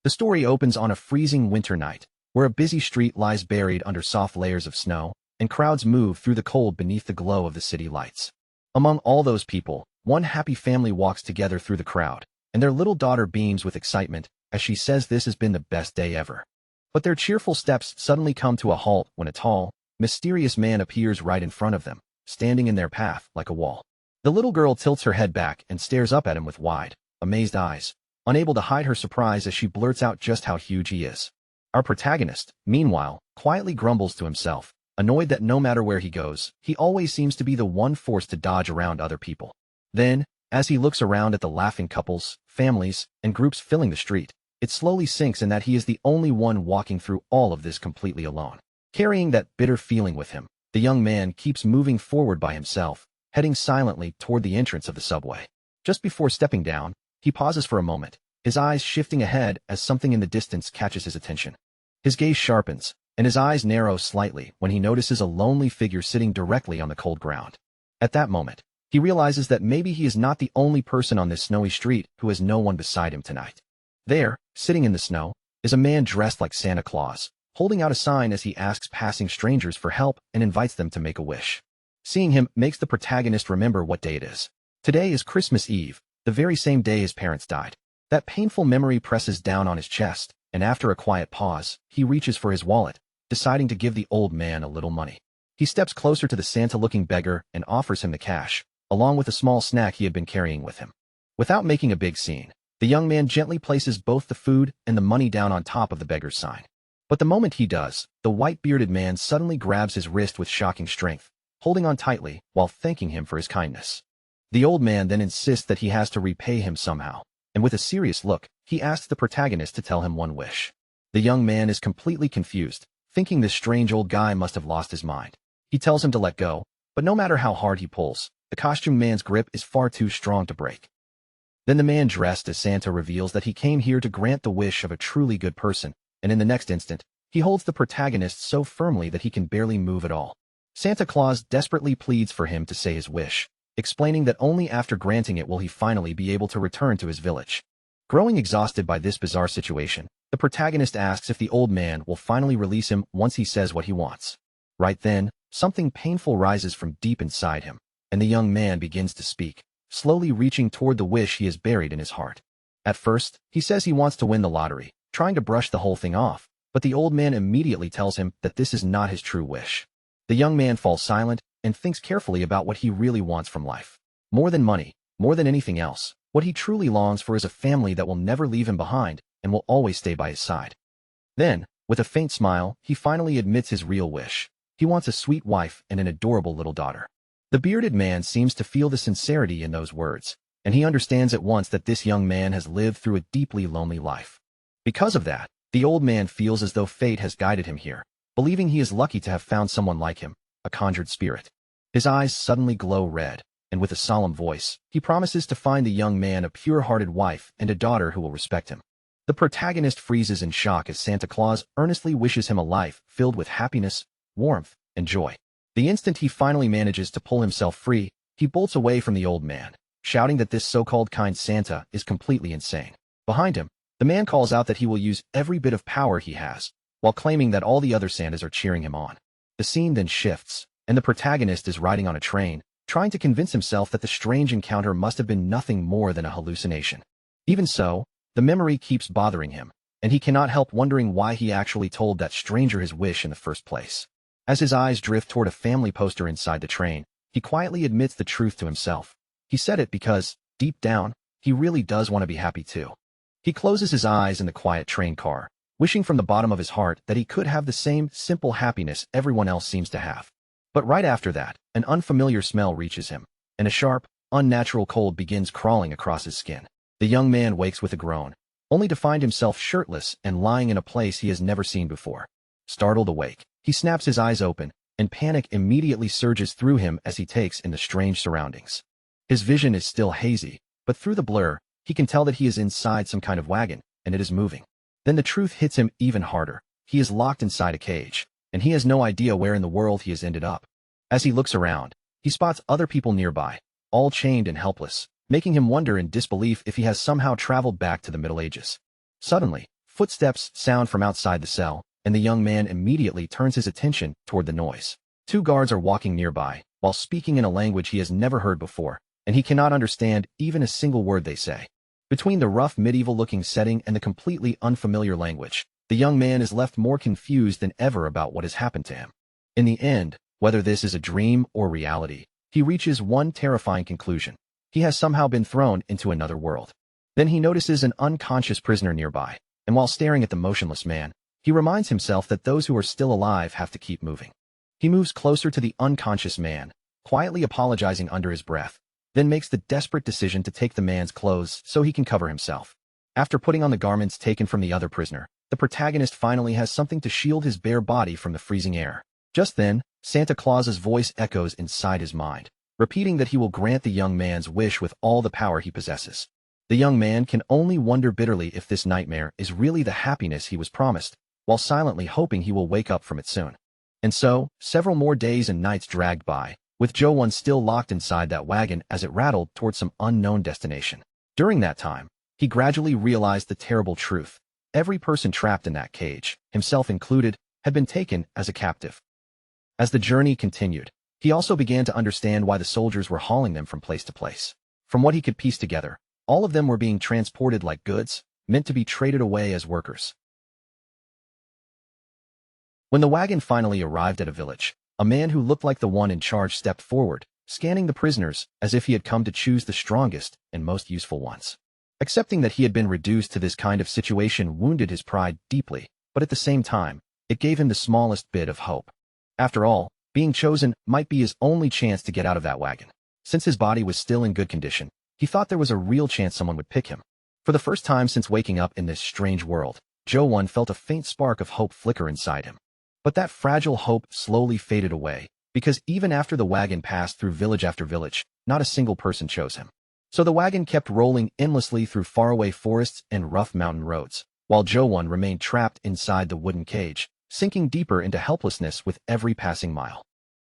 The story opens on a freezing winter night, where a busy street lies buried under soft layers of snow, and crowds move through the cold beneath the glow of the city lights. Among all those people, one happy family walks together through the crowd, and their little daughter beams with excitement as she says this has been the best day ever. But their cheerful steps suddenly come to a halt when a tall, mysterious man appears right in front of them, standing in their path like a wall. The little girl tilts her head back and stares up at him with wide, amazed eyes, unable to hide her surprise as she blurts out just how huge he is. Our protagonist, meanwhile, quietly grumbles to himself, annoyed that no matter where he goes, he always seems to be the one forced to dodge around other people. Then, as he looks around at the laughing couples, families, and groups filling the street, it slowly sinks in that he is the only one walking through all of this completely alone. Carrying that bitter feeling with him, the young man keeps moving forward by himself, heading silently toward the entrance of the subway. Just before stepping down, he pauses for a moment, his eyes shifting ahead as something in the distance catches his attention. His gaze sharpens, and his eyes narrow slightly when he notices a lonely figure sitting directly on the cold ground. At that moment, he realizes that maybe he is not the only person on this snowy street who has no one beside him tonight. There, sitting in the snow, is a man dressed like Santa Claus, holding out a sign as he asks passing strangers for help and invites them to make a wish. Seeing him makes the protagonist remember what day it is. Today is Christmas Eve, the very same day his parents died. That painful memory presses down on his chest, and after a quiet pause, he reaches for his wallet, deciding to give the old man a little money. He steps closer to the Santa-looking beggar and offers him the cash, along with a small snack he had been carrying with him. Without making a big scene, the young man gently places both the food and the money down on top of the beggar's sign. But the moment he does, the white-bearded man suddenly grabs his wrist with shocking strength, holding on tightly while thanking him for his kindness. The old man then insists that he has to repay him somehow, and with a serious look, he asks the protagonist to tell him one wish. The young man is completely confused, thinking this strange old guy must have lost his mind. He tells him to let go, but no matter how hard he pulls, the costumed man's grip is far too strong to break. Then the man dressed as Santa reveals that he came here to grant the wish of a truly good person, and in the next instant, he holds the protagonist so firmly that he can barely move at all. Santa Claus desperately pleads for him to say his wish, explaining that only after granting it will he finally be able to return to his village. Growing exhausted by this bizarre situation, the protagonist asks if the old man will finally release him once he says what he wants. Right then, something painful rises from deep inside him, and the young man begins to speak, slowly reaching toward the wish he has buried in his heart. At first, he says he wants to win the lottery, trying to brush the whole thing off, but the old man immediately tells him that this is not his true wish. The young man falls silent and thinks carefully about what he really wants from life. More than money, more than anything else, what he truly longs for is a family that will never leave him behind and will always stay by his side. Then, with a faint smile, he finally admits his real wish. He wants a sweet wife and an adorable little daughter. The bearded man seems to feel the sincerity in those words, and he understands at once that this young man has lived through a deeply lonely life. Because of that, the old man feels as though fate has guided him here, believing he is lucky to have found someone like him, a conjured spirit. His eyes suddenly glow red, and with a solemn voice, he promises to find the young man a pure-hearted wife and a daughter who will respect him. The protagonist freezes in shock as Santa Claus earnestly wishes him a life filled with happiness, warmth, and joy. The instant he finally manages to pull himself free, he bolts away from the old man, shouting that this so-called kind Santa is completely insane. Behind him, the man calls out that he will use every bit of power he has, while claiming that all the other Santas are cheering him on. The scene then shifts, and the protagonist is riding on a train, trying to convince himself that the strange encounter must have been nothing more than a hallucination. Even so, the memory keeps bothering him, and he cannot help wondering why he actually told that stranger his wish in the first place. As his eyes drift toward a family poster inside the train, he quietly admits the truth to himself. He said it because, deep down, he really does want to be happy too. He closes his eyes in the quiet train car, wishing from the bottom of his heart that he could have the same simple happiness everyone else seems to have. But right after that, an unfamiliar smell reaches him, and a sharp, unnatural cold begins crawling across his skin. The young man wakes with a groan, only to find himself shirtless and lying in a place he has never seen before. Startled awake, he snaps his eyes open, and panic immediately surges through him as he takes in the strange surroundings. His vision is still hazy, but through the blur, he can tell that he is inside some kind of wagon, and it is moving. Then the truth hits him even harder. He is locked inside a cage, and he has no idea where in the world he has ended up. As he looks around, he spots other people nearby, all chained and helpless, making him wonder in disbelief if he has somehow traveled back to the Middle Ages. Suddenly, Footsteps sound from outside the cell, and the young man immediately turns his attention toward the noise. Two guards are walking nearby, while speaking in a language he has never heard before, and he cannot understand even a single word they say. Between the rough medieval-looking setting and the completely unfamiliar language, the young man is left more confused than ever about what has happened to him. In the end, whether this is a dream or reality, he reaches one terrifying conclusion. He has somehow been thrown into another world. Then he notices an unconscious prisoner nearby, and while staring at the motionless man, he reminds himself that those who are still alive have to keep moving. He moves closer to the unconscious man, quietly apologizing under his breath, then makes the desperate decision to take the man's clothes so he can cover himself. After putting on the garments taken from the other prisoner, the protagonist finally has something to shield his bare body from the freezing air. Just then, Santa Claus's voice echoes inside his mind, repeating that he will grant the young man's wish with all the power he possesses. The young man can only wonder bitterly if this nightmare is really the happiness he was promised, while silently hoping he will wake up from it soon. And so, several more days and nights dragged by, with Jo-won still locked inside that wagon as it rattled towards some unknown destination. During that time, he gradually realized the terrible truth. Every person trapped in that cage, himself included, had been taken as a captive. As the journey continued, he also began to understand why the soldiers were hauling them from place to place. From what he could piece together, all of them were being transported like goods, meant to be traded away as workers. When the wagon finally arrived at a village, a man who looked like the one in charge stepped forward, scanning the prisoners as if he had come to choose the strongest and most useful ones. Accepting that he had been reduced to this kind of situation wounded his pride deeply, but at the same time, it gave him the smallest bit of hope. After all, being chosen might be his only chance to get out of that wagon. Since his body was still in good condition, he thought there was a real chance someone would pick him. For the first time since waking up in this strange world, Jo-won felt a faint spark of hope flicker inside him. But that fragile hope slowly faded away, because even after the wagon passed through village after village, not a single person chose him. So the wagon kept rolling endlessly through faraway forests and rough mountain roads, while Jo-won remained trapped inside the wooden cage, sinking deeper into helplessness with every passing mile.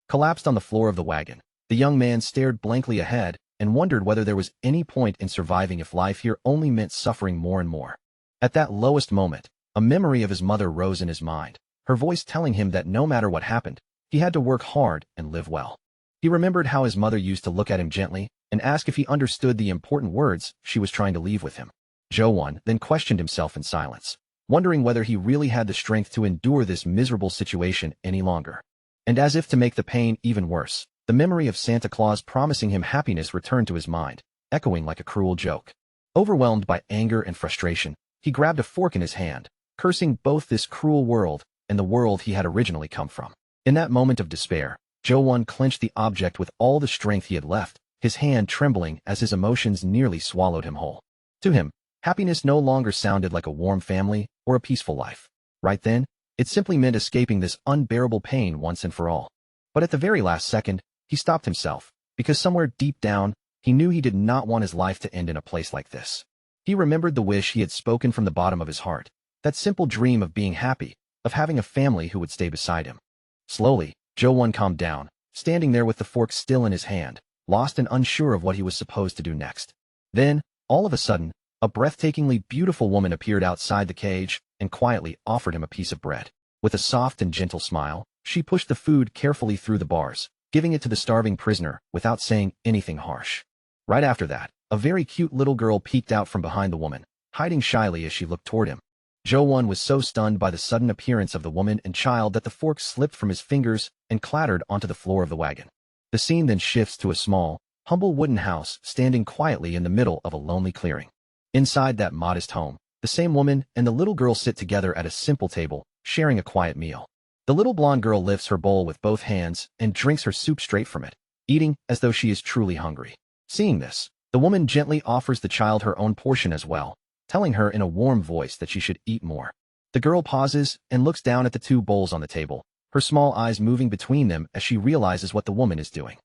Collapsed on the floor of the wagon, the young man stared blankly ahead and wondered whether there was any point in surviving if life here only meant suffering more and more. At that lowest moment, a memory of his mother rose in his mind, her voice telling him that no matter what happened, he had to work hard and live well. He remembered how his mother used to look at him gently and ask if he understood the important words she was trying to leave with him. Jo-won then questioned himself in silence, wondering whether he really had the strength to endure this miserable situation any longer. And as if to make the pain even worse, the memory of Santa Claus promising him happiness returned to his mind, echoing like a cruel joke. Overwhelmed by anger and frustration, he grabbed a fork in his hand, cursing both this cruel world and the world he had originally come from. In that moment of despair, Jo-won clenched the object with all the strength he had left, his hand trembling as his emotions nearly swallowed him whole. To him, happiness no longer sounded like a warm family or a peaceful life. Right then, it simply meant escaping this unbearable pain once and for all. But at the very last second, he stopped himself, because somewhere deep down, he knew he did not want his life to end in a place like this. He remembered the wish he had spoken from the bottom of his heart, that simple dream of being happy, of having a family who would stay beside him. Slowly, Jo-won calmed down, standing there with the fork still in his hand, lost and unsure of what he was supposed to do next. Then, all of a sudden, a breathtakingly beautiful woman appeared outside the cage and quietly offered him a piece of bread. With a soft and gentle smile, she pushed the food carefully through the bars, giving it to the starving prisoner without saying anything harsh. Right after that, a very cute little girl peeked out from behind the woman, hiding shyly as she looked toward him. Jo-won was so stunned by the sudden appearance of the woman and child that the fork slipped from his fingers and clattered onto the floor of the wagon. The scene then shifts to a small, humble wooden house standing quietly in the middle of a lonely clearing. Inside that modest home, the same woman and the little girl sit together at a simple table, sharing a quiet meal. The little blonde girl lifts her bowl with both hands and drinks her soup straight from it, eating as though she is truly hungry. Seeing this, the woman gently offers the child her own portion as well, telling her in a warm voice that she should eat more. The girl pauses and looks down at the two bowls on the table, her small eyes moving between them as she realizes what the woman is doing.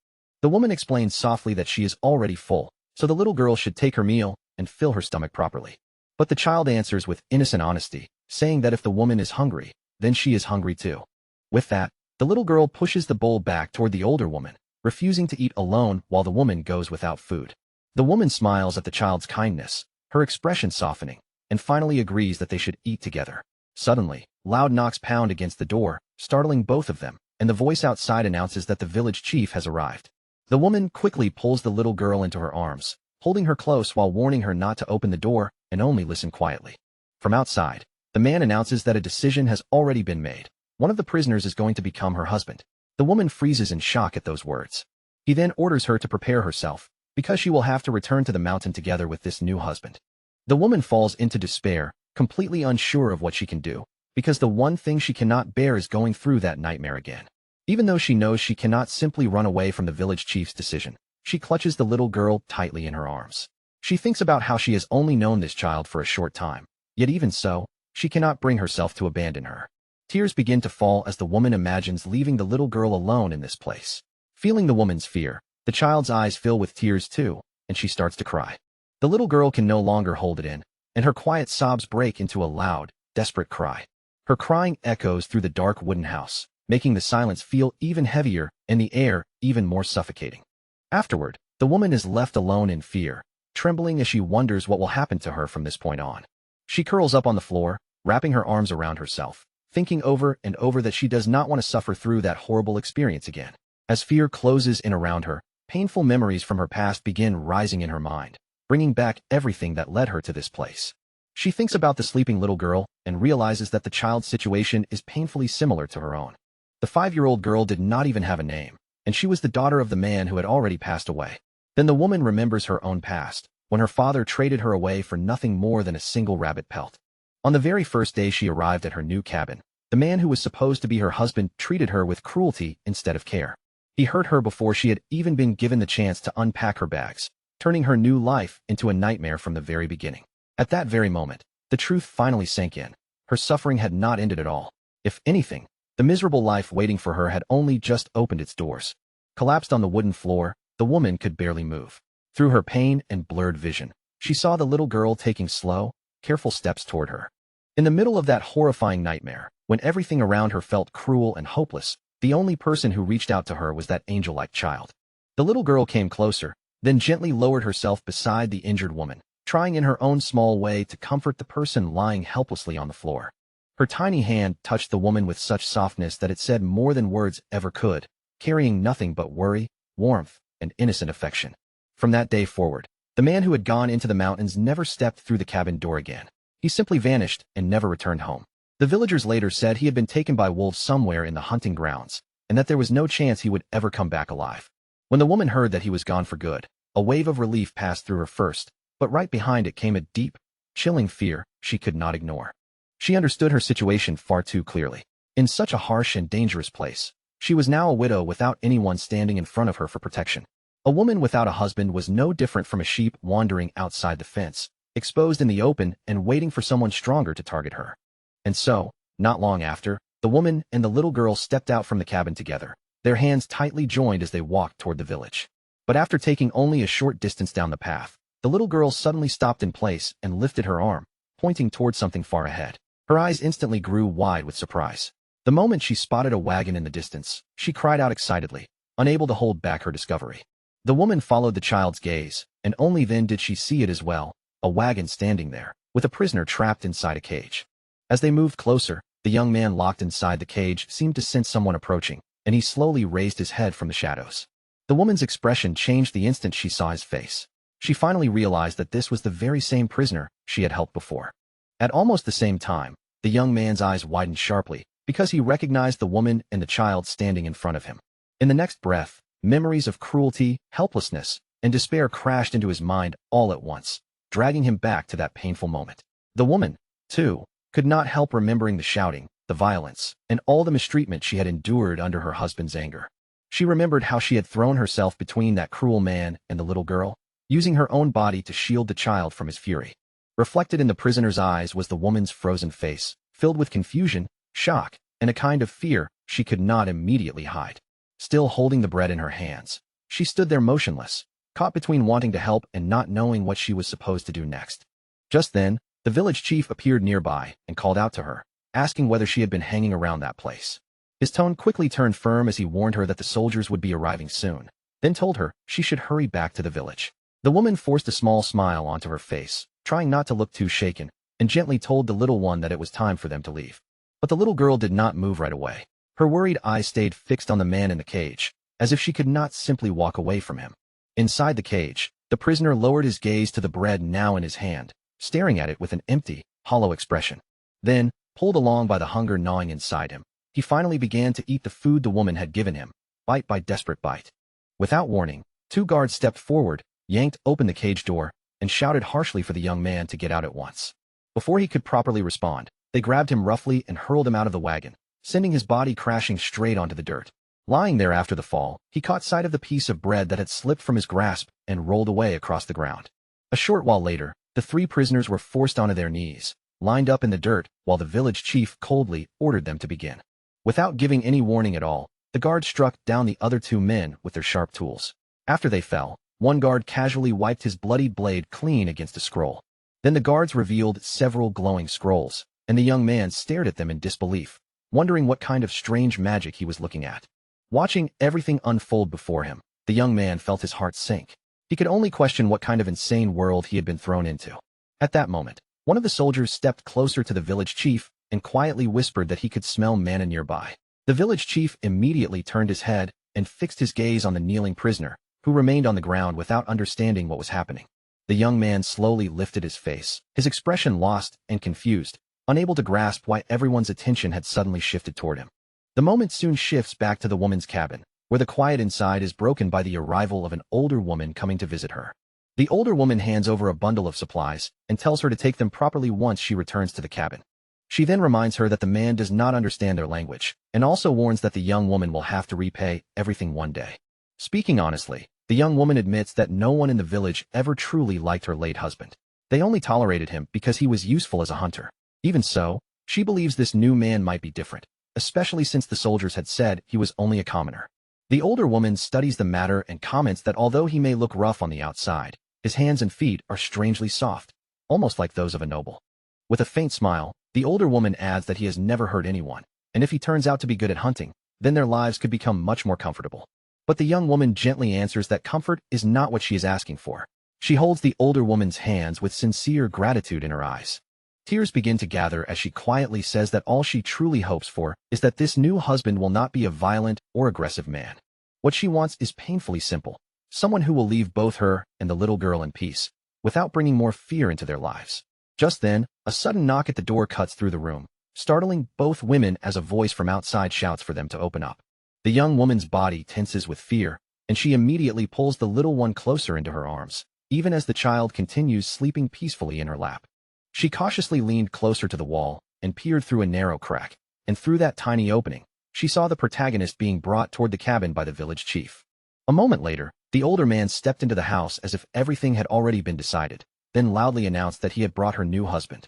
The woman explains softly that she is already full, so the little girl should take her meal and fill her stomach properly. But the child answers with innocent honesty, saying that if the woman is hungry, then she is hungry too. With that, the little girl pushes the bowl back toward the older woman, refusing to eat alone while the woman goes without food. The woman smiles at the child's kindness, her expression softening, and finally agrees that they should eat together. Suddenly, loud knocks pound against the door, startling both of them, and the voice outside announces that the village chief has arrived. The woman quickly pulls the little girl into her arms, holding her close while warning her not to open the door and only listen quietly. From outside, the man announces that a decision has already been made. One of the prisoners is going to become her husband. The woman freezes in shock at those words. He then orders her to prepare herself, because she will have to return to the mountain together with this new husband. The woman falls into despair, completely unsure of what she can do, because the one thing she cannot bear is going through that nightmare again. Even though she knows she cannot simply run away from the village chief's decision, she clutches the little girl tightly in her arms. She thinks about how she has only known this child for a short time, yet even so, she cannot bring herself to abandon her. Tears begin to fall as the woman imagines leaving the little girl alone in this place. Feeling the woman's fear, the child's eyes fill with tears too, and she starts to cry. The little girl can no longer hold it in, and her quiet sobs break into a loud, desperate cry. Her crying echoes through the dark wooden house, making the silence feel even heavier and the air even more suffocating. Afterward, the woman is left alone in fear, trembling as she wonders what will happen to her from this point on. She curls up on the floor, wrapping her arms around herself, thinking over and over that she does not want to suffer through that horrible experience again. As fear closes in around her, painful memories from her past begin rising in her mind, bringing back everything that led her to this place. She thinks about the sleeping little girl and realizes that the child's situation is painfully similar to her own. The 5-year-old girl did not even have a name, and she was the daughter of the man who had already passed away. Then the woman remembers her own past, when her father traded her away for nothing more than a single rabbit pelt. On the very first day she arrived at her new cabin, the man who was supposed to be her husband treated her with cruelty instead of care. He hurt her before she had even been given the chance to unpack her bags, turning her new life into a nightmare from the very beginning. At that very moment, the truth finally sank in. Her suffering had not ended at all. If anything, the miserable life waiting for her had only just opened its doors. Collapsed on the wooden floor, the woman could barely move. Through her pain and blurred vision, she saw the little girl taking slow, careful steps toward her. In the middle of that horrifying nightmare, when everything around her felt cruel and hopeless, the only person who reached out to her was that angel-like child. The little girl came closer, then gently lowered herself beside the injured woman, trying in her own small way to comfort the person lying helplessly on the floor. Her tiny hand touched the woman with such softness that it said more than words ever could, carrying nothing but worry, warmth, and innocent affection. From that day forward, the man who had gone into the mountains never stepped through the cabin door again. He simply vanished and never returned home. The villagers later said he had been taken by wolves somewhere in the hunting grounds, and that there was no chance he would ever come back alive. When the woman heard that he was gone for good, a wave of relief passed through her first, but right behind it came a deep, chilling fear she could not ignore. She understood her situation far too clearly. In such a harsh and dangerous place, she was now a widow without anyone standing in front of her for protection. A woman without a husband was no different from a sheep wandering outside the fence, exposed in the open and waiting for someone stronger to target her. And so, not long after, the woman and the little girl stepped out from the cabin together, their hands tightly joined as they walked toward the village. But after taking only a short distance down the path, the little girl suddenly stopped in place and lifted her arm, pointing toward something far ahead. Her eyes instantly grew wide with surprise. The moment she spotted a wagon in the distance, she cried out excitedly, unable to hold back her discovery. The woman followed the child's gaze, and only then did she see it as well, a wagon standing there, with a prisoner trapped inside a cage. As they moved closer, the young man locked inside the cage seemed to sense someone approaching, and he slowly raised his head from the shadows. The woman's expression changed the instant she saw his face. She finally realized that this was the very same prisoner she had helped before. At almost the same time, the young man's eyes widened sharply, because he recognized the woman and the child standing in front of him. In the next breath, memories of cruelty, helplessness, and despair crashed into his mind all at once, dragging him back to that painful moment. The woman, too, could not help remembering the shouting, the violence, and all the mistreatment she had endured under her husband's anger. She remembered how she had thrown herself between that cruel man and the little girl, using her own body to shield the child from his fury. Reflected in the prisoner's eyes was the woman's frozen face, filled with confusion, shock, and a kind of fear she could not immediately hide. Still holding the bread in her hands, she stood there motionless, caught between wanting to help and not knowing what she was supposed to do next. Just then, the village chief appeared nearby and called out to her, asking whether she had been hanging around that place. His tone quickly turned firm as he warned her that the soldiers would be arriving soon, then told her she should hurry back to the village. The woman forced a small smile onto her face, trying not to look too shaken, and gently told the little one that it was time for them to leave. But the little girl did not move right away. Her worried eyes stayed fixed on the man in the cage, as if she could not simply walk away from him. Inside the cage, the prisoner lowered his gaze to the bread now in his hand, staring at it with an empty, hollow expression. Then, pulled along by the hunger gnawing inside him, he finally began to eat the food the woman had given him, bite by desperate bite. Without warning, 2 guards stepped forward, yanked open the cage door, and shouted harshly for the young man to get out at once. Before he could properly respond, they grabbed him roughly and hurled him out of the wagon, sending his body crashing straight onto the dirt. Lying there after the fall, he caught sight of the piece of bread that had slipped from his grasp and rolled away across the ground. A short while later, the 3 prisoners were forced onto their knees, lined up in the dirt, while the village chief coldly ordered them to begin. Without giving any warning at all, the guards struck down the other 2 men with their sharp tools. After they fell, one guard casually wiped his bloodied blade clean against a scroll. Then the guards revealed several glowing scrolls, and the young man stared at them in disbelief, wondering what kind of strange magic he was looking at. Watching everything unfold before him, the young man felt his heart sink. He could only question what kind of insane world he had been thrown into. At that moment, one of the soldiers stepped closer to the village chief and quietly whispered that he could smell manna nearby. The village chief immediately turned his head and fixed his gaze on the kneeling prisoner, who remained on the ground without understanding what was happening. The young man slowly lifted his face, his expression lost and confused, unable to grasp why everyone's attention had suddenly shifted toward him. The moment soon shifts back to the woman's cabin, where the quiet inside is broken by the arrival of an older woman coming to visit her. The older woman hands over a bundle of supplies and tells her to take them properly once she returns to the cabin. She then reminds her that the man does not understand their language, and also warns that the young woman will have to repay everything one day. Speaking honestly, the young woman admits that no one in the village ever truly liked her late husband. They only tolerated him because he was useful as a hunter. Even so, she believes this new man might be different, especially since the soldiers had said he was only a commoner. The older woman studies the matter and comments that although he may look rough on the outside, his hands and feet are strangely soft, almost like those of a noble. With a faint smile, the older woman adds that he has never hurt anyone, and if he turns out to be good at hunting, then their lives could become much more comfortable. But the young woman gently answers that comfort is not what she is asking for. She holds the older woman's hands with sincere gratitude in her eyes. Tears begin to gather as she quietly says that all she truly hopes for is that this new husband will not be a violent or aggressive man. What she wants is painfully simple, someone who will leave both her and the little girl in peace, without bringing more fear into their lives. Just then, a sudden knock at the door cuts through the room, startling both women as a voice from outside shouts for them to open up. The young woman's body tenses with fear, and she immediately pulls the little one closer into her arms, even as the child continues sleeping peacefully in her lap. She cautiously leaned closer to the wall and peered through a narrow crack, and through that tiny opening, she saw the protagonist being brought toward the cabin by the village chief. A moment later, the older man stepped into the house as if everything had already been decided, then loudly announced that he had brought her new husband.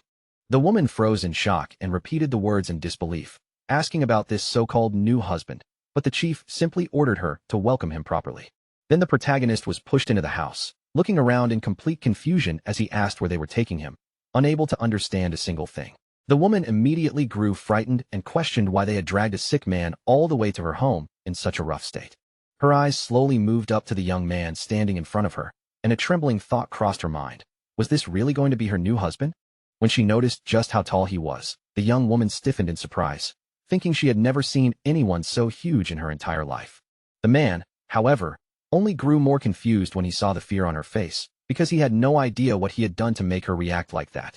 The woman froze in shock and repeated the words in disbelief, asking about this so-called new husband, but the chief simply ordered her to welcome him properly. Then the protagonist was pushed into the house, looking around in complete confusion as he asked where they were taking him, unable to understand a single thing. The woman immediately grew frightened and questioned why they had dragged a sick man all the way to her home in such a rough state. Her eyes slowly moved up to the young man standing in front of her, and a trembling thought crossed her mind. Was this really going to be her new husband? When she noticed just how tall he was, the young woman stiffened in surprise, thinking she had never seen anyone so huge in her entire life. The man, however, only grew more confused when he saw the fear on her face, because he had no idea what he had done to make her react like that.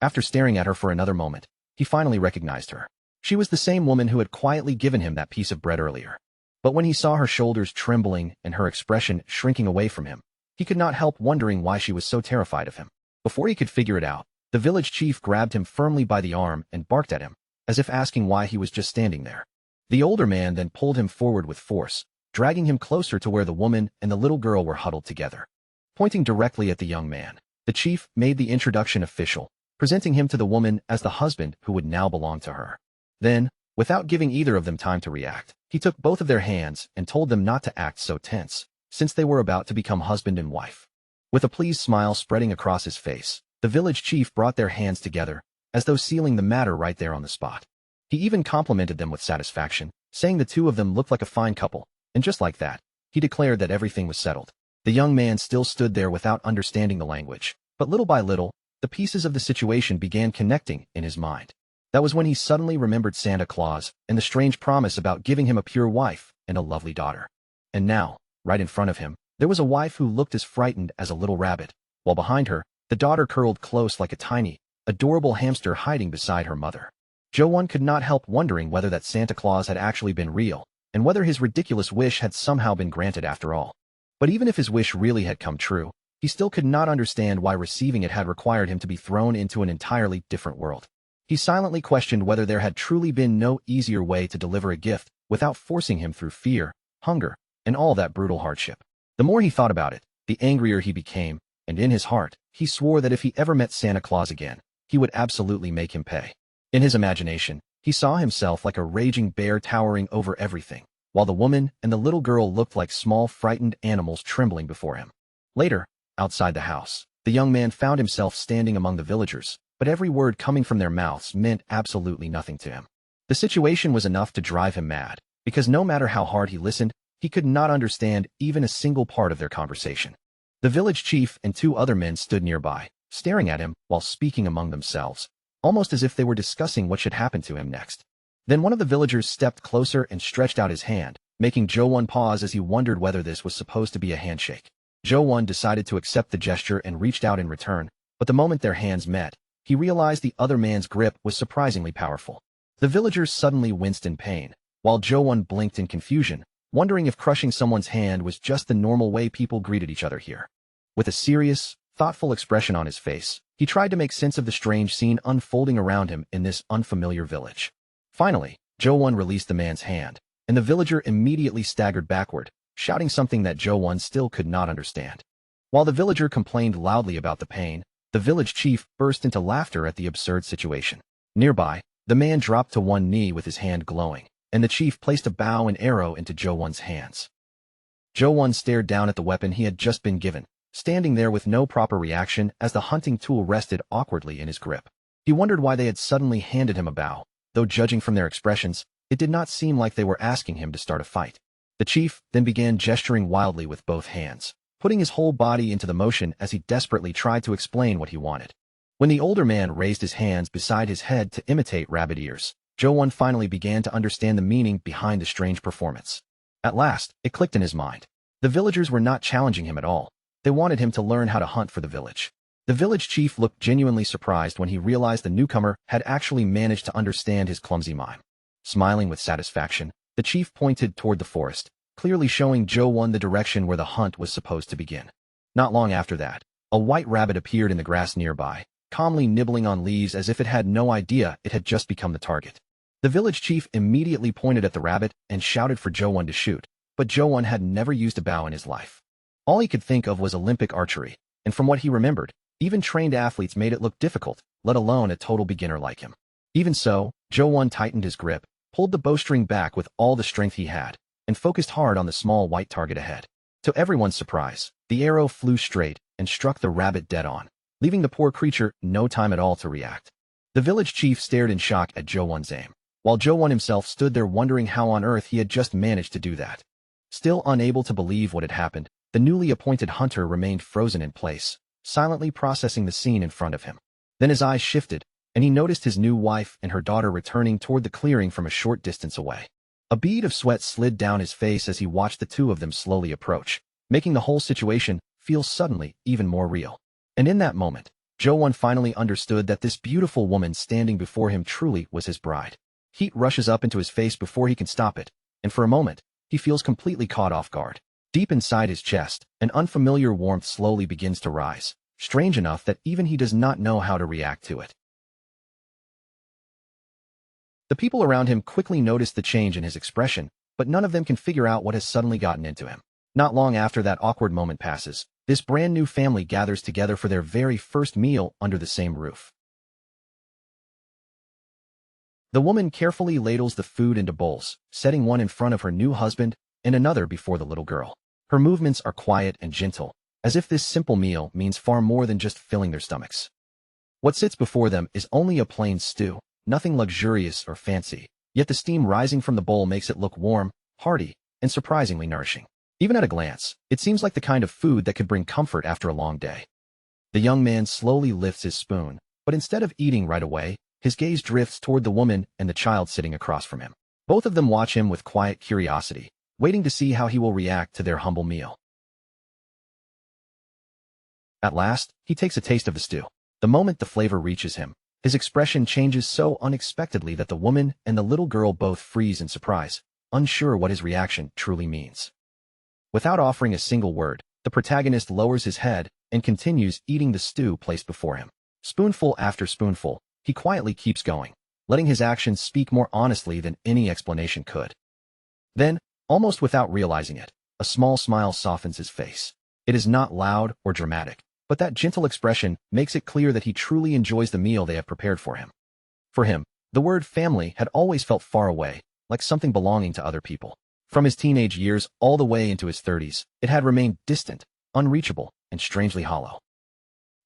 After staring at her for another moment, he finally recognized her. She was the same woman who had quietly given him that piece of bread earlier. But when he saw her shoulders trembling and her expression shrinking away from him, he could not help wondering why she was so terrified of him. Before he could figure it out, the village chief grabbed him firmly by the arm and barked at him, as if asking why he was just standing there. The older man then pulled him forward with force, dragging him closer to where the woman and the little girl were huddled together. Pointing directly at the young man, the chief made the introduction official, presenting him to the woman as the husband who would now belong to her. Then, without giving either of them time to react, he took both of their hands and told them not to act so tense, since they were about to become husband and wife. With a pleased smile spreading across his face, the village chief brought their hands together, as though sealing the matter right there on the spot. He even complimented them with satisfaction, saying the two of them looked like a fine couple, and just like that, he declared that everything was settled. The young man still stood there without understanding the language, but little by little, the pieces of the situation began connecting in his mind. That was when he suddenly remembered Santa Claus and the strange promise about giving him a pure wife and a lovely daughter. And now, right in front of him, there was a wife who looked as frightened as a little rabbit, while behind her, the daughter curled close like a tiny, adorable hamster hiding beside her mother. Jo-won could not help wondering whether that Santa Claus had actually been real, and whether his ridiculous wish had somehow been granted after all. But even if his wish really had come true, he still could not understand why receiving it had required him to be thrown into an entirely different world. He silently questioned whether there had truly been no easier way to deliver a gift without forcing him through fear, hunger, and all that brutal hardship. The more he thought about it, the angrier he became, and in his heart, he swore that if he ever met Santa Claus again, he would absolutely make him pay. In his imagination, he saw himself like a raging bear towering over everything, while the woman and the little girl looked like small frightened animals trembling before him. Later, outside the house, the young man found himself standing among the villagers, but every word coming from their mouths meant absolutely nothing to him. The situation was enough to drive him mad, because no matter how hard he listened, he could not understand even a single part of their conversation. The village chief and two other men stood nearby, staring at him while speaking among themselves, almost as if they were discussing what should happen to him next. Then one of the villagers stepped closer and stretched out his hand, making Jo-won pause as he wondered whether this was supposed to be a handshake. Jo-won decided to accept the gesture and reached out in return, but the moment their hands met, he realized the other man's grip was surprisingly powerful. The villagers suddenly winced in pain, while Jo-won blinked in confusion, wondering if crushing someone's hand was just the normal way people greeted each other here. With a serious, thoughtful expression on his face, he tried to make sense of the strange scene unfolding around him in this unfamiliar village. Finally, Jo-won released the man's hand, and the villager immediately staggered backward, shouting something that Jo-won still could not understand. While the villager complained loudly about the pain, the village chief burst into laughter at the absurd situation. Nearby, the man dropped to one knee with his hand glowing, and the chief placed a bow and arrow into Jo-won's hands. Jo-won stared down at the weapon he had just been given, standing there with no proper reaction as the hunting tool rested awkwardly in his grip. He wondered why they had suddenly handed him a bow, though judging from their expressions, it did not seem like they were asking him to start a fight. The chief then began gesturing wildly with both hands, putting his whole body into the motion as he desperately tried to explain what he wanted. When the older man raised his hands beside his head to imitate rabbit ears, Jo-won finally began to understand the meaning behind the strange performance. At last, it clicked in his mind. The villagers were not challenging him at all. They wanted him to learn how to hunt for the village. The village chief looked genuinely surprised when he realized the newcomer had actually managed to understand his clumsy mime. Smiling with satisfaction, the chief pointed toward the forest, clearly showing Jo-won the direction where the hunt was supposed to begin. Not long after that, a white rabbit appeared in the grass nearby, calmly nibbling on leaves as if it had no idea it had just become the target. The village chief immediately pointed at the rabbit and shouted for Jo-won to shoot, but Jo-won had never used a bow in his life. All he could think of was Olympic archery, and from what he remembered, even trained athletes made it look difficult, let alone a total beginner like him. Even so, Jo-won tightened his grip, pulled the bowstring back with all the strength he had, and focused hard on the small white target ahead. To everyone's surprise, the arrow flew straight and struck the rabbit dead on, leaving the poor creature no time at all to react. The village chief stared in shock at Jo-won's aim, while Jo-won himself stood there wondering how on earth he had just managed to do that. Still unable to believe what had happened, the newly appointed hunter remained frozen in place, silently processing the scene in front of him. Then his eyes shifted, and he noticed his new wife and her daughter returning toward the clearing from a short distance away. A bead of sweat slid down his face as he watched the two of them slowly approach, making the whole situation feel suddenly even more real. And in that moment, Jo-won finally understood that this beautiful woman standing before him truly was his bride. Heat rushes up into his face before he can stop it, and for a moment, he feels completely caught off guard. Deep inside his chest, an unfamiliar warmth slowly begins to rise, strange enough that even he does not know how to react to it. The people around him quickly notice the change in his expression, but none of them can figure out what has suddenly gotten into him. Not long after that awkward moment passes, this brand new family gathers together for their very first meal under the same roof. The woman carefully ladles the food into bowls, setting one in front of her new husband and another before the little girl. Her movements are quiet and gentle, as if this simple meal means far more than just filling their stomachs. What sits before them is only a plain stew, nothing luxurious or fancy, yet the steam rising from the bowl makes it look warm, hearty, and surprisingly nourishing. Even at a glance, it seems like the kind of food that could bring comfort after a long day. The young man slowly lifts his spoon, but instead of eating right away, his gaze drifts toward the woman and the child sitting across from him. Both of them watch him with quiet curiosity, waiting to see how he will react to their humble meal. At last, he takes a taste of the stew. The moment the flavor reaches him, his expression changes so unexpectedly that the woman and the little girl both freeze in surprise, unsure what his reaction truly means. Without offering a single word, the protagonist lowers his head and continues eating the stew placed before him. Spoonful after spoonful, he quietly keeps going, letting his actions speak more honestly than any explanation could. Then, almost without realizing it, a small smile softens his face. It is not loud or dramatic, but that gentle expression makes it clear that he truly enjoys the meal they have prepared for him. For him, the word family had always felt far away, like something belonging to other people. From his teenage years all the way into his 30s, it had remained distant, unreachable, and strangely hollow.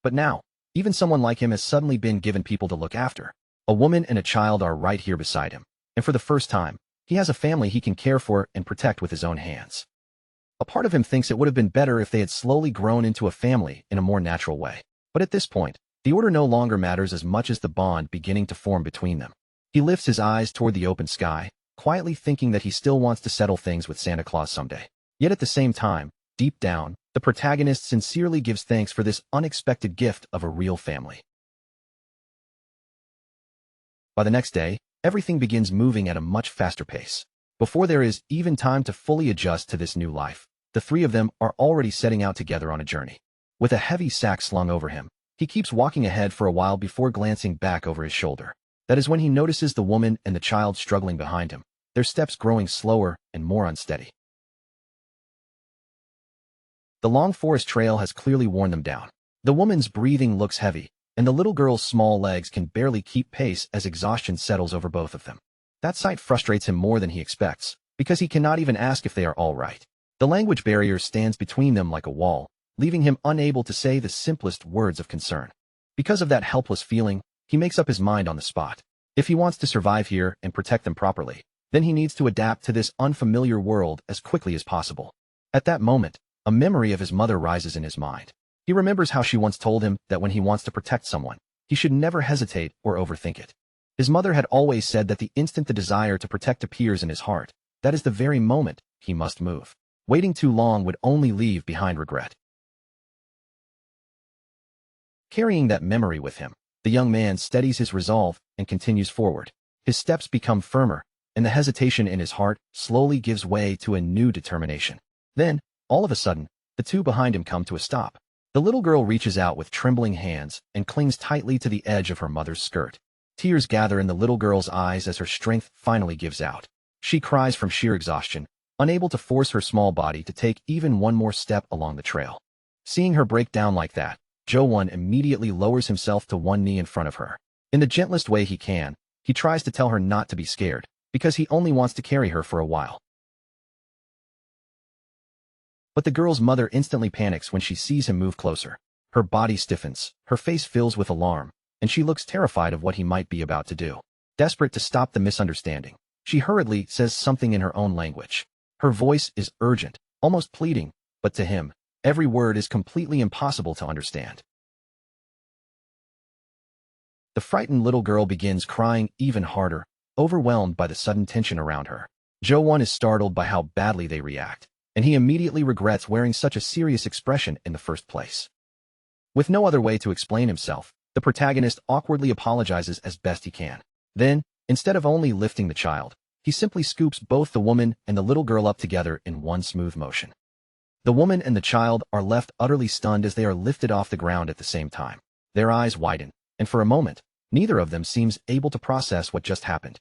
But now, even someone like him has suddenly been given people to look after. A woman and a child are right here beside him, and for the first time, he has a family he can care for and protect with his own hands. A part of him thinks it would have been better if they had slowly grown into a family in a more natural way. But at this point, the order no longer matters as much as the bond beginning to form between them. He lifts his eyes toward the open sky, quietly thinking that he still wants to settle things with Santa Claus someday. Yet at the same time, deep down, the protagonist sincerely gives thanks for this unexpected gift of a real family. By the next day, everything begins moving at a much faster pace. Before there is even time to fully adjust to this new life, the three of them are already setting out together on a journey. With a heavy sack slung over him, he keeps walking ahead for a while before glancing back over his shoulder. That is when he notices the woman and the child struggling behind him, their steps growing slower and more unsteady. The long forest trail has clearly worn them down. The woman's breathing looks heavy, and the little girl's small legs can barely keep pace as exhaustion settles over both of them. That sight frustrates him more than he expects, because he cannot even ask if they are all right. The language barrier stands between them like a wall, leaving him unable to say the simplest words of concern. Because of that helpless feeling, he makes up his mind on the spot. If he wants to survive here and protect them properly, then he needs to adapt to this unfamiliar world as quickly as possible. At that moment, a memory of his mother rises in his mind. He remembers how she once told him that when he wants to protect someone, he should never hesitate or overthink it. His mother had always said that the instant the desire to protect appears in his heart, that is the very moment he must move. Waiting too long would only leave behind regret. Carrying that memory with him, the young man steadies his resolve and continues forward. His steps become firmer, and the hesitation in his heart slowly gives way to a new determination. Then, all of a sudden, the two behind him come to a stop. The little girl reaches out with trembling hands and clings tightly to the edge of her mother's skirt. Tears gather in the little girl's eyes as her strength finally gives out. She cries from sheer exhaustion, unable to force her small body to take even one more step along the trail. Seeing her break down like that, Jo-won immediately lowers himself to one knee in front of her. In the gentlest way he can, he tries to tell her not to be scared, because he only wants to carry her for a while. But the girl's mother instantly panics when she sees him move closer. Her body stiffens, her face fills with alarm, and she looks terrified of what he might be about to do. Desperate to stop the misunderstanding, she hurriedly says something in her own language. Her voice is urgent, almost pleading, but to him, every word is completely impossible to understand. The frightened little girl begins crying even harder, overwhelmed by the sudden tension around her. Jo-won is startled by how badly they react, and he immediately regrets wearing such a serious expression in the first place. With no other way to explain himself, the protagonist awkwardly apologizes as best he can. Then, instead of only lifting the child, he simply scoops both the woman and the little girl up together in one smooth motion. The woman and the child are left utterly stunned as they are lifted off the ground at the same time. Their eyes widen, and for a moment, neither of them seems able to process what just happened.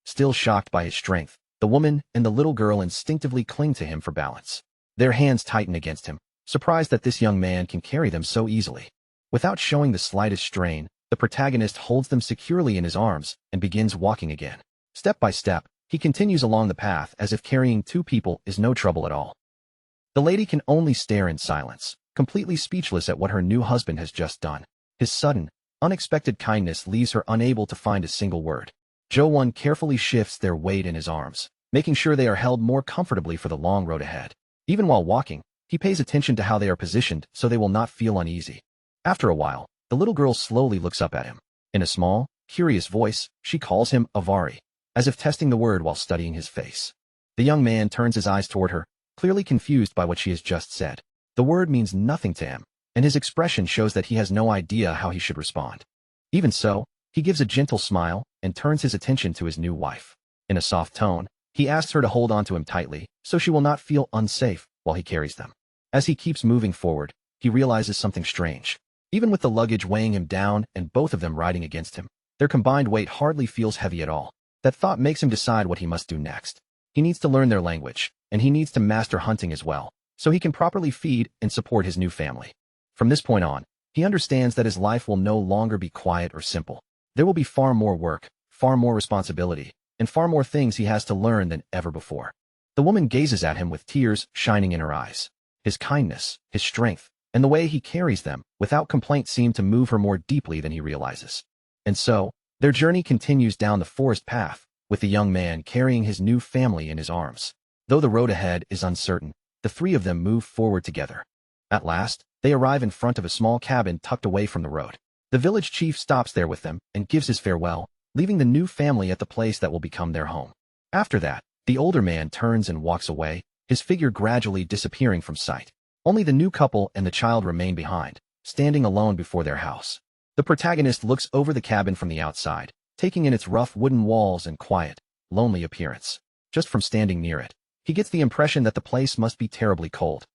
Still shocked by his strength, the woman and the little girl instinctively cling to him for balance. Their hands tighten against him, surprised that this young man can carry them so easily. Without showing the slightest strain, the protagonist holds them securely in his arms and begins walking again. Step by step, he continues along the path as if carrying two people is no trouble at all. The lady can only stare in silence, completely speechless at what her new husband has just done. His sudden, unexpected kindness leaves her unable to find a single word. Jo-won carefully shifts their weight in his arms, making sure they are held more comfortably for the long road ahead. Even while walking, he pays attention to how they are positioned so they will not feel uneasy. After a while, the little girl slowly looks up at him. In a small, curious voice, she calls him Avari, as if testing the word while studying his face. The young man turns his eyes toward her, clearly confused by what she has just said. The word means nothing to him, and his expression shows that he has no idea how he should respond. Even so, he gives a gentle smile and turns his attention to his new wife. In a soft tone, he asks her to hold on to him tightly so she will not feel unsafe while he carries them. As he keeps moving forward, he realizes something strange. Even with the luggage weighing him down and both of them riding against him, their combined weight hardly feels heavy at all. That thought makes him decide what he must do next. He needs to learn their language, and he needs to master hunting as well, so he can properly feed and support his new family. From this point on, he understands that his life will no longer be quiet or simple. There will be far more work, far more responsibility, and far more things he has to learn than ever before. The woman gazes at him with tears shining in her eyes. His kindness, his strength, and the way he carries them without complaint seem to move her more deeply than he realizes. And so, their journey continues down the forest path, with the young man carrying his new family in his arms. Though the road ahead is uncertain, the three of them move forward together. At last, they arrive in front of a small cabin tucked away from the road. The village chief stops there with them and gives his farewell, leaving the new family at the place that will become their home. After that, the older man turns and walks away, his figure gradually disappearing from sight. Only the new couple and the child remain behind, standing alone before their house. The protagonist looks over the cabin from the outside, taking in its rough wooden walls and quiet, lonely appearance. Just from standing near it, he gets the impression that the place must be terribly cold.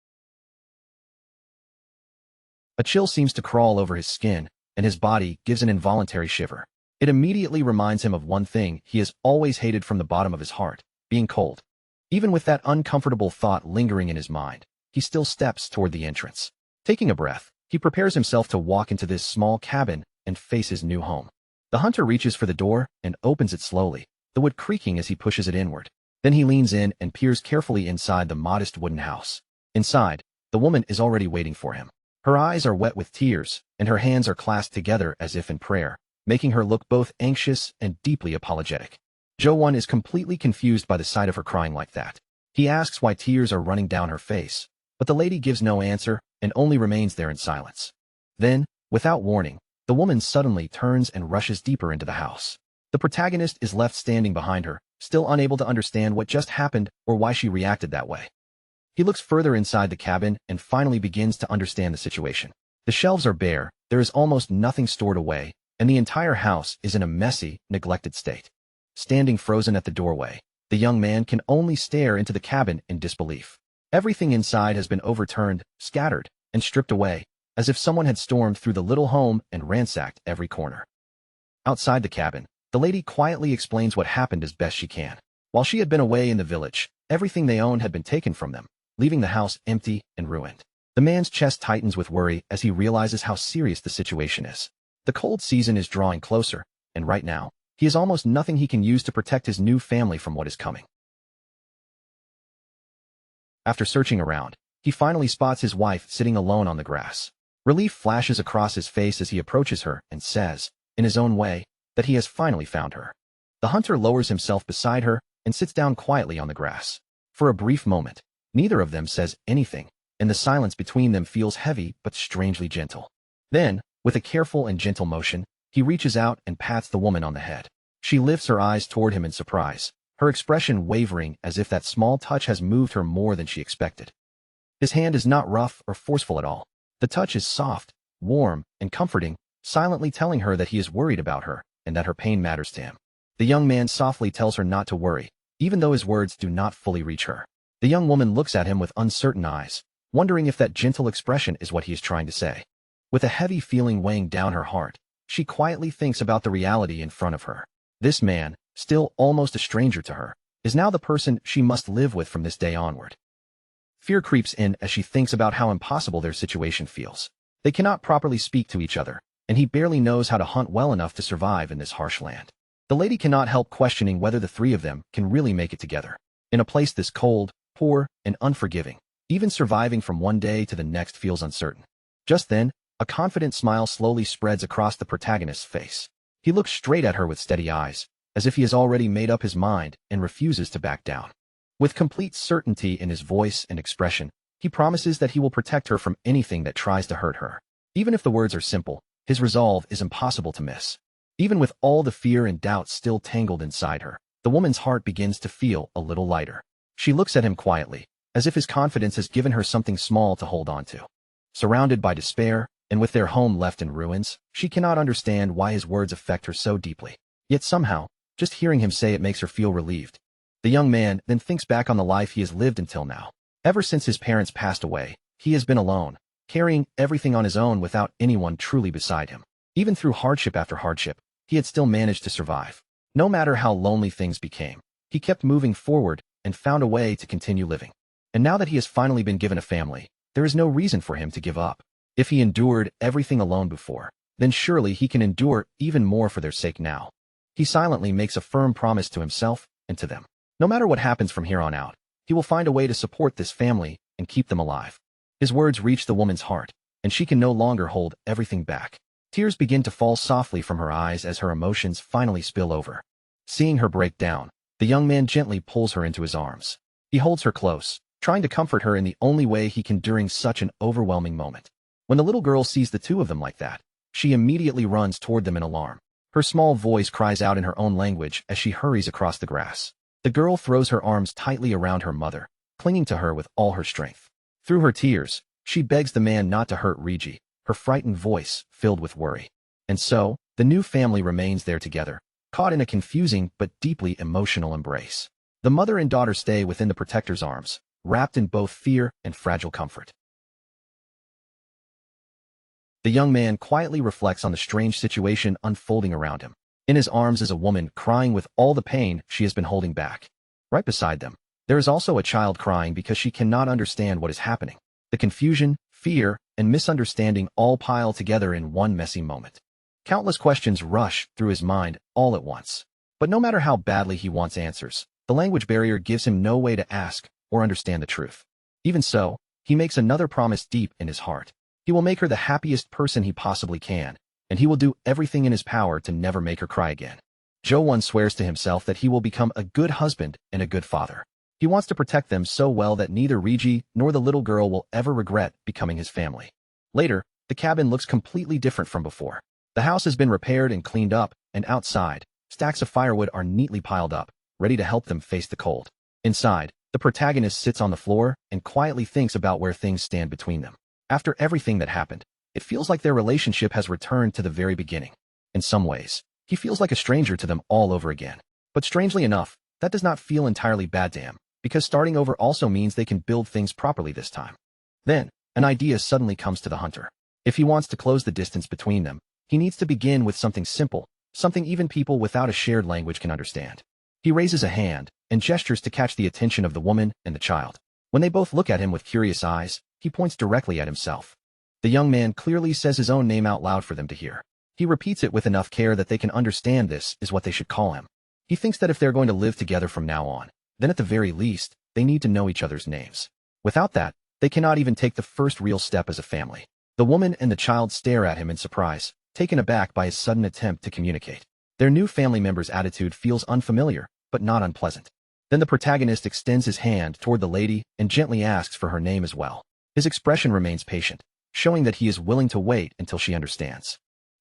A chill seems to crawl over his skin, and his body gives an involuntary shiver. It immediately reminds him of one thing he has always hated from the bottom of his heart, being cold. Even with that uncomfortable thought lingering in his mind, he still steps toward the entrance. Taking a breath, he prepares himself to walk into this small cabin and face his new home. The hunter reaches for the door and opens it slowly, the wood creaking as he pushes it inward. Then he leans in and peers carefully inside the modest wooden house. Inside, the woman is already waiting for him. Her eyes are wet with tears, and her hands are clasped together as if in prayer, making her look both anxious and deeply apologetic. Jo-won is completely confused by the sight of her crying like that. He asks why tears are running down her face, but the lady gives no answer and only remains there in silence. Then, without warning, the woman suddenly turns and rushes deeper into the house. The protagonist is left standing behind her, still unable to understand what just happened or why she reacted that way. He looks further inside the cabin and finally begins to understand the situation. The shelves are bare, there is almost nothing stored away, and the entire house is in a messy, neglected state. Standing frozen at the doorway, the young man can only stare into the cabin in disbelief. Everything inside has been overturned, scattered, and stripped away, as if someone had stormed through the little home and ransacked every corner. Outside the cabin, the lady quietly explains what happened as best she can. While she had been away in the village, everything they owned had been taken from them, leaving the house empty and ruined. The man's chest tightens with worry as he realizes how serious the situation is. The cold season is drawing closer, and right now, he has almost nothing he can use to protect his new family from what is coming. After searching around, he finally spots his wife sitting alone on the grass. Relief flashes across his face as he approaches her and says, in his own way, that he has finally found her. The hunter lowers himself beside her and sits down quietly on the grass. For a brief moment, neither of them says anything, and the silence between them feels heavy but strangely gentle. Then, with a careful and gentle motion, he reaches out and pats the woman on the head. She lifts her eyes toward him in surprise, her expression wavering as if that small touch has moved her more than she expected. His hand is not rough or forceful at all. The touch is soft, warm, and comforting, silently telling her that he is worried about her and that her pain matters to him. The young man softly tells her not to worry, even though his words do not fully reach her. The young woman looks at him with uncertain eyes, wondering if that gentle expression is what he is trying to say. With a heavy feeling weighing down her heart, she quietly thinks about the reality in front of her. This man, still almost a stranger to her, is now the person she must live with from this day onward. Fear creeps in as she thinks about how impossible their situation feels. They cannot properly speak to each other, and he barely knows how to hunt well enough to survive in this harsh land. The lady cannot help questioning whether the three of them can really make it together. In a place this cold, poor, and unforgiving, even surviving from one day to the next feels uncertain. Just then, a confident smile slowly spreads across the protagonist's face. He looks straight at her with steady eyes, as if he has already made up his mind and refuses to back down. With complete certainty in his voice and expression, he promises that he will protect her from anything that tries to hurt her. Even if the words are simple, his resolve is impossible to miss. Even with all the fear and doubt still tangled inside her, the woman's heart begins to feel a little lighter. She looks at him quietly, as if his confidence has given her something small to hold on to. Surrounded by despair, and with their home left in ruins, she cannot understand why his words affect her so deeply. Yet somehow, just hearing him say it makes her feel relieved. The young man then thinks back on the life he has lived until now. Ever since his parents passed away, he has been alone, carrying everything on his own without anyone truly beside him. Even through hardship after hardship, he had still managed to survive. No matter how lonely things became, he kept moving forward and found a way to continue living. And now that he has finally been given a family, there is no reason for him to give up. If he endured everything alone before, then surely he can endure even more for their sake now. He silently makes a firm promise to himself and to them. No matter what happens from here on out, he will find a way to support this family and keep them alive. His words reach the woman's heart, and she can no longer hold everything back. Tears begin to fall softly from her eyes as her emotions finally spill over. Seeing her break down, the young man gently pulls her into his arms. He holds her close, trying to comfort her in the only way he can during such an overwhelming moment. When the little girl sees the two of them like that, she immediately runs toward them in alarm. Her small voice cries out in her own language as she hurries across the grass. The girl throws her arms tightly around her mother, clinging to her with all her strength. Through her tears, she begs the man not to hurt Riji, her frightened voice filled with worry. And so, the new family remains there together, caught in a confusing but deeply emotional embrace. The mother and daughter stay within the protector's arms, wrapped in both fear and fragile comfort. The young man quietly reflects on the strange situation unfolding around him. In his arms is a woman crying with all the pain she has been holding back. Right beside them, there is also a child crying because she cannot understand what is happening. The confusion, fear, and misunderstanding all pile together in one messy moment. Countless questions rush through his mind all at once. But no matter how badly he wants answers, the language barrier gives him no way to ask or understand the truth. Even so, he makes another promise deep in his heart. He will make her the happiest person he possibly can, and he will do everything in his power to never make her cry again. Jo-won swears to himself that he will become a good husband and a good father. He wants to protect them so well that neither Riji nor the little girl will ever regret becoming his family. Later, the cabin looks completely different from before. The house has been repaired and cleaned up, and outside, stacks of firewood are neatly piled up, ready to help them face the cold. Inside, the protagonist sits on the floor and quietly thinks about where things stand between them. After everything that happened, it feels like their relationship has returned to the very beginning. In some ways, he feels like a stranger to them all over again. But strangely enough, that does not feel entirely bad to him, because starting over also means they can build things properly this time. Then, an idea suddenly comes to the hunter. If he wants to close the distance between them, he needs to begin with something simple, something even people without a shared language can understand. He raises a hand and gestures to catch the attention of the woman and the child. When they both look at him with curious eyes, he points directly at himself. The young man clearly says his own name out loud for them to hear. He repeats it with enough care that they can understand this is what they should call him. He thinks that if they're going to live together from now on, then at the very least, they need to know each other's names. Without that, they cannot even take the first real step as a family. The woman and the child stare at him in surprise, taken aback by his sudden attempt to communicate. Their new family member's attitude feels unfamiliar, but not unpleasant. Then the protagonist extends his hand toward the lady and gently asks for her name as well. His expression remains patient, showing that he is willing to wait until she understands.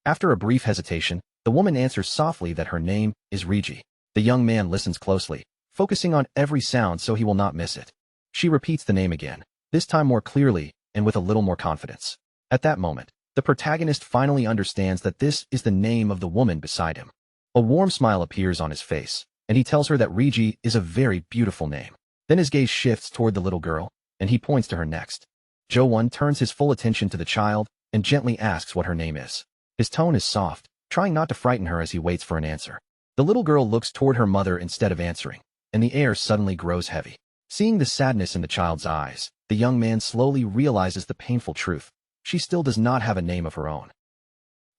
After a brief hesitation, the woman answers softly that her name is Riji. The young man listens closely, focusing on every sound so he will not miss it. She repeats the name again, this time more clearly and with a little more confidence. At that moment, the protagonist finally understands that this is the name of the woman beside him. A warm smile appears on his face, and he tells her that Riji is a very beautiful name. Then his gaze shifts toward the little girl, and he points to her next. Jo-won turns his full attention to the child and gently asks what her name is. His tone is soft, trying not to frighten her as he waits for an answer. The little girl looks toward her mother instead of answering, and the air suddenly grows heavy. Seeing the sadness in the child's eyes, the young man slowly realizes the painful truth. She still does not have a name of her own.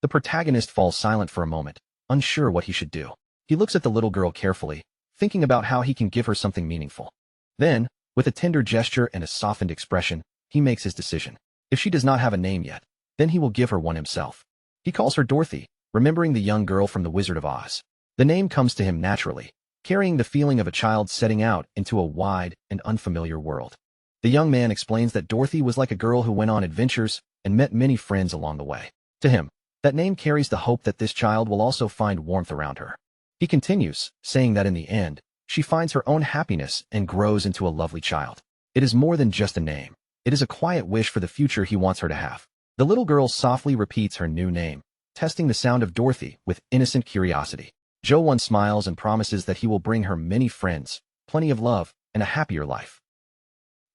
The protagonist falls silent for a moment, unsure what he should do. He looks at the little girl carefully, thinking about how he can give her something meaningful. Then, with a tender gesture and a softened expression, he makes his decision. If she does not have a name yet, then he will give her one himself. He calls her Dorothy, remembering the young girl from The Wizard of Oz. The name comes to him naturally, carrying the feeling of a child setting out into a wide and unfamiliar world. The young man explains that Dorothy was like a girl who went on adventures, and met many friends along the way. To him, that name carries the hope that this child will also find warmth around her. He continues, saying that in the end, she finds her own happiness and grows into a lovely child. It is more than just a name. It is a quiet wish for the future he wants her to have. The little girl softly repeats her new name, testing the sound of Dorothy with innocent curiosity. Jo-won smiles and promises that he will bring her many friends, plenty of love, and a happier life.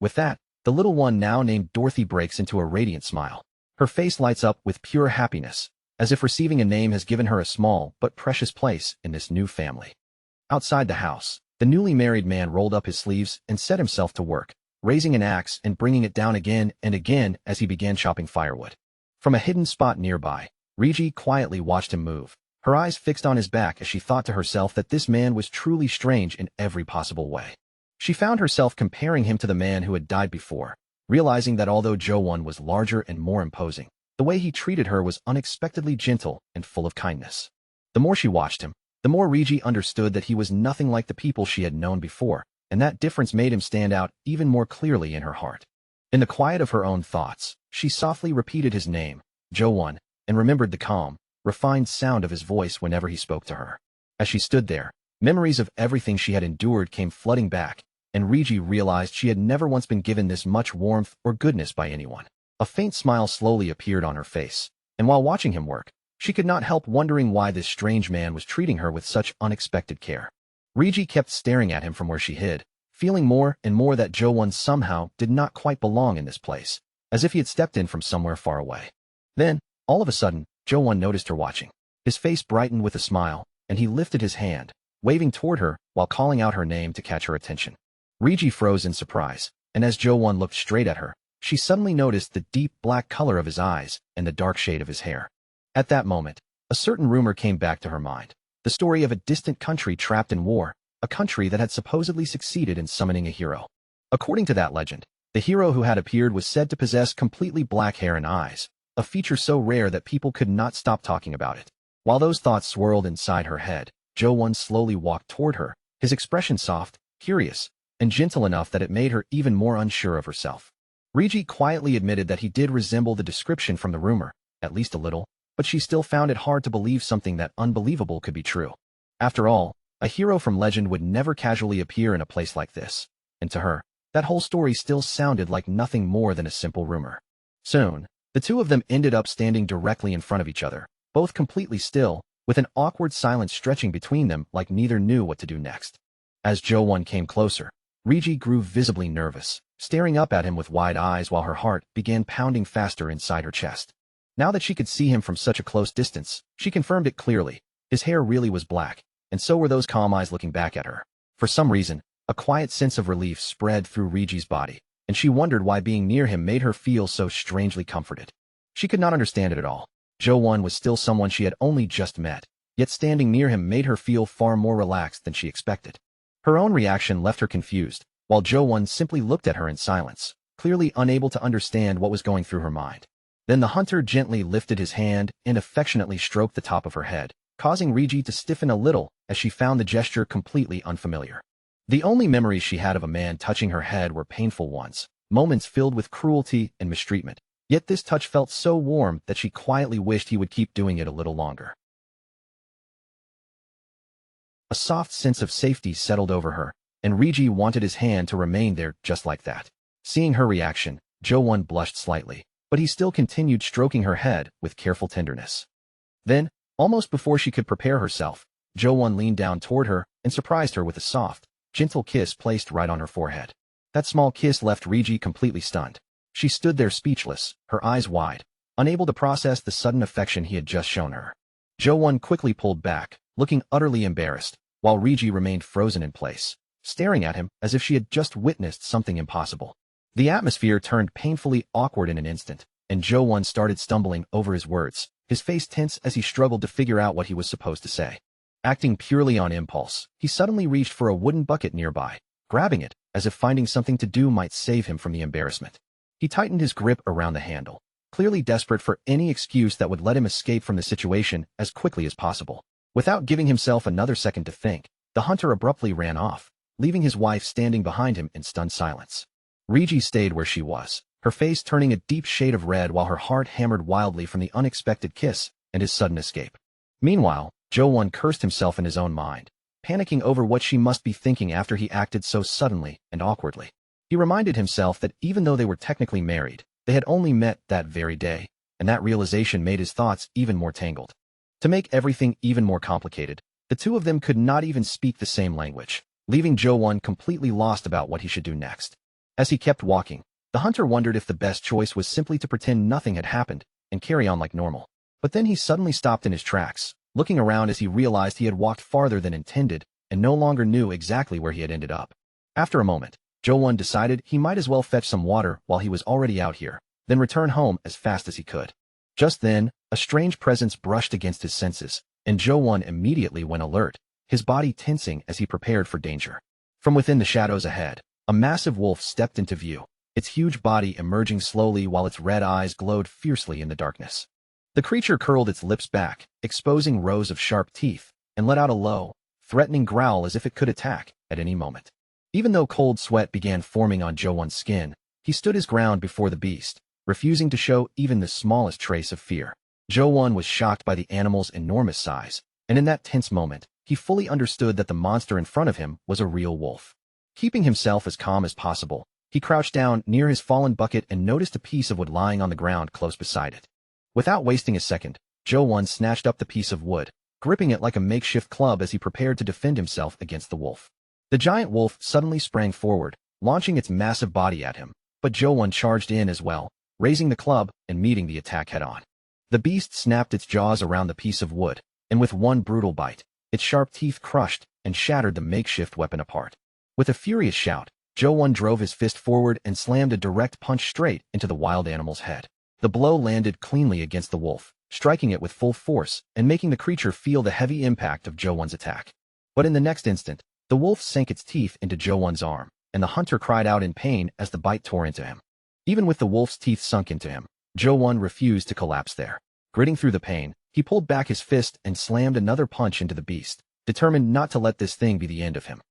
With that, the little one now named Dorothy breaks into a radiant smile. Her face lights up with pure happiness, as if receiving a name has given her a small but precious place in this new family. Outside the house, the newly married man rolled up his sleeves and set himself to work, raising an axe and bringing it down again and again as he began chopping firewood. From a hidden spot nearby, Riji quietly watched him move, her eyes fixed on his back as she thought to herself that this man was truly strange in every possible way. She found herself comparing him to the man who had died before, realizing that although Jo-won was larger and more imposing, the way he treated her was unexpectedly gentle and full of kindness. The more she watched him, the more Riji understood that he was nothing like the people she had known before, and that difference made him stand out even more clearly in her heart. In the quiet of her own thoughts, she softly repeated his name, Jo-won, and remembered the calm, refined sound of his voice whenever he spoke to her. As she stood there, memories of everything she had endured came flooding back, and Riji realized she had never once been given this much warmth or goodness by anyone. A faint smile slowly appeared on her face, and while watching him work, she could not help wondering why this strange man was treating her with such unexpected care. Riji kept staring at him from where she hid, feeling more and more that Jo-won somehow did not quite belong in this place, as if he had stepped in from somewhere far away. Then, all of a sudden, Jo-won noticed her watching. His face brightened with a smile, and he lifted his hand, waving toward her while calling out her name to catch her attention. Riji froze in surprise, and as Jo-won looked straight at her, she suddenly noticed the deep black color of his eyes and the dark shade of his hair. At that moment, a certain rumor came back to her mind, the story of a distant country trapped in war, a country that had supposedly succeeded in summoning a hero. According to that legend, the hero who had appeared was said to possess completely black hair and eyes, a feature so rare that people could not stop talking about it. While those thoughts swirled inside her head, Jo-won slowly walked toward her, his expression soft, curious, and gentle enough that it made her even more unsure of herself. Riji quietly admitted that he did resemble the description from the rumor, at least a little, but she still found it hard to believe something that unbelievable could be true. After all, a hero from legend would never casually appear in a place like this, and to her, that whole story still sounded like nothing more than a simple rumor. Soon, the two of them ended up standing directly in front of each other, both completely still, with an awkward silence stretching between them like neither knew what to do next. As Jo-won came closer, Riji grew visibly nervous, staring up at him with wide eyes while her heart began pounding faster inside her chest. Now that she could see him from such a close distance, she confirmed it clearly. His hair really was black, and so were those calm eyes looking back at her. For some reason, a quiet sense of relief spread through Riji's body, and she wondered why being near him made her feel so strangely comforted. She could not understand it at all. Jo-won was still someone she had only just met, yet standing near him made her feel far more relaxed than she expected. Her own reaction left her confused, while Jo-won simply looked at her in silence, clearly unable to understand what was going through her mind. Then the hunter gently lifted his hand and affectionately stroked the top of her head, causing Riji to stiffen a little as she found the gesture completely unfamiliar. The only memories she had of a man touching her head were painful ones, moments filled with cruelty and mistreatment. Yet this touch felt so warm that she quietly wished he would keep doing it a little longer. A soft sense of safety settled over her, and Riji wanted his hand to remain there just like that. Seeing her reaction, Jo-won blushed slightly, but he still continued stroking her head with careful tenderness. Then, almost before she could prepare herself, Jo-won leaned down toward her and surprised her with a soft, gentle kiss placed right on her forehead. That small kiss left Riji completely stunned. She stood there speechless, her eyes wide, unable to process the sudden affection he had just shown her. Jo-won quickly pulled back, looking utterly embarrassed, while Riji remained frozen in place, staring at him as if she had just witnessed something impossible. The atmosphere turned painfully awkward in an instant, and Jo-won started stumbling over his words, his face tense as he struggled to figure out what he was supposed to say. Acting purely on impulse, he suddenly reached for a wooden bucket nearby, grabbing it, as if finding something to do might save him from the embarrassment. He tightened his grip around the handle, clearly desperate for any excuse that would let him escape from the situation as quickly as possible. Without giving himself another second to think, the hunter abruptly ran off, leaving his wife standing behind him in stunned silence. Riji stayed where she was, her face turning a deep shade of red while her heart hammered wildly from the unexpected kiss and his sudden escape. Meanwhile, Jo-won cursed himself in his own mind, panicking over what she must be thinking after he acted so suddenly and awkwardly. He reminded himself that even though they were technically married, they had only met that very day, and that realization made his thoughts even more tangled. To make everything even more complicated, the two of them could not even speak the same language, leaving Jo-won completely lost about what he should do next. As he kept walking, the hunter wondered if the best choice was simply to pretend nothing had happened and carry on like normal. But then he suddenly stopped in his tracks, looking around as he realized he had walked farther than intended and no longer knew exactly where he had ended up. After a moment, Jo-won decided he might as well fetch some water while he was already out here, then return home as fast as he could. Just then, a strange presence brushed against his senses, and Jo-won immediately went alert, his body tensing as he prepared for danger. From within the shadows ahead, a massive wolf stepped into view, its huge body emerging slowly while its red eyes glowed fiercely in the darkness. The creature curled its lips back, exposing rows of sharp teeth, and let out a low, threatening growl as if it could attack at any moment. Even though cold sweat began forming on Jo-won's skin, he stood his ground before the beast, refusing to show even the smallest trace of fear. Jo-won was shocked by the animal's enormous size, and in that tense moment, he fully understood that the monster in front of him was a real wolf. Keeping himself as calm as possible, he crouched down near his fallen bucket and noticed a piece of wood lying on the ground close beside it. Without wasting a second, Jo-won snatched up the piece of wood, gripping it like a makeshift club as he prepared to defend himself against the wolf. The giant wolf suddenly sprang forward, launching its massive body at him, but Jo-won charged in as well, raising the club and meeting the attack head-on. The beast snapped its jaws around the piece of wood, and with one brutal bite, its sharp teeth crushed and shattered the makeshift weapon apart. With a furious shout, Jo-won drove his fist forward and slammed a direct punch straight into the wild animal's head. The blow landed cleanly against the wolf, striking it with full force and making the creature feel the heavy impact of Jo-won's attack. But in the next instant, the wolf sank its teeth into Jo-won's arm, and the hunter cried out in pain as the bite tore into him. Even with the wolf's teeth sunk into him, Jo-won refused to collapse there. Gritting through the pain, he pulled back his fist and slammed another punch into the beast, determined not to let this thing be the end of him.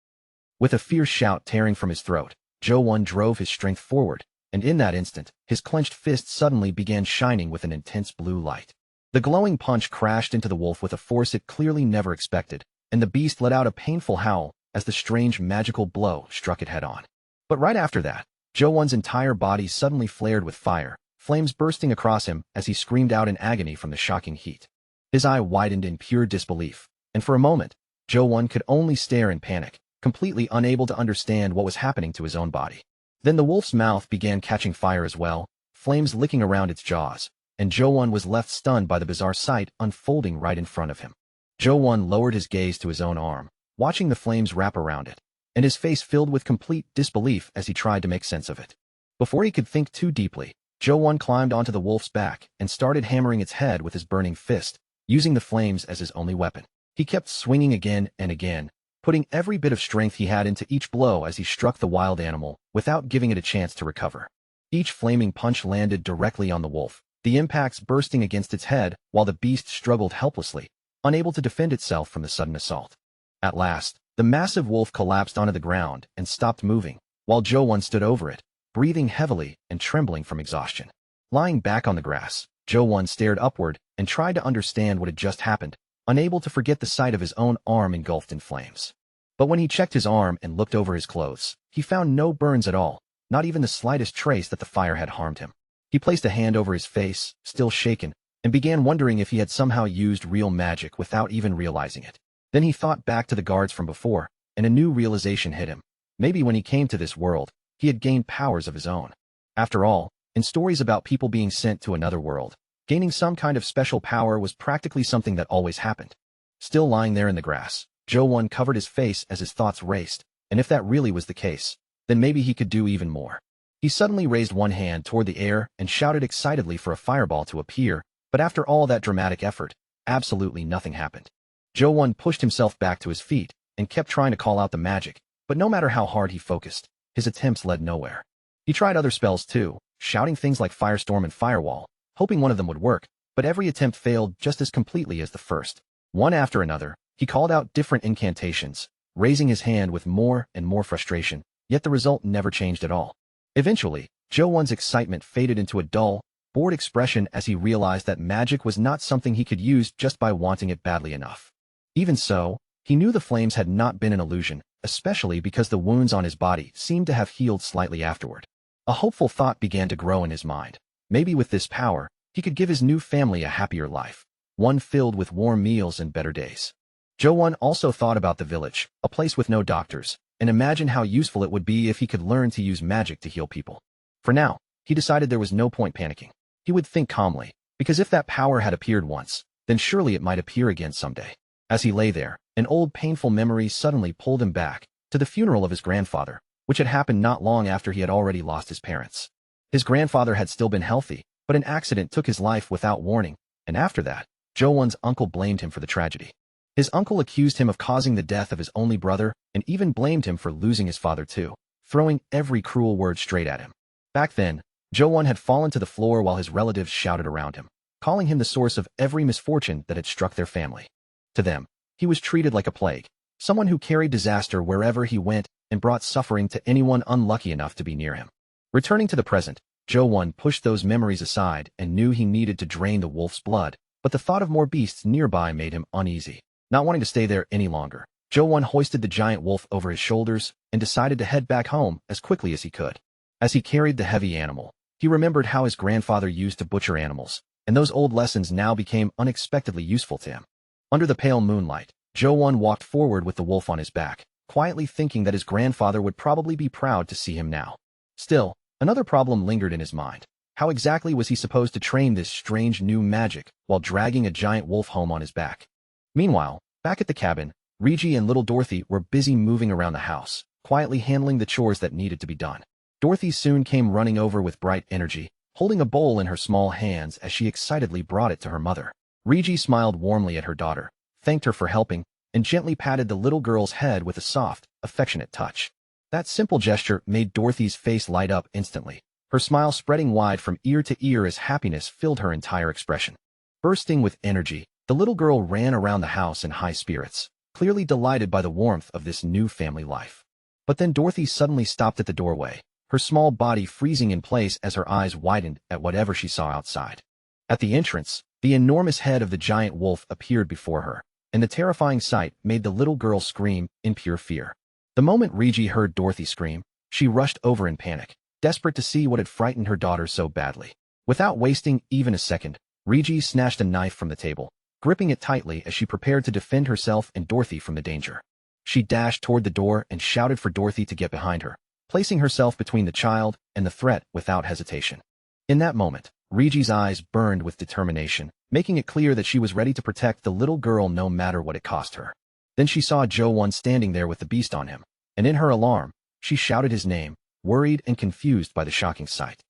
With a fierce shout tearing from his throat, Jo-won drove his strength forward, and in that instant, his clenched fist suddenly began shining with an intense blue light. The glowing punch crashed into the wolf with a force it clearly never expected, and the beast let out a painful howl as the strange magical blow struck it head-on. But right after that, Jo-won's entire body suddenly flared with fire, flames bursting across him as he screamed out in agony from the shocking heat. His eye widened in pure disbelief, and for a moment, Jo-won could only stare in panic, completely unable to understand what was happening to his own body. Then the wolf's mouth began catching fire as well, flames licking around its jaws, and Jo-won was left stunned by the bizarre sight unfolding right in front of him. Jo-won lowered his gaze to his own arm, watching the flames wrap around it, and his face filled with complete disbelief as he tried to make sense of it. Before he could think too deeply, Jo-won climbed onto the wolf's back and started hammering its head with his burning fist, using the flames as his only weapon. He kept swinging again and again, putting every bit of strength he had into each blow as he struck the wild animal without giving it a chance to recover. Each flaming punch landed directly on the wolf, the impacts bursting against its head while the beast struggled helplessly, unable to defend itself from the sudden assault. At last, the massive wolf collapsed onto the ground and stopped moving, while Jo-won stood over it, breathing heavily and trembling from exhaustion. Lying back on the grass, Jo-won stared upward and tried to understand what had just happened, unable to forget the sight of his own arm engulfed in flames. But when he checked his arm and looked over his clothes, he found no burns at all, not even the slightest trace that the fire had harmed him. He placed a hand over his face, still shaken, and began wondering if he had somehow used real magic without even realizing it. Then he thought back to the guards from before, and a new realization hit him. Maybe when he came to this world, he had gained powers of his own. After all, in stories about people being sent to another world, gaining some kind of special power was practically something that always happened. Still lying there in the grass, Jo-won covered his face as his thoughts raced, and if that really was the case, then maybe he could do even more. He suddenly raised one hand toward the air and shouted excitedly for a fireball to appear, but after all that dramatic effort, absolutely nothing happened. Jo-won pushed himself back to his feet and kept trying to call out the magic, but no matter how hard he focused, his attempts led nowhere. He tried other spells too, shouting things like Firestorm and Firewall, hoping one of them would work, but every attempt failed just as completely as the first. One after another, he called out different incantations, raising his hand with more and more frustration, yet the result never changed at all. Eventually, Jo-won's excitement faded into a dull, bored expression as he realized that magic was not something he could use just by wanting it badly enough. Even so, he knew the flames had not been an illusion, especially because the wounds on his body seemed to have healed slightly afterward. A hopeful thought began to grow in his mind. Maybe with this power, he could give his new family a happier life, one filled with warm meals and better days. Jo-won also thought about the village, a place with no doctors, and imagined how useful it would be if he could learn to use magic to heal people. For now, he decided there was no point panicking. He would think calmly, because if that power had appeared once, then surely it might appear again someday. As he lay there, an old painful memory suddenly pulled him back to the funeral of his grandfather, which had happened not long after he had already lost his parents. His grandfather had still been healthy, but an accident took his life without warning, and after that, Jo-won's uncle blamed him for the tragedy. His uncle accused him of causing the death of his only brother and even blamed him for losing his father too, throwing every cruel word straight at him. Back then, Jo-won had fallen to the floor while his relatives shouted around him, calling him the source of every misfortune that had struck their family. To them, he was treated like a plague, someone who carried disaster wherever he went and brought suffering to anyone unlucky enough to be near him. Returning to the present, Jo-won pushed those memories aside and knew he needed to drain the wolf's blood, but the thought of more beasts nearby made him uneasy. Not wanting to stay there any longer, Jo-won hoisted the giant wolf over his shoulders and decided to head back home as quickly as he could. As he carried the heavy animal, he remembered how his grandfather used to butcher animals, and those old lessons now became unexpectedly useful to him. Under the pale moonlight, Jo-won walked forward with the wolf on his back, quietly thinking that his grandfather would probably be proud to see him now. Still, another problem lingered in his mind. How exactly was he supposed to train this strange new magic while dragging a giant wolf home on his back? Meanwhile, back at the cabin, Regi and little Dorothy were busy moving around the house, quietly handling the chores that needed to be done. Dorothy soon came running over with bright energy, holding a bowl in her small hands as she excitedly brought it to her mother. Regi smiled warmly at her daughter, thanked her for helping, and gently patted the little girl's head with a soft, affectionate touch. That simple gesture made Dorothy's face light up instantly, her smile spreading wide from ear to ear as happiness filled her entire expression. Bursting with energy, the little girl ran around the house in high spirits, clearly delighted by the warmth of this new family life. But then Dorothy suddenly stopped at the doorway, her small body freezing in place as her eyes widened at whatever she saw outside. At the entrance, the enormous head of the giant wolf appeared before her, and the terrifying sight made the little girl scream in pure fear. The moment Regi heard Dorothy scream, she rushed over in panic, desperate to see what had frightened her daughter so badly. Without wasting even a second, Regi snatched a knife from the table, gripping it tightly as she prepared to defend herself and Dorothy from the danger. She dashed toward the door and shouted for Dorothy to get behind her, placing herself between the child and the threat without hesitation. In that moment, Regi's eyes burned with determination, making it clear that she was ready to protect the little girl no matter what it cost her. Then she saw Jo-won standing there with the beast on him, and in her alarm, she shouted his name, worried and confused by the shocking sight.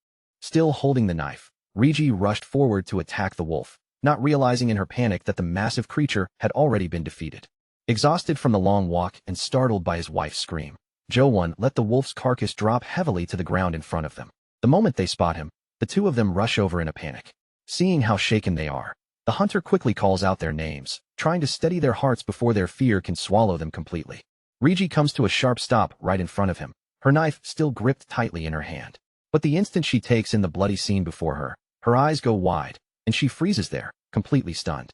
Still holding the knife, Regi rushed forward to attack the wolf, not realizing in her panic that the massive creature had already been defeated. Exhausted from the long walk and startled by his wife's scream, Jo-won let the wolf's carcass drop heavily to the ground in front of them. The moment they spot him, the two of them rush over in a panic. Seeing how shaken they are, the hunter quickly calls out their names, trying to steady their hearts before their fear can swallow them completely. Regi comes to a sharp stop right in front of him, her knife still gripped tightly in her hand. But the instant she takes in the bloody scene before her, her eyes go wide, and she freezes there, completely stunned.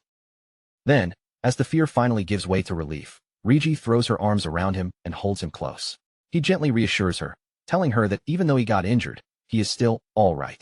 Then, as the fear finally gives way to relief, Regi throws her arms around him and holds him close. He gently reassures her, telling her that even though he got injured, he is still all right.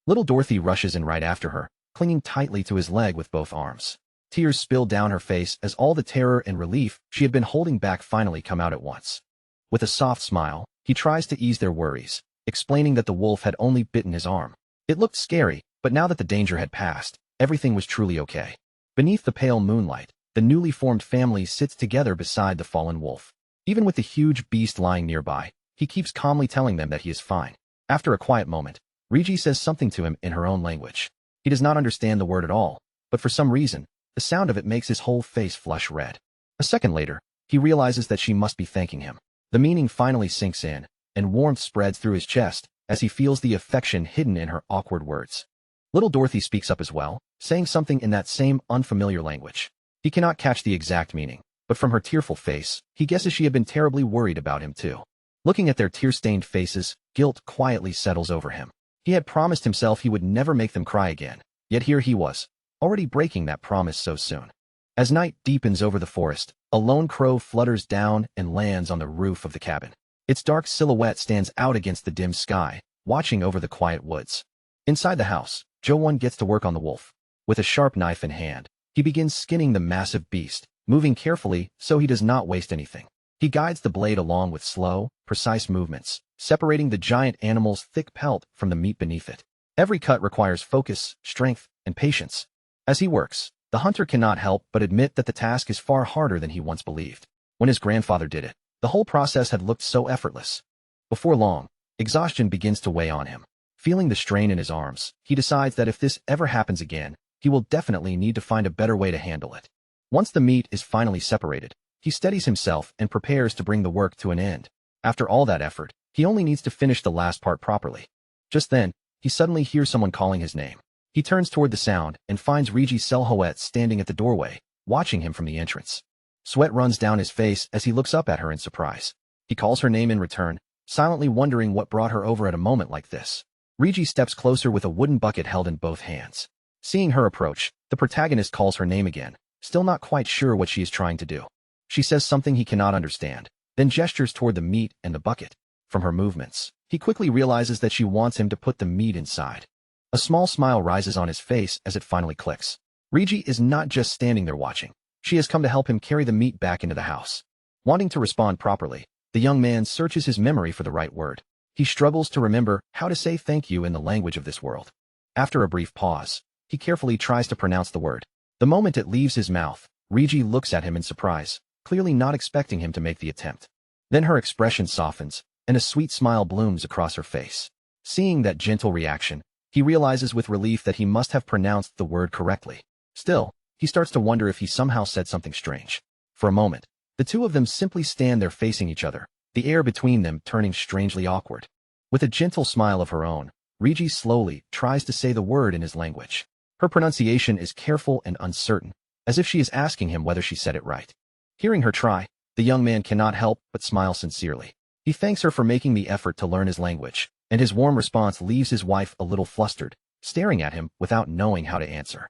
Little Dorothy rushes in right after her, clinging tightly to his leg with both arms. Tears spill down her face as all the terror and relief she had been holding back finally come out at once. With a soft smile, he tries to ease their worries, explaining that the wolf had only bitten his arm. It looked scary, but now that the danger had passed, everything was truly okay. Beneath the pale moonlight, the newly formed family sits together beside the fallen wolf. Even with the huge beast lying nearby, he keeps calmly telling them that he is fine. After a quiet moment, Regi says something to him in her own language. He does not understand the word at all, but for some reason, the sound of it makes his whole face flush red. A second later, he realizes that she must be thanking him. The meaning finally sinks in, and warmth spreads through his chest as he feels the affection hidden in her awkward words. Little Dorothy speaks up as well, saying something in that same unfamiliar language. He cannot catch the exact meaning, but from her tearful face, he guesses she had been terribly worried about him too. Looking at their tear-stained faces, guilt quietly settles over him. He had promised himself he would never make them cry again, yet here he was, already breaking that promise so soon. As night deepens over the forest, a lone crow flutters down and lands on the roof of the cabin. Its dark silhouette stands out against the dim sky, watching over the quiet woods. Inside the house, Jo-won gets to work on the wolf. With a sharp knife in hand, he begins skinning the massive beast, moving carefully so he does not waste anything. He guides the blade along with slow, precise movements, separating the giant animal's thick pelt from the meat beneath it. Every cut requires focus, strength, and patience. As he works, the hunter cannot help but admit that the task is far harder than he once believed. When his grandfather did it, the whole process had looked so effortless. Before long, exhaustion begins to weigh on him. Feeling the strain in his arms, he decides that if this ever happens again, he will definitely need to find a better way to handle it. Once the meat is finally separated, he steadies himself and prepares to bring the work to an end. After all that effort, he only needs to finish the last part properly. Just then, he suddenly hears someone calling his name. He turns toward the sound and finds Rigi's silhouette standing at the doorway, watching him from the entrance. Sweat runs down his face as he looks up at her in surprise. He calls her name in return, silently wondering what brought her over at a moment like this. Rigi steps closer with a wooden bucket held in both hands. Seeing her approach, the protagonist calls her name again, still not quite sure what she is trying to do. She says something he cannot understand, then gestures toward the meat and the bucket. From her movements, he quickly realizes that she wants him to put the meat inside. A small smile rises on his face as it finally clicks. Rigi is not just standing there watching. She has come to help him carry the meat back into the house. Wanting to respond properly, the young man searches his memory for the right word. He struggles to remember how to say thank you in the language of this world. After a brief pause, he carefully tries to pronounce the word. The moment it leaves his mouth, Rigi looks at him in surprise, clearly not expecting him to make the attempt. Then her expression softens, and a sweet smile blooms across her face. Seeing that gentle reaction, he realizes with relief that he must have pronounced the word correctly. Still, he starts to wonder if he somehow said something strange. For a moment, the two of them simply stand there facing each other, the air between them turning strangely awkward. With a gentle smile of her own, Rigi slowly tries to say the word in his language. Her pronunciation is careful and uncertain, as if she is asking him whether she said it right. Hearing her try, the young man cannot help but smile sincerely. He thanks her for making the effort to learn his language, and his warm response leaves his wife a little flustered, staring at him without knowing how to answer.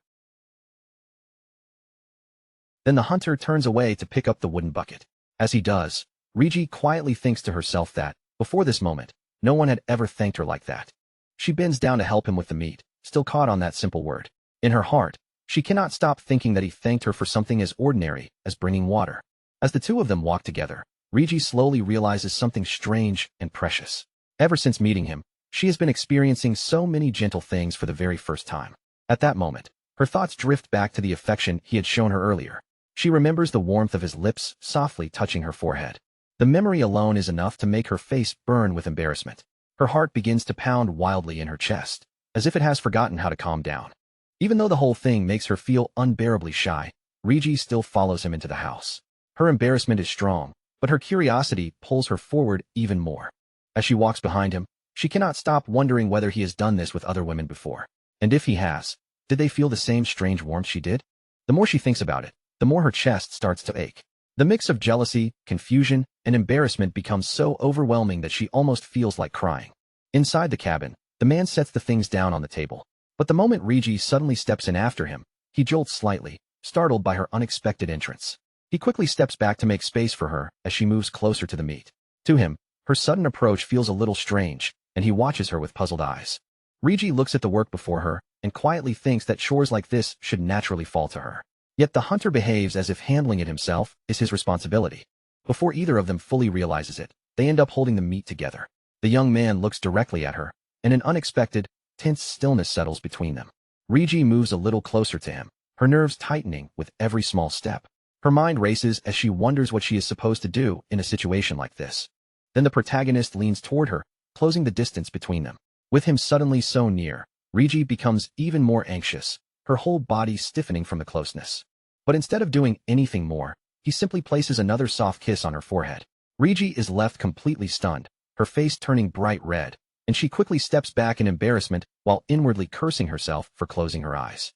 Then the hunter turns away to pick up the wooden bucket. As he does, Rigi quietly thinks to herself that, before this moment, no one had ever thanked her like that. She bends down to help him with the meat, still caught on that simple word. In her heart, she cannot stop thinking that he thanked her for something as ordinary as bringing water. As the two of them walk together, Rigi slowly realizes something strange and precious. Ever since meeting him, she has been experiencing so many gentle things for the very first time. At that moment, her thoughts drift back to the affection he had shown her earlier. She remembers the warmth of his lips softly touching her forehead. The memory alone is enough to make her face burn with embarrassment. Her heart begins to pound wildly in her chest, as if it has forgotten how to calm down. Even though the whole thing makes her feel unbearably shy, Rigi still follows him into the house. Her embarrassment is strong, but her curiosity pulls her forward even more. As she walks behind him, she cannot stop wondering whether he has done this with other women before. And if he has, did they feel the same strange warmth she did? The more she thinks about it, the more her chest starts to ache. The mix of jealousy, confusion, and embarrassment becomes so overwhelming that she almost feels like crying. Inside the cabin, the man sets the things down on the table. But the moment Rigi suddenly steps in after him, he jolts slightly, startled by her unexpected entrance. He quickly steps back to make space for her as she moves closer to the meat. To him, her sudden approach feels a little strange, and he watches her with puzzled eyes. Rigi looks at the work before her and quietly thinks that chores like this should naturally fall to her. Yet the hunter behaves as if handling it himself is his responsibility. Before either of them fully realizes it, they end up holding the meat together. The young man looks directly at her, and an unexpected, tense stillness settles between them. Rigi moves a little closer to him, her nerves tightening with every small step. Her mind races as she wonders what she is supposed to do in a situation like this. Then the protagonist leans toward her, closing the distance between them. With him suddenly so near, Rigi becomes even more anxious, her whole body stiffening from the closeness. But instead of doing anything more, he simply places another soft kiss on her forehead. Rigi is left completely stunned, her face turning bright red, and she quickly steps back in embarrassment while inwardly cursing herself for closing her eyes.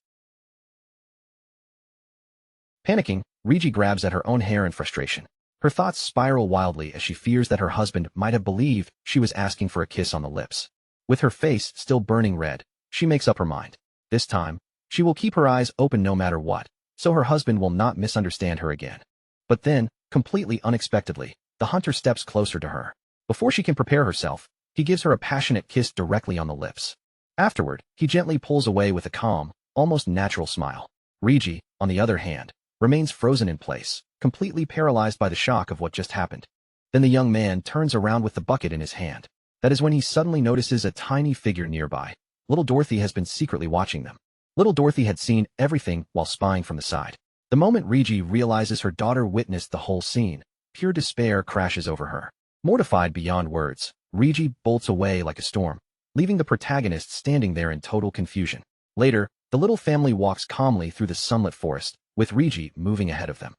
Panicking, Rigi grabs at her own hair in frustration. Her thoughts spiral wildly as she fears that her husband might have believed she was asking for a kiss on the lips. With her face still burning red, she makes up her mind. This time, she will keep her eyes open no matter what, so her husband will not misunderstand her again. But then, completely unexpectedly, the hunter steps closer to her. Before she can prepare herself, he gives her a passionate kiss directly on the lips. Afterward, he gently pulls away with a calm, almost natural smile. Rigi, on the other hand, remains frozen in place, completely paralyzed by the shock of what just happened. Then the young man turns around with the bucket in his hand. That is when he suddenly notices a tiny figure nearby. Little Dorothy has been secretly watching them. Little Dorothy had seen everything while spying from the side. The moment Rigi realizes her daughter witnessed the whole scene, pure despair crashes over her. Mortified beyond words, Rigi bolts away like a storm, leaving the protagonist standing there in total confusion. Later, the little family walks calmly through the sunlit forest, with Rigi moving ahead of them.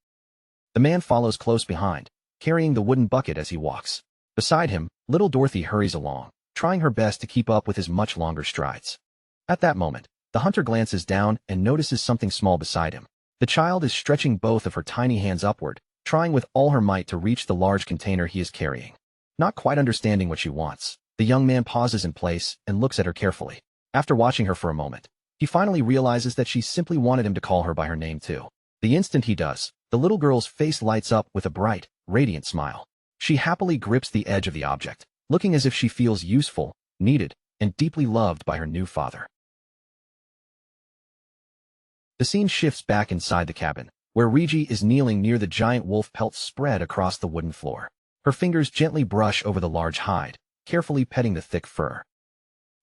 The man follows close behind, carrying the wooden bucket as he walks. Beside him, little Dorothy hurries along, trying her best to keep up with his much longer strides. At that moment, the hunter glances down and notices something small beside him. The child is stretching both of her tiny hands upward, trying with all her might to reach the large container he is carrying. Not quite understanding what she wants, the young man pauses in place and looks at her carefully. After watching her for a moment, he finally realizes that she simply wanted him to call her by her name too. The instant he does, the little girl's face lights up with a bright, radiant smile. She happily grips the edge of the object, looking as if she feels useful, needed, and deeply loved by her new father. The scene shifts back inside the cabin, where Rigi is kneeling near the giant wolf pelts spread across the wooden floor. Her fingers gently brush over the large hide, carefully petting the thick fur.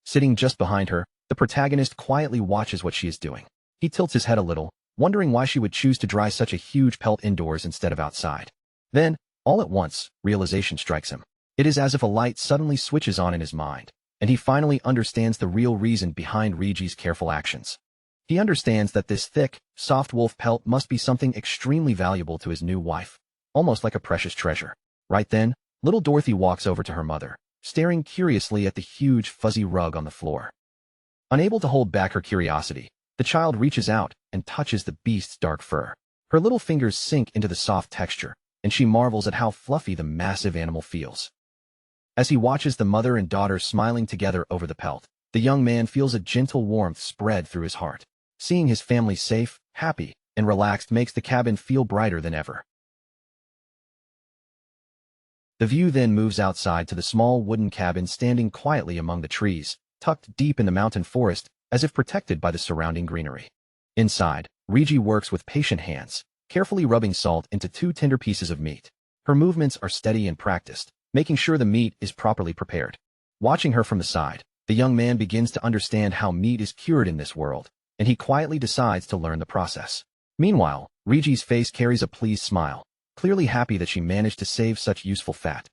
Sitting just behind her, the protagonist quietly watches what she is doing. He tilts his head a little, wondering why she would choose to dry such a huge pelt indoors instead of outside. Then, all at once, realization strikes him. It is as if a light suddenly switches on in his mind, and he finally understands the real reason behind Rigi's careful actions. He understands that this thick, soft wolf pelt must be something extremely valuable to his new wife, almost like a precious treasure. Right then, little Dorothy walks over to her mother, staring curiously at the huge, fuzzy rug on the floor. Unable to hold back her curiosity, the child reaches out and touches the beast's dark fur. Her little fingers sink into the soft texture, and she marvels at how fluffy the massive animal feels. As he watches the mother and daughter smiling together over the pelt, the young man feels a gentle warmth spread through his heart. Seeing his family safe, happy, and relaxed makes the cabin feel brighter than ever. The view then moves outside to the small wooden cabin standing quietly among the trees, tucked deep in the mountain forest, as if protected by the surrounding greenery. Inside, Rigi works with patient hands, carefully rubbing salt into 2 tender pieces of meat. Her movements are steady and practiced, making sure the meat is properly prepared. Watching her from the side, the young man begins to understand how meat is cured in this world, and he quietly decides to learn the process. Meanwhile, Rigi's face carries a pleased smile, clearly happy that she managed to save such useful fat.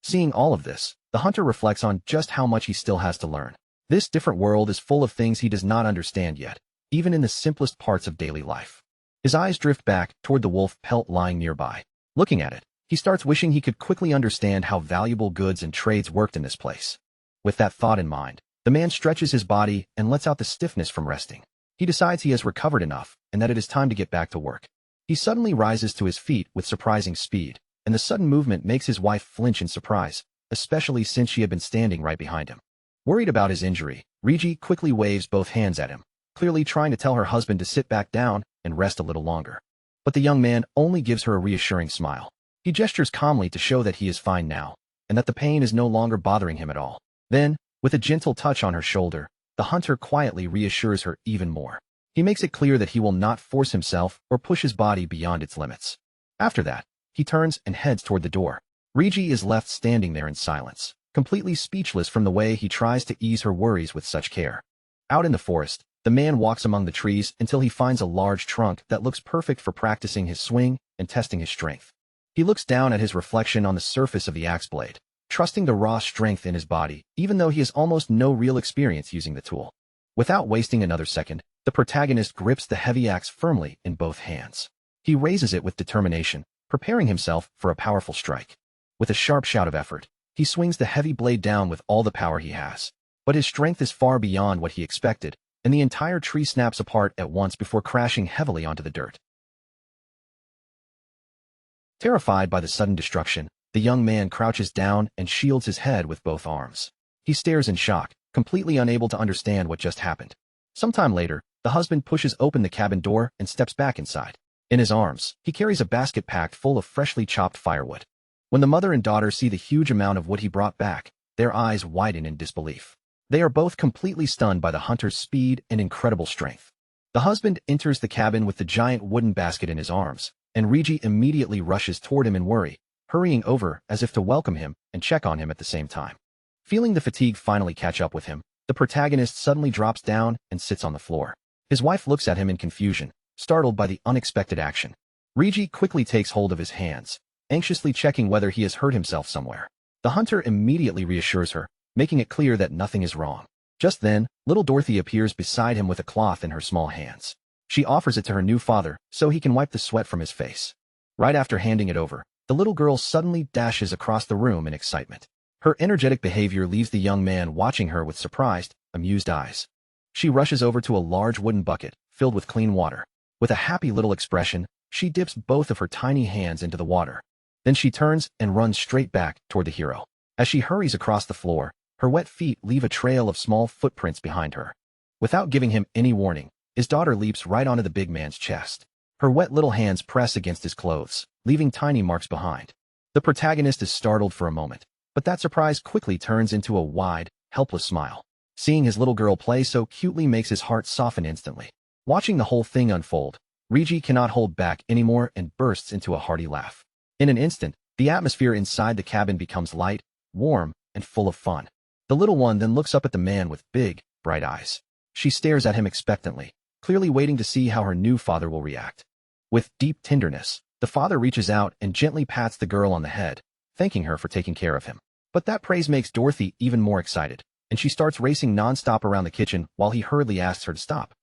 Seeing all of this, the hunter reflects on just how much he still has to learn. This different world is full of things he does not understand yet, even in the simplest parts of daily life. His eyes drift back toward the wolf pelt lying nearby. Looking at it, he starts wishing he could quickly understand how valuable goods and trades worked in this place. With that thought in mind, the man stretches his body and lets out the stiffness from resting. He decides he has recovered enough and that it is time to get back to work. He suddenly rises to his feet with surprising speed, and the sudden movement makes his wife flinch in surprise, especially since she had been standing right behind him. Worried about his injury, Rigi quickly waves both hands at him, clearly trying to tell her husband to sit back down and rest a little longer. But the young man only gives her a reassuring smile. He gestures calmly to show that he is fine now, and that the pain is no longer bothering him at all. Then, with a gentle touch on her shoulder, the hunter quietly reassures her even more. He makes it clear that he will not force himself or push his body beyond its limits. After that, he turns and heads toward the door. Rigi is left standing there in silence, completely speechless from the way he tries to ease her worries with such care. Out in the forest, the man walks among the trees until he finds a large trunk that looks perfect for practicing his swing and testing his strength. He looks down at his reflection on the surface of the axe blade, trusting the raw strength in his body, even though he has almost no real experience using the tool. Without wasting another second, the protagonist grips the heavy axe firmly in both hands. He raises it with determination, preparing himself for a powerful strike. With a sharp shout of effort, he swings the heavy blade down with all the power he has. But his strength is far beyond what he expected, and the entire tree snaps apart at once before crashing heavily onto the dirt. Terrified by the sudden destruction, the young man crouches down and shields his head with both arms. He stares in shock, completely unable to understand what just happened. Sometime later, the husband pushes open the cabin door and steps back inside. In his arms, he carries a basket packed full of freshly chopped firewood. When the mother and daughter see the huge amount of wood he brought back, their eyes widen in disbelief. They are both completely stunned by the hunter's speed and incredible strength. The husband enters the cabin with the giant wooden basket in his arms, and Rigi immediately rushes toward him in worry, hurrying over as if to welcome him and check on him at the same time. Feeling the fatigue finally catch up with him, the protagonist suddenly drops down and sits on the floor. His wife looks at him in confusion, startled by the unexpected action. Rigi quickly takes hold of his hands, anxiously checking whether he has hurt himself somewhere. The hunter immediately reassures her, making it clear that nothing is wrong. Just then, little Dorothy appears beside him with a cloth in her small hands. She offers it to her new father so he can wipe the sweat from his face. Right after handing it over, the little girl suddenly dashes across the room in excitement. Her energetic behavior leaves the young man watching her with surprised, amused eyes. She rushes over to a large wooden bucket filled with clean water. With a happy little expression, she dips both of her tiny hands into the water. Then she turns and runs straight back toward the hero. As she hurries across the floor, her wet feet leave a trail of small footprints behind her. Without giving him any warning, his daughter leaps right onto the big man's chest. Her wet little hands press against his clothes, leaving tiny marks behind. The protagonist is startled for a moment, but that surprise quickly turns into a wide, helpless smile. Seeing his little girl play so cutely makes his heart soften instantly. Watching the whole thing unfold, Rigi cannot hold back anymore and bursts into a hearty laugh. In an instant, the atmosphere inside the cabin becomes light, warm, and full of fun. The little one then looks up at the man with big, bright eyes. She stares at him expectantly, clearly waiting to see how her new father will react. With deep tenderness, the father reaches out and gently pats the girl on the head, thanking her for taking care of him. But that praise makes Dorothy even more excited, and she starts racing non-stop around the kitchen while he hurriedly asks her to stop.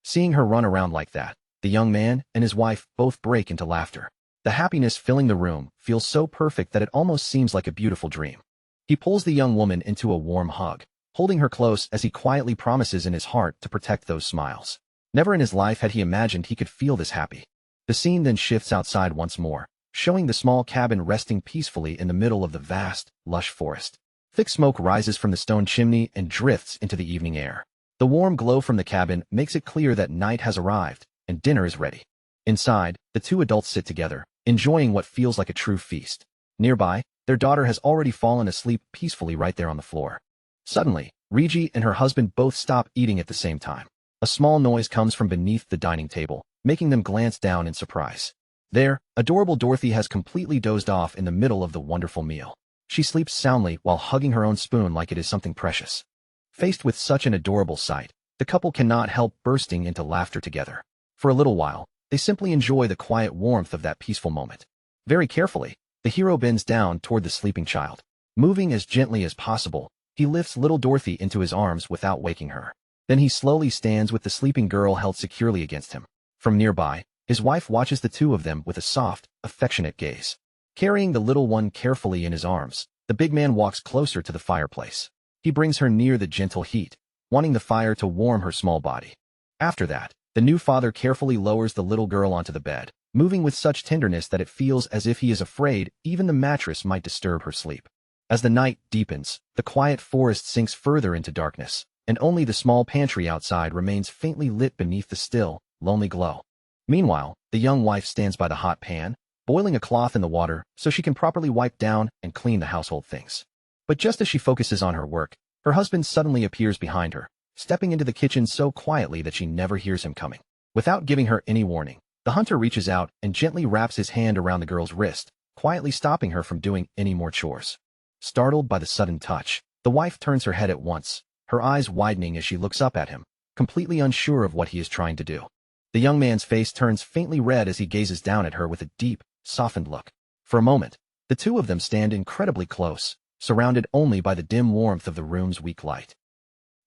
Seeing her run around like that, the young man and his wife both break into laughter. The happiness filling the room feels so perfect that it almost seems like a beautiful dream. He pulls the young woman into a warm hug, holding her close as he quietly promises in his heart to protect those smiles. Never in his life had he imagined he could feel this happy. The scene then shifts outside once more, showing the small cabin resting peacefully in the middle of the vast, lush forest. Thick smoke rises from the stone chimney and drifts into the evening air. The warm glow from the cabin makes it clear that night has arrived, and dinner is ready. Inside, the two adults sit together, enjoying what feels like a true feast. Nearby, their daughter has already fallen asleep peacefully right there on the floor. Suddenly, Rigi and her husband both stop eating at the same time. A small noise comes from beneath the dining table, making them glance down in surprise. There, adorable Dorothy has completely dozed off in the middle of the wonderful meal. She sleeps soundly while hugging her own spoon like it is something precious. Faced with such an adorable sight, the couple cannot help bursting into laughter together. For a little while, they simply enjoy the quiet warmth of that peaceful moment. Very carefully, the hero bends down toward the sleeping child. Moving as gently as possible, he lifts little Dorothy into his arms without waking her. Then he slowly stands with the sleeping girl held securely against him. From nearby, his wife watches the two of them with a soft, affectionate gaze. Carrying the little one carefully in his arms, the big man walks closer to the fireplace. He brings her near the gentle heat, wanting the fire to warm her small body. After that, the new father carefully lowers the little girl onto the bed, moving with such tenderness that it feels as if he is afraid even the mattress might disturb her sleep. As the night deepens, the quiet forest sinks further into darkness, and only the small pantry outside remains faintly lit beneath the still, lonely glow. Meanwhile, the young wife stands by the hot pan, boiling a cloth in the water so she can properly wipe down and clean the household things. But just as she focuses on her work, her husband suddenly appears behind her, stepping into the kitchen so quietly that she never hears him coming. Without giving her any warning, the hunter reaches out and gently wraps his hand around the girl's wrist, quietly stopping her from doing any more chores. Startled by the sudden touch, the wife turns her head at once, her eyes widening as she looks up at him, completely unsure of what he is trying to do. The young man's face turns faintly red as he gazes down at her with a deep, softened look. For a moment, the two of them stand incredibly close, surrounded only by the dim warmth of the room's weak light.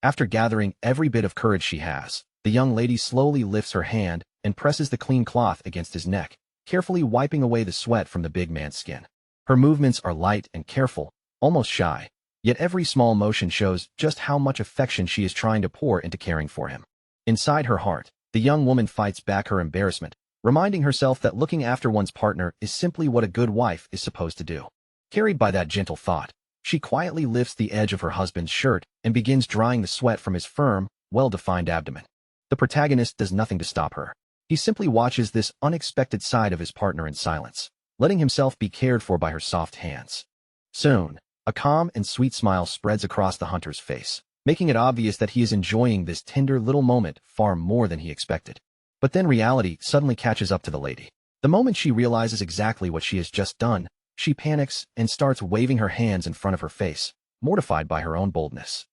After gathering every bit of courage she has, the young lady slowly lifts her hand and presses the clean cloth against his neck, carefully wiping away the sweat from the big man's skin. Her movements are light and careful, almost shy, yet every small motion shows just how much affection she is trying to pour into caring for him. Inside her heart, the young woman fights back her embarrassment, reminding herself that looking after one's partner is simply what a good wife is supposed to do. Carried by that gentle thought, she quietly lifts the edge of her husband's shirt and begins drying the sweat from his firm, well-defined abdomen. The protagonist does nothing to stop her. He simply watches this unexpected side of his partner in silence, letting himself be cared for by her soft hands. Soon, a calm and sweet smile spreads across the hunter's face, making it obvious that he is enjoying this tender little moment far more than he expected. But then reality suddenly catches up to the lady. The moment she realizes exactly what she has just done, she panics and starts waving her hands in front of her face, mortified by her own boldness.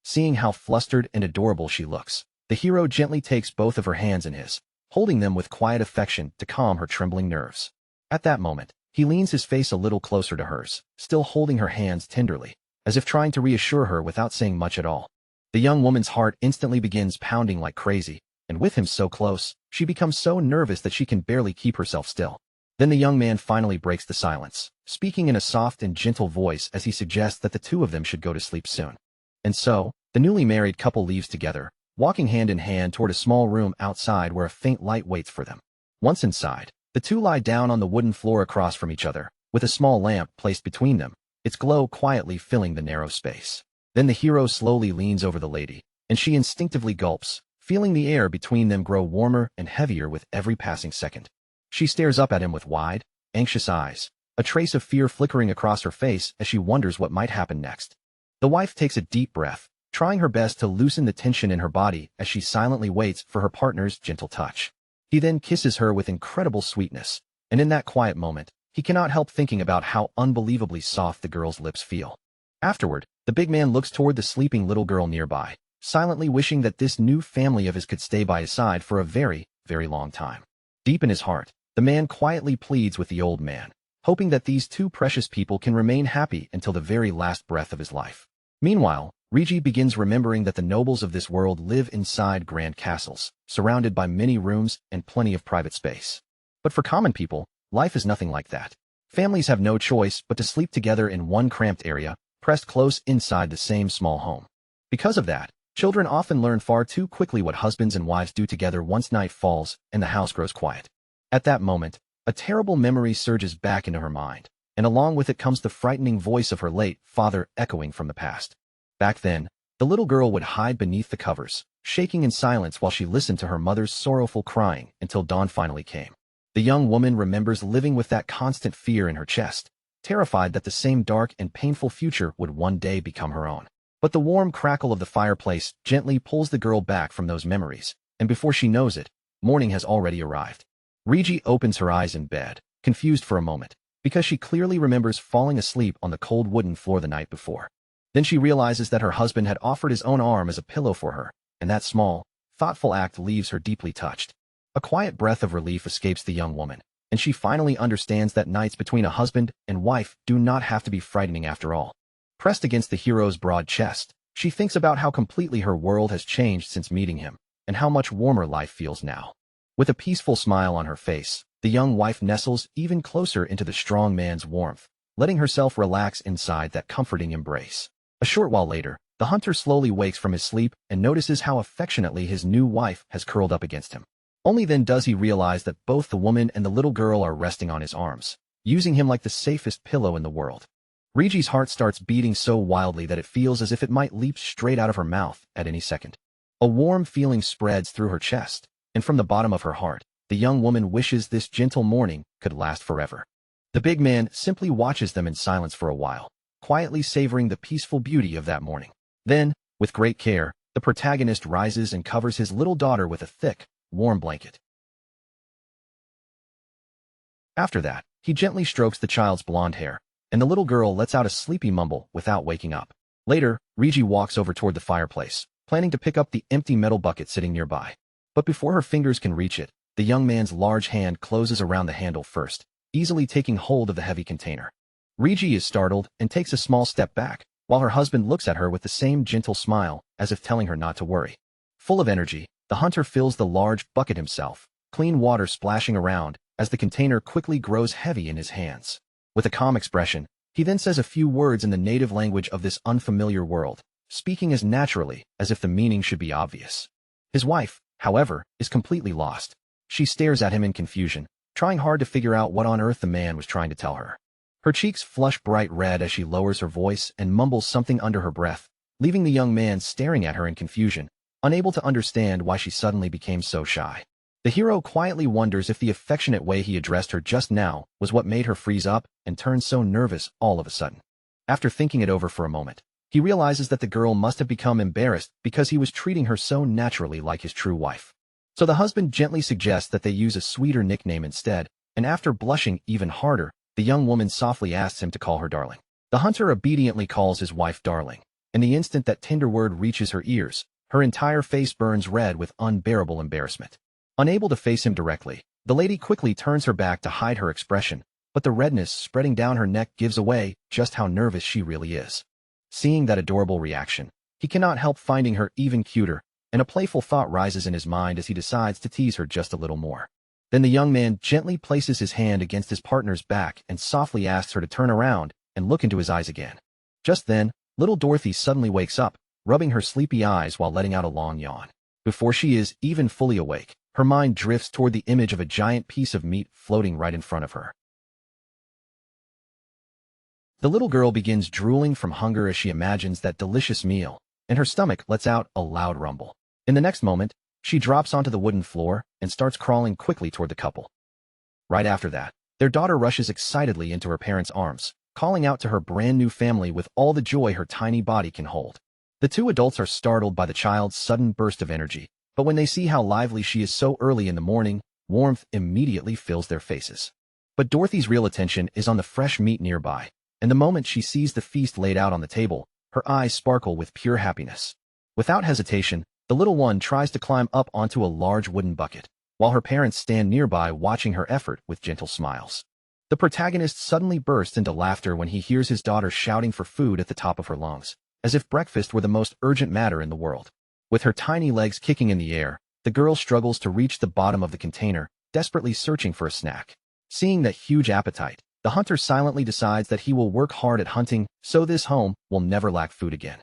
Seeing how flustered and adorable she looks, the hero gently takes both of her hands in his, holding them with quiet affection to calm her trembling nerves. At that moment, he leans his face a little closer to hers, still holding her hands tenderly, as if trying to reassure her without saying much at all. The young woman's heart instantly begins pounding like crazy, and with him so close, she becomes so nervous that she can barely keep herself still. Then the young man finally breaks the silence, speaking in a soft and gentle voice as he suggests that the two of them should go to sleep soon. And so, the newly married couple leaves together, walking hand in hand toward a small room outside where a faint light waits for them. Once inside, the two lie down on the wooden floor across from each other, with a small lamp placed between them, its glow quietly filling the narrow space. Then the hero slowly leans over the lady, and she instinctively gulps, feeling the air between them grow warmer and heavier with every passing second. She stares up at him with wide, anxious eyes, a trace of fear flickering across her face as she wonders what might happen next. The wife takes a deep breath, trying her best to loosen the tension in her body as she silently waits for her partner's gentle touch. He then kisses her with incredible sweetness, and in that quiet moment, he cannot help thinking about how unbelievably soft the girl's lips feel. Afterward, the big man looks toward the sleeping little girl nearby, silently wishing that this new family of his could stay by his side for a very, very long time. Deep in his heart, the man quietly pleads with the old man, hoping that these two precious people can remain happy until the very last breath of his life. Meanwhile, Rigi begins remembering that the nobles of this world live inside grand castles, surrounded by many rooms and plenty of private space. But for common people, life is nothing like that. Families have no choice but to sleep together in one cramped area, pressed close inside the same small home. Because of that, children often learn far too quickly what husbands and wives do together once night falls and the house grows quiet. At that moment, a terrible memory surges back into her mind, and along with it comes the frightening voice of her late father echoing from the past. Back then, the little girl would hide beneath the covers, shaking in silence while she listened to her mother's sorrowful crying until dawn finally came. The young woman remembers living with that constant fear in her chest, terrified that the same dark and painful future would one day become her own. But the warm crackle of the fireplace gently pulls the girl back from those memories, and before she knows it, morning has already arrived. Rigi opens her eyes in bed, confused for a moment, because she clearly remembers falling asleep on the cold wooden floor the night before. Then she realizes that her husband had offered his own arm as a pillow for her, and that small, thoughtful act leaves her deeply touched. A quiet breath of relief escapes the young woman, and she finally understands that nights between a husband and wife do not have to be frightening after all. Pressed against the hero's broad chest, she thinks about how completely her world has changed since meeting him, and how much warmer life feels now. With a peaceful smile on her face, the young wife nestles even closer into the strong man's warmth, letting herself relax inside that comforting embrace. A short while later, the hunter slowly wakes from his sleep and notices how affectionately his new wife has curled up against him. Only then does he realize that both the woman and the little girl are resting on his arms, using him like the safest pillow in the world. Rigi's heart starts beating so wildly that it feels as if it might leap straight out of her mouth at any second. A warm feeling spreads through her chest, and from the bottom of her heart, the young woman wishes this gentle morning could last forever. The big man simply watches them in silence for a while, quietly savoring the peaceful beauty of that morning. Then, with great care, the protagonist rises and covers his little daughter with a thick, warm blanket. After that, he gently strokes the child's blonde hair, and the little girl lets out a sleepy mumble without waking up. Later, Rigi walks over toward the fireplace, planning to pick up the empty metal bucket sitting nearby. But before her fingers can reach it, the young man's large hand closes around the handle first, easily taking hold of the heavy container. Rigi is startled and takes a small step back, while her husband looks at her with the same gentle smile, as if telling her not to worry. Full of energy, the hunter fills the large bucket himself, clean water splashing around as the container quickly grows heavy in his hands. With a calm expression, he then says a few words in the native language of this unfamiliar world, speaking as naturally as if the meaning should be obvious. His wife, however, is completely lost. She stares at him in confusion, trying hard to figure out what on earth the man was trying to tell her. Her cheeks flush bright red as she lowers her voice and mumbles something under her breath, leaving the young man staring at her in confusion, unable to understand why she suddenly became so shy. The hero quietly wonders if the affectionate way he addressed her just now was what made her freeze up and turn so nervous all of a sudden. After thinking it over for a moment, he realizes that the girl must have become embarrassed because he was treating her so naturally like his true wife. So the husband gently suggests that they use a sweeter nickname instead, and after blushing even harder, the young woman softly asks him to call her darling. The hunter obediently calls his wife darling, and the instant that tender word reaches her ears, her entire face burns red with unbearable embarrassment. Unable to face him directly, the lady quickly turns her back to hide her expression, but the redness spreading down her neck gives away just how nervous she really is. Seeing that adorable reaction, he cannot help finding her even cuter, and a playful thought rises in his mind as he decides to tease her just a little more. Then the young man gently places his hand against his partner's back and softly asks her to turn around and look into his eyes again. Just then, little Dorothy suddenly wakes up, rubbing her sleepy eyes while letting out a long yawn. Before she is even fully awake, her mind drifts toward the image of a giant piece of meat floating right in front of her. The little girl begins drooling from hunger as she imagines that delicious meal, and her stomach lets out a loud rumble. In the next moment, she drops onto the wooden floor and starts crawling quickly toward the couple. Right after that, their daughter rushes excitedly into her parents' arms, calling out to her brand new family with all the joy her tiny body can hold. The two adults are startled by the child's sudden burst of energy, but when they see how lively she is so early in the morning, warmth immediately fills their faces. But Dorothy's real attention is on the fresh meat nearby, and the moment she sees the feast laid out on the table, her eyes sparkle with pure happiness. Without hesitation, the little one tries to climb up onto a large wooden bucket, while her parents stand nearby watching her effort with gentle smiles. The protagonist suddenly bursts into laughter when he hears his daughter shouting for food at the top of her lungs, as if breakfast were the most urgent matter in the world. With her tiny legs kicking in the air, the girl struggles to reach the bottom of the container, desperately searching for a snack. Seeing that huge appetite, the hunter silently decides that he will work hard at hunting, so this home will never lack food again.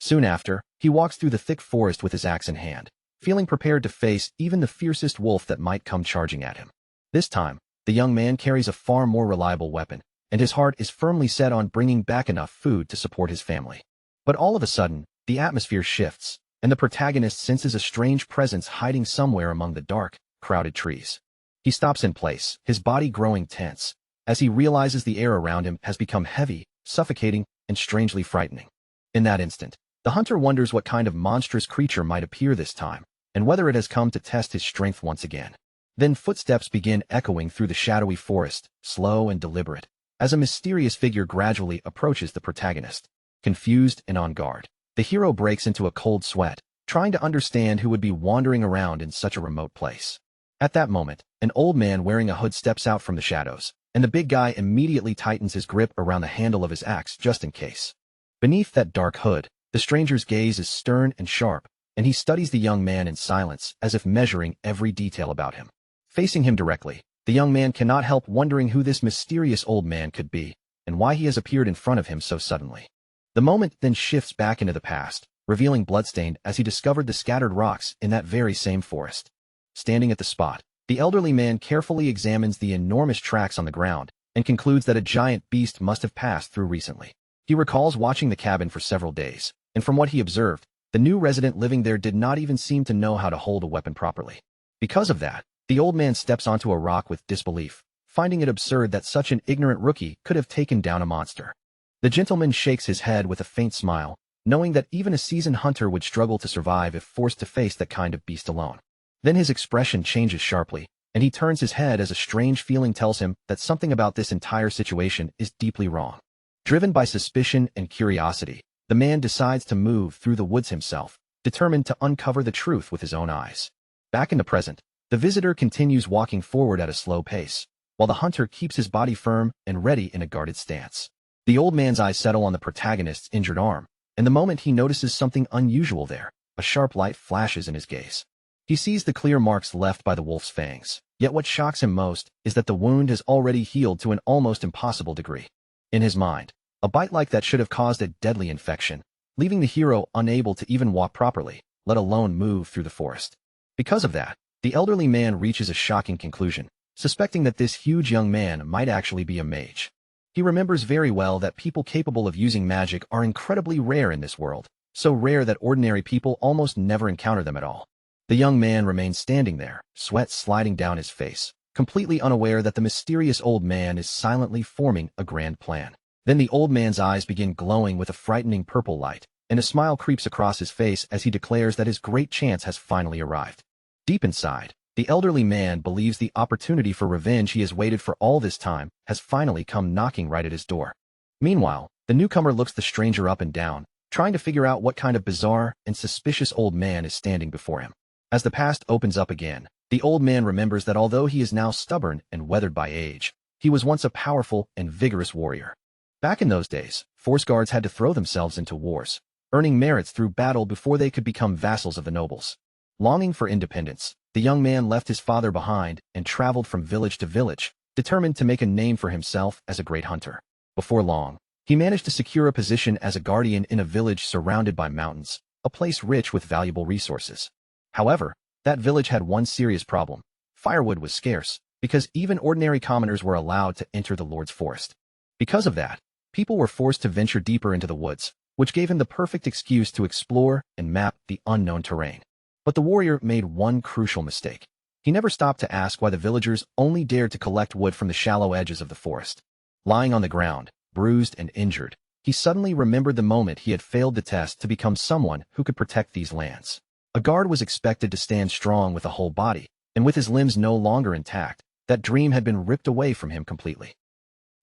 Soon after, he walks through the thick forest with his axe in hand, feeling prepared to face even the fiercest wolf that might come charging at him. This time, the young man carries a far more reliable weapon, and his heart is firmly set on bringing back enough food to support his family. But all of a sudden, the atmosphere shifts, and the protagonist senses a strange presence hiding somewhere among the dark, crowded trees. He stops in place, his body growing tense, as he realizes the air around him has become heavy, suffocating, and strangely frightening. In that instant, the hunter wonders what kind of monstrous creature might appear this time, and whether it has come to test his strength once again. Then footsteps begin echoing through the shadowy forest, slow and deliberate, as a mysterious figure gradually approaches the protagonist. Confused and on guard, the hero breaks into a cold sweat, trying to understand who would be wandering around in such a remote place. At that moment, an old man wearing a hood steps out from the shadows, and the big guy immediately tightens his grip around the handle of his axe just in case. Beneath that dark hood, the stranger's gaze is stern and sharp, and he studies the young man in silence as if measuring every detail about him. Facing him directly, the young man cannot help wondering who this mysterious old man could be, and why he has appeared in front of him so suddenly. The moment then shifts back into the past, revealing bloodstained as he discovered the scattered rocks in that very same forest. Standing at the spot, the elderly man carefully examines the enormous tracks on the ground and concludes that a giant beast must have passed through recently. He recalls watching the cabin for several days, and from what he observed, the new resident living there did not even seem to know how to hold a weapon properly. Because of that, the old man steps onto a rock with disbelief, finding it absurd that such an ignorant rookie could have taken down a monster. The gentleman shakes his head with a faint smile, knowing that even a seasoned hunter would struggle to survive if forced to face that kind of beast alone. Then his expression changes sharply, and he turns his head as a strange feeling tells him that something about this entire situation is deeply wrong. Driven by suspicion and curiosity, the man decides to move through the woods himself, determined to uncover the truth with his own eyes. Back in the present, the visitor continues walking forward at a slow pace, while the hunter keeps his body firm and ready in a guarded stance. The old man's eyes settle on the protagonist's injured arm, and the moment he notices something unusual there, a sharp light flashes in his gaze. He sees the clear marks left by the wolf's fangs, yet what shocks him most is that the wound has already healed to an almost impossible degree. In his mind, a bite like that should have caused a deadly infection, leaving the hero unable to even walk properly, let alone move through the forest. Because of that, the elderly man reaches a shocking conclusion, suspecting that this huge young man might actually be a mage. He remembers very well that people capable of using magic are incredibly rare in this world, so rare that ordinary people almost never encounter them at all. The young man remains standing there, sweat sliding down his face, completely unaware that the mysterious old man is silently forming a grand plan. Then the old man's eyes begin glowing with a frightening purple light, and a smile creeps across his face as he declares that his great chance has finally arrived. Deep inside, the elderly man believes the opportunity for revenge he has waited for all this time has finally come knocking right at his door. Meanwhile, the newcomer looks the stranger up and down, trying to figure out what kind of bizarre and suspicious old man is standing before him. As the past opens up again, the old man remembers that although he is now stubborn and weathered by age, he was once a powerful and vigorous warrior. Back in those days, force guards had to throw themselves into wars, earning merits through battle before they could become vassals of the nobles. Longing for independence, the young man left his father behind and traveled from village to village, determined to make a name for himself as a great hunter. Before long, he managed to secure a position as a guardian in a village surrounded by mountains, a place rich with valuable resources. However, that village had one serious problem. Firewood was scarce, because even ordinary commoners were allowed to enter the Lord's forest. Because of that, people were forced to venture deeper into the woods, which gave him the perfect excuse to explore and map the unknown terrain. But the warrior made one crucial mistake. He never stopped to ask why the villagers only dared to collect wood from the shallow edges of the forest. Lying on the ground, bruised and injured, he suddenly remembered the moment he had failed the test to become someone who could protect these lands. A guard was expected to stand strong with a whole body, and with his limbs no longer intact, that dream had been ripped away from him completely.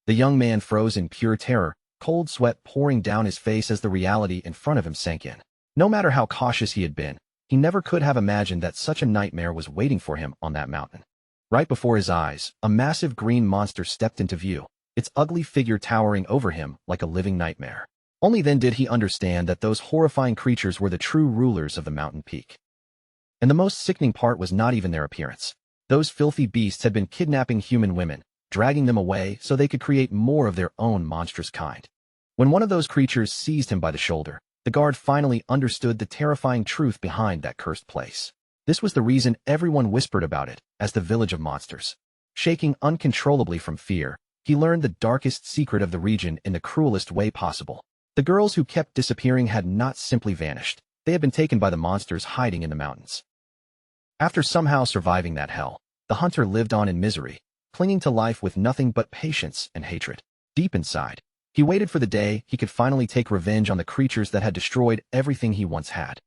The young man froze in pure terror, cold sweat pouring down his face as the reality in front of him sank in. No matter how cautious he had been, he never could have imagined that such a nightmare was waiting for him on that mountain. Right before his eyes, a massive green monster stepped into view, its ugly figure towering over him like a living nightmare. Only then did he understand that those horrifying creatures were the true rulers of the mountain peak. And the most sickening part was not even their appearance. Those filthy beasts had been kidnapping human women, dragging them away so they could create more of their own monstrous kind. When one of those creatures seized him by the shoulder, the guard finally understood the terrifying truth behind that cursed place. This was the reason everyone whispered about it as the village of monsters. Shaking uncontrollably from fear, he learned the darkest secret of the region in the cruelest way possible. The girls who kept disappearing had not simply vanished. They had been taken by the monsters hiding in the mountains. After somehow surviving that hell, the hunter lived on in misery, clinging to life with nothing but patience and hatred. Deep inside, he waited for the day he could finally take revenge on the creatures that had destroyed everything he once had.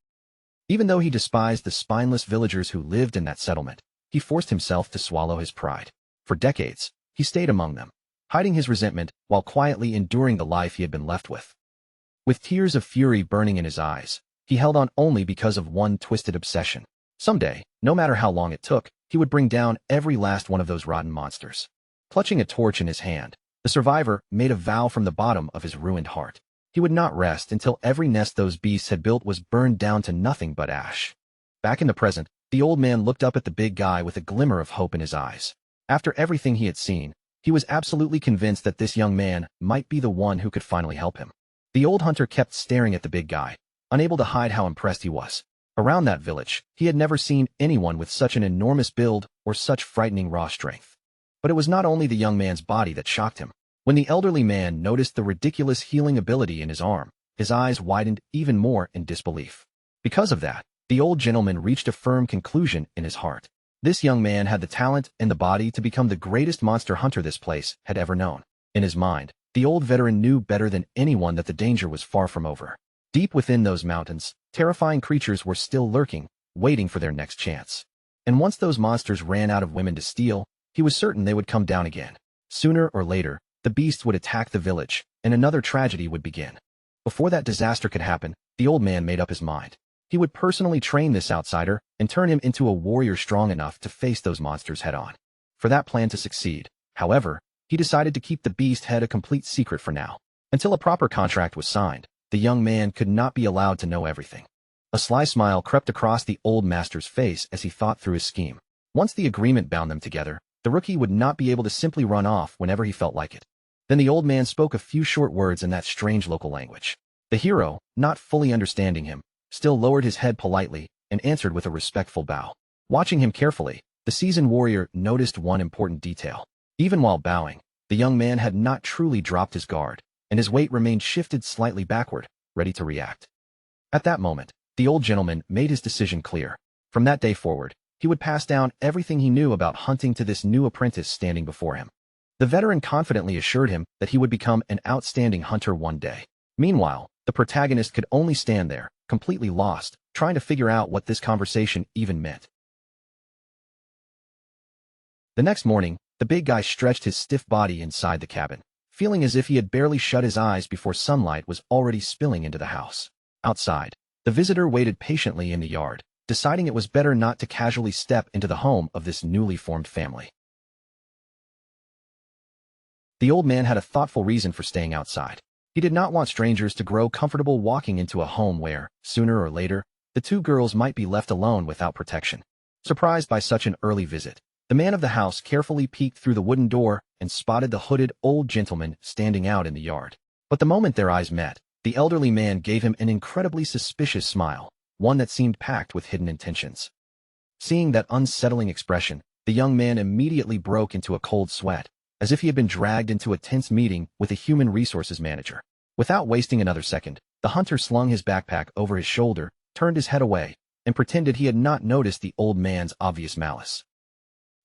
Even though he despised the spineless villagers who lived in that settlement, he forced himself to swallow his pride. For decades, he stayed among them, hiding his resentment while quietly enduring the life he had been left with. With tears of fury burning in his eyes, he held on only because of one twisted obsession. Someday, no matter how long it took, he would bring down every last one of those rotten monsters. Clutching a torch in his hand, the survivor made a vow from the bottom of his ruined heart. He would not rest until every nest those beasts had built was burned down to nothing but ash. Back in the present, the old man looked up at the big guy with a glimmer of hope in his eyes. After everything he had seen, he was absolutely convinced that this young man might be the one who could finally help him. The old hunter kept staring at the big guy, unable to hide how impressed he was. Around that village, he had never seen anyone with such an enormous build or such frightening raw strength. But it was not only the young man's body that shocked him. When the elderly man noticed the ridiculous healing ability in his arm, his eyes widened even more in disbelief. Because of that, the old gentleman reached a firm conclusion in his heart. This young man had the talent and the body to become the greatest monster hunter this place had ever known. In his mind, the old veteran knew better than anyone that the danger was far from over. Deep within those mountains, terrifying creatures were still lurking, waiting for their next chance. And once those monsters ran out of women to steal, he was certain they would come down again. Sooner or later, the beasts would attack the village, and another tragedy would begin. Before that disaster could happen, the old man made up his mind. He would personally train this outsider and turn him into a warrior strong enough to face those monsters head-on. For that plan to succeed, however, he decided to keep the beast head a complete secret for now. Until a proper contract was signed, the young man could not be allowed to know everything. A sly smile crept across the old master's face as he thought through his scheme. Once the agreement bound them together, the rookie would not be able to simply run off whenever he felt like it. Then the old man spoke a few short words in that strange local language. The hero, not fully understanding him, still lowered his head politely and answered with a respectful bow. Watching him carefully, the seasoned warrior noticed one important detail. Even while bowing, the young man had not truly dropped his guard, and his weight remained shifted slightly backward, ready to react. At that moment, the old gentleman made his decision clear. From that day forward, he would pass down everything he knew about hunting to this new apprentice standing before him. The veteran confidently assured him that he would become an outstanding hunter one day. Meanwhile, the protagonist could only stand there, completely lost, trying to figure out what this conversation even meant. The next morning, the big guy stretched his stiff body inside the cabin, feeling as if he had barely shut his eyes before sunlight was already spilling into the house. Outside, the visitor waited patiently in the yard, deciding it was better not to casually step into the home of this newly formed family. The old man had a thoughtful reason for staying outside. He did not want strangers to grow comfortable walking into a home where, sooner or later, the two girls might be left alone without protection. Surprised by such an early visit, the man of the house carefully peeked through the wooden door and spotted the hooded old gentleman standing out in the yard. But the moment their eyes met, the elderly man gave him an incredibly suspicious smile, one that seemed packed with hidden intentions. Seeing that unsettling expression, the young man immediately broke into a cold sweat, as if he had been dragged into a tense meeting with a human resources manager. Without wasting another second, the hunter slung his backpack over his shoulder, turned his head away, and pretended he had not noticed the old man's obvious malice.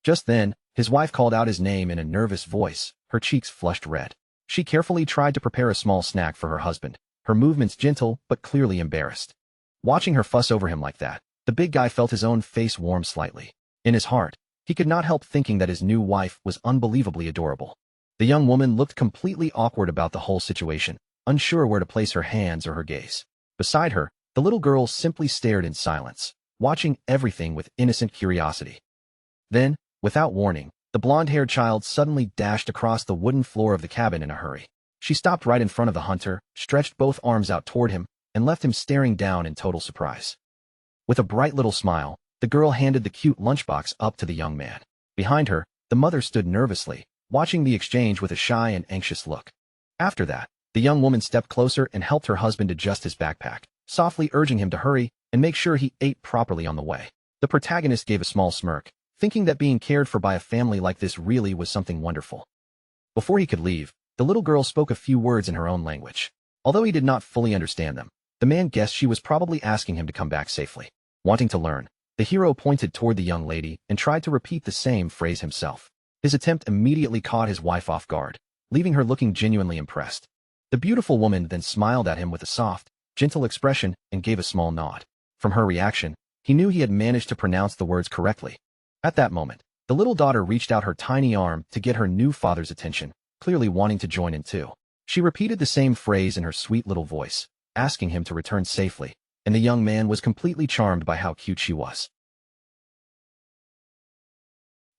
Just then, his wife called out his name in a nervous voice, her cheeks flushed red. She carefully tried to prepare a small snack for her husband, her movements gentle but clearly embarrassed. Watching her fuss over him like that, the big guy felt his own face warm slightly. In his heart, he could not help thinking that his new wife was unbelievably adorable. The young woman looked completely awkward about the whole situation, unsure where to place her hands or her gaze. Beside her, the little girl simply stared in silence, watching everything with innocent curiosity. Then, without warning, the blonde-haired child suddenly dashed across the wooden floor of the cabin in a hurry. She stopped right in front of the hunter, stretched both arms out toward him, and left him staring down in total surprise. With a bright little smile, the girl handed the cute lunchbox up to the young man. Behind her, the mother stood nervously, watching the exchange with a shy and anxious look. After that, the young woman stepped closer and helped her husband adjust his backpack, softly urging him to hurry and make sure he ate properly on the way. The protagonist gave a small smirk, thinking that being cared for by a family like this really was something wonderful. Before he could leave, the little girl spoke a few words in her own language. Although he did not fully understand them, the man guessed she was probably asking him to come back safely. Wanting to learn, the hero pointed toward the young lady and tried to repeat the same phrase himself. His attempt immediately caught his wife off guard, leaving her looking genuinely impressed. The beautiful woman then smiled at him with a soft, gentle expression and gave a small nod. From her reaction, he knew he had managed to pronounce the words correctly. At that moment, the little daughter reached out her tiny arm to get her new father's attention, clearly wanting to join in too. She repeated the same phrase in her sweet little voice, asking him to return safely, and the young man was completely charmed by how cute she was.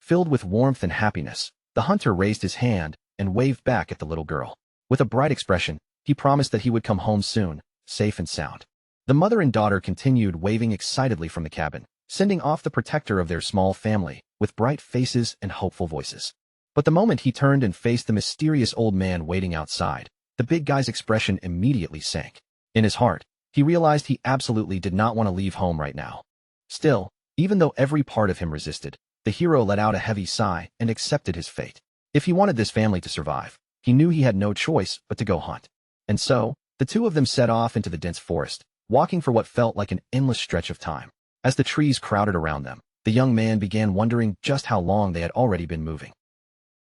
Filled with warmth and happiness, the hunter raised his hand and waved back at the little girl. With a bright expression, he promised that he would come home soon, safe and sound. The mother and daughter continued waving excitedly from the cabin, sending off the protector of their small family, with bright faces and hopeful voices. But the moment he turned and faced the mysterious old man waiting outside, the big guy's expression immediately sank. In his heart, he realized he absolutely did not want to leave home right now. Still, even though every part of him resisted, the hero let out a heavy sigh and accepted his fate. If he wanted this family to survive, he knew he had no choice but to go hunt. And so, the two of them set off into the dense forest, walking for what felt like an endless stretch of time. As the trees crowded around them, the young man began wondering just how long they had already been moving.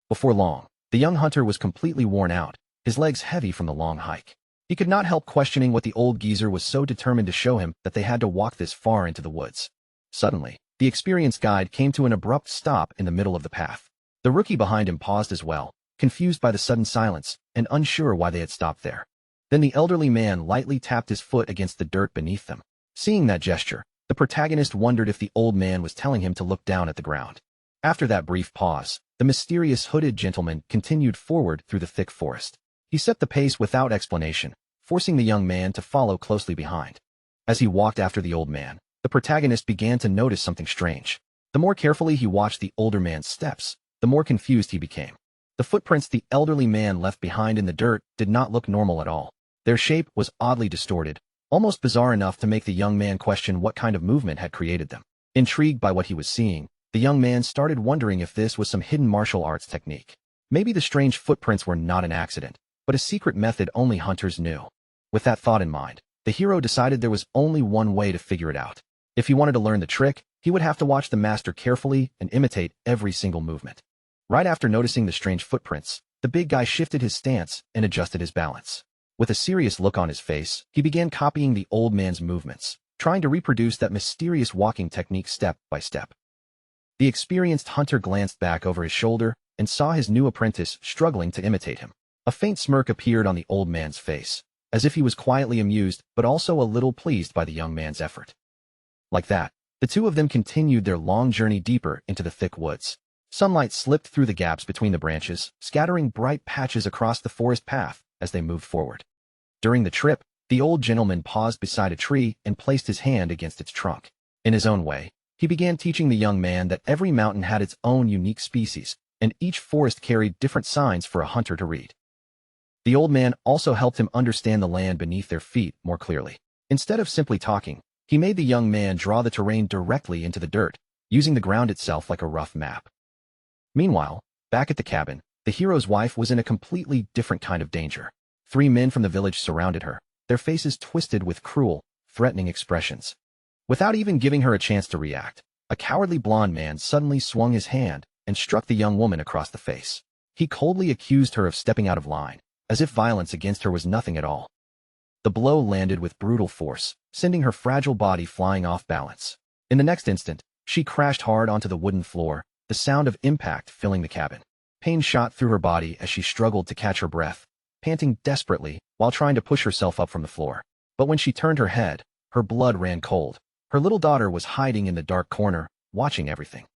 Before long, the young hunter was completely worn out, his legs heavy from the long hike. He could not help questioning what the old geezer was so determined to show him that they had to walk this far into the woods. Suddenly, the experienced guide came to an abrupt stop in the middle of the path. The rookie behind him paused as well, confused by the sudden silence and unsure why they had stopped there. Then the elderly man lightly tapped his foot against the dirt beneath them. Seeing that gesture, the protagonist wondered if the old man was telling him to look down at the ground. After that brief pause, the mysterious hooded gentleman continued forward through the thick forest. He set the pace without explanation, forcing the young man to follow closely behind. As he walked after the old man, the protagonist began to notice something strange. The more carefully he watched the older man's steps, the more confused he became. The footprints the elderly man left behind in the dirt did not look normal at all. Their shape was oddly distorted, almost bizarre enough to make the young man question what kind of movement had created them. Intrigued by what he was seeing, the young man started wondering if this was some hidden martial arts technique. Maybe the strange footprints were not an accident, but a secret method only hunters knew. With that thought in mind, the hero decided there was only one way to figure it out. If he wanted to learn the trick, he would have to watch the master carefully and imitate every single movement. Right after noticing the strange footprints, the big guy shifted his stance and adjusted his balance. With a serious look on his face, he began copying the old man's movements, trying to reproduce that mysterious walking technique step by step. The experienced hunter glanced back over his shoulder and saw his new apprentice struggling to imitate him. A faint smirk appeared on the old man's face, as if he was quietly amused but also a little pleased by the young man's effort. Like that, the two of them continued their long journey deeper into the thick woods. Sunlight slipped through the gaps between the branches, scattering bright patches across the forest path as they moved forward. During the trip, the old gentleman paused beside a tree and placed his hand against its trunk. In his own way, he began teaching the young man that every mountain had its own unique species, and each forest carried different signs for a hunter to read. The old man also helped him understand the land beneath their feet more clearly. Instead of simply talking, he made the young man draw the terrain directly into the dirt, using the ground itself like a rough map. Meanwhile, back at the cabin, the hero's wife was in a completely different kind of danger. 3 men from the village surrounded her, their faces twisted with cruel, threatening expressions. Without even giving her a chance to react, a cowardly blond man suddenly swung his hand and struck the young woman across the face. He coldly accused her of stepping out of line, as if violence against her was nothing at all. The blow landed with brutal force, sending her fragile body flying off balance. In the next instant, she crashed hard onto the wooden floor, the sound of impact filling the cabin. Pain shot through her body as she struggled to catch her breath, panting desperately while trying to push herself up from the floor. But when she turned her head, her blood ran cold. Her little daughter was hiding in the dark corner, watching everything.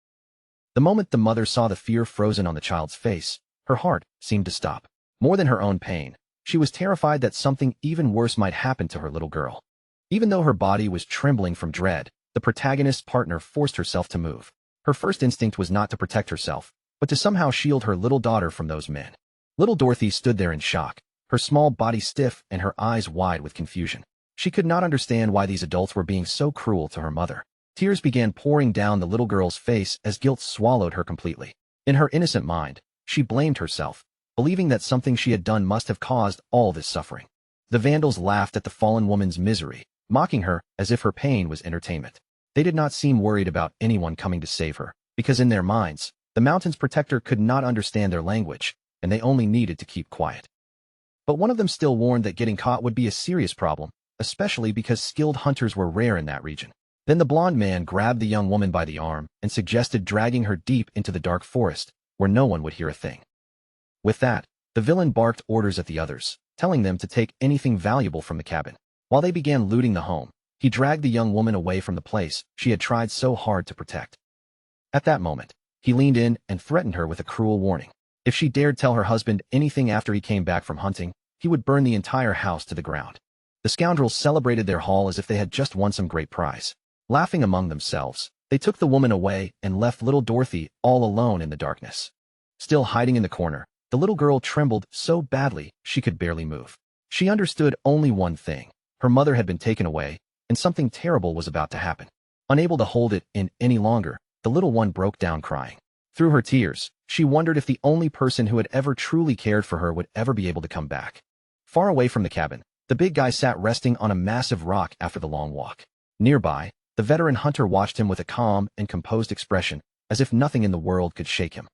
The moment the mother saw the fear frozen on the child's face, her heart seemed to stop. More than her own pain, she was terrified that something even worse might happen to her little girl. Even though her body was trembling from dread, the protagonist's partner forced herself to move. Her first instinct was not to protect herself, but to somehow shield her little daughter from those men. Little Dorothy stood there in shock, her small body stiff and her eyes wide with confusion. She could not understand why these adults were being so cruel to her mother. Tears began pouring down the little girl's face as guilt swallowed her completely. In her innocent mind, she blamed herself, believing that something she had done must have caused all this suffering. The vandals laughed at the fallen woman's misery, mocking her as if her pain was entertainment. They did not seem worried about anyone coming to save her, because in their minds, the mountain's protector could not understand their language, and they only needed to keep quiet. But one of them still warned that getting caught would be a serious problem, especially because skilled hunters were rare in that region. Then the blond man grabbed the young woman by the arm and suggested dragging her deep into the dark forest, where no one would hear a thing. With that, the villain barked orders at the others, telling them to take anything valuable from the cabin. While they began looting the home, he dragged the young woman away from the place she had tried so hard to protect. At that moment, he leaned in and threatened her with a cruel warning. If she dared tell her husband anything after he came back from hunting, he would burn the entire house to the ground. The scoundrels celebrated their haul as if they had just won some great prize. Laughing among themselves, they took the woman away and left little Dorothy all alone in the darkness. Still hiding in the corner, the little girl trembled so badly she could barely move. She understood only one thing. Her mother had been taken away, and something terrible was about to happen. Unable to hold it in any longer, the little one broke down crying. Through her tears, she wondered if the only person who had ever truly cared for her would ever be able to come back. Far away from the cabin, the big guy sat resting on a massive rock after the long walk. Nearby, the veteran hunter watched him with a calm and composed expression, as if nothing in the world could shake him.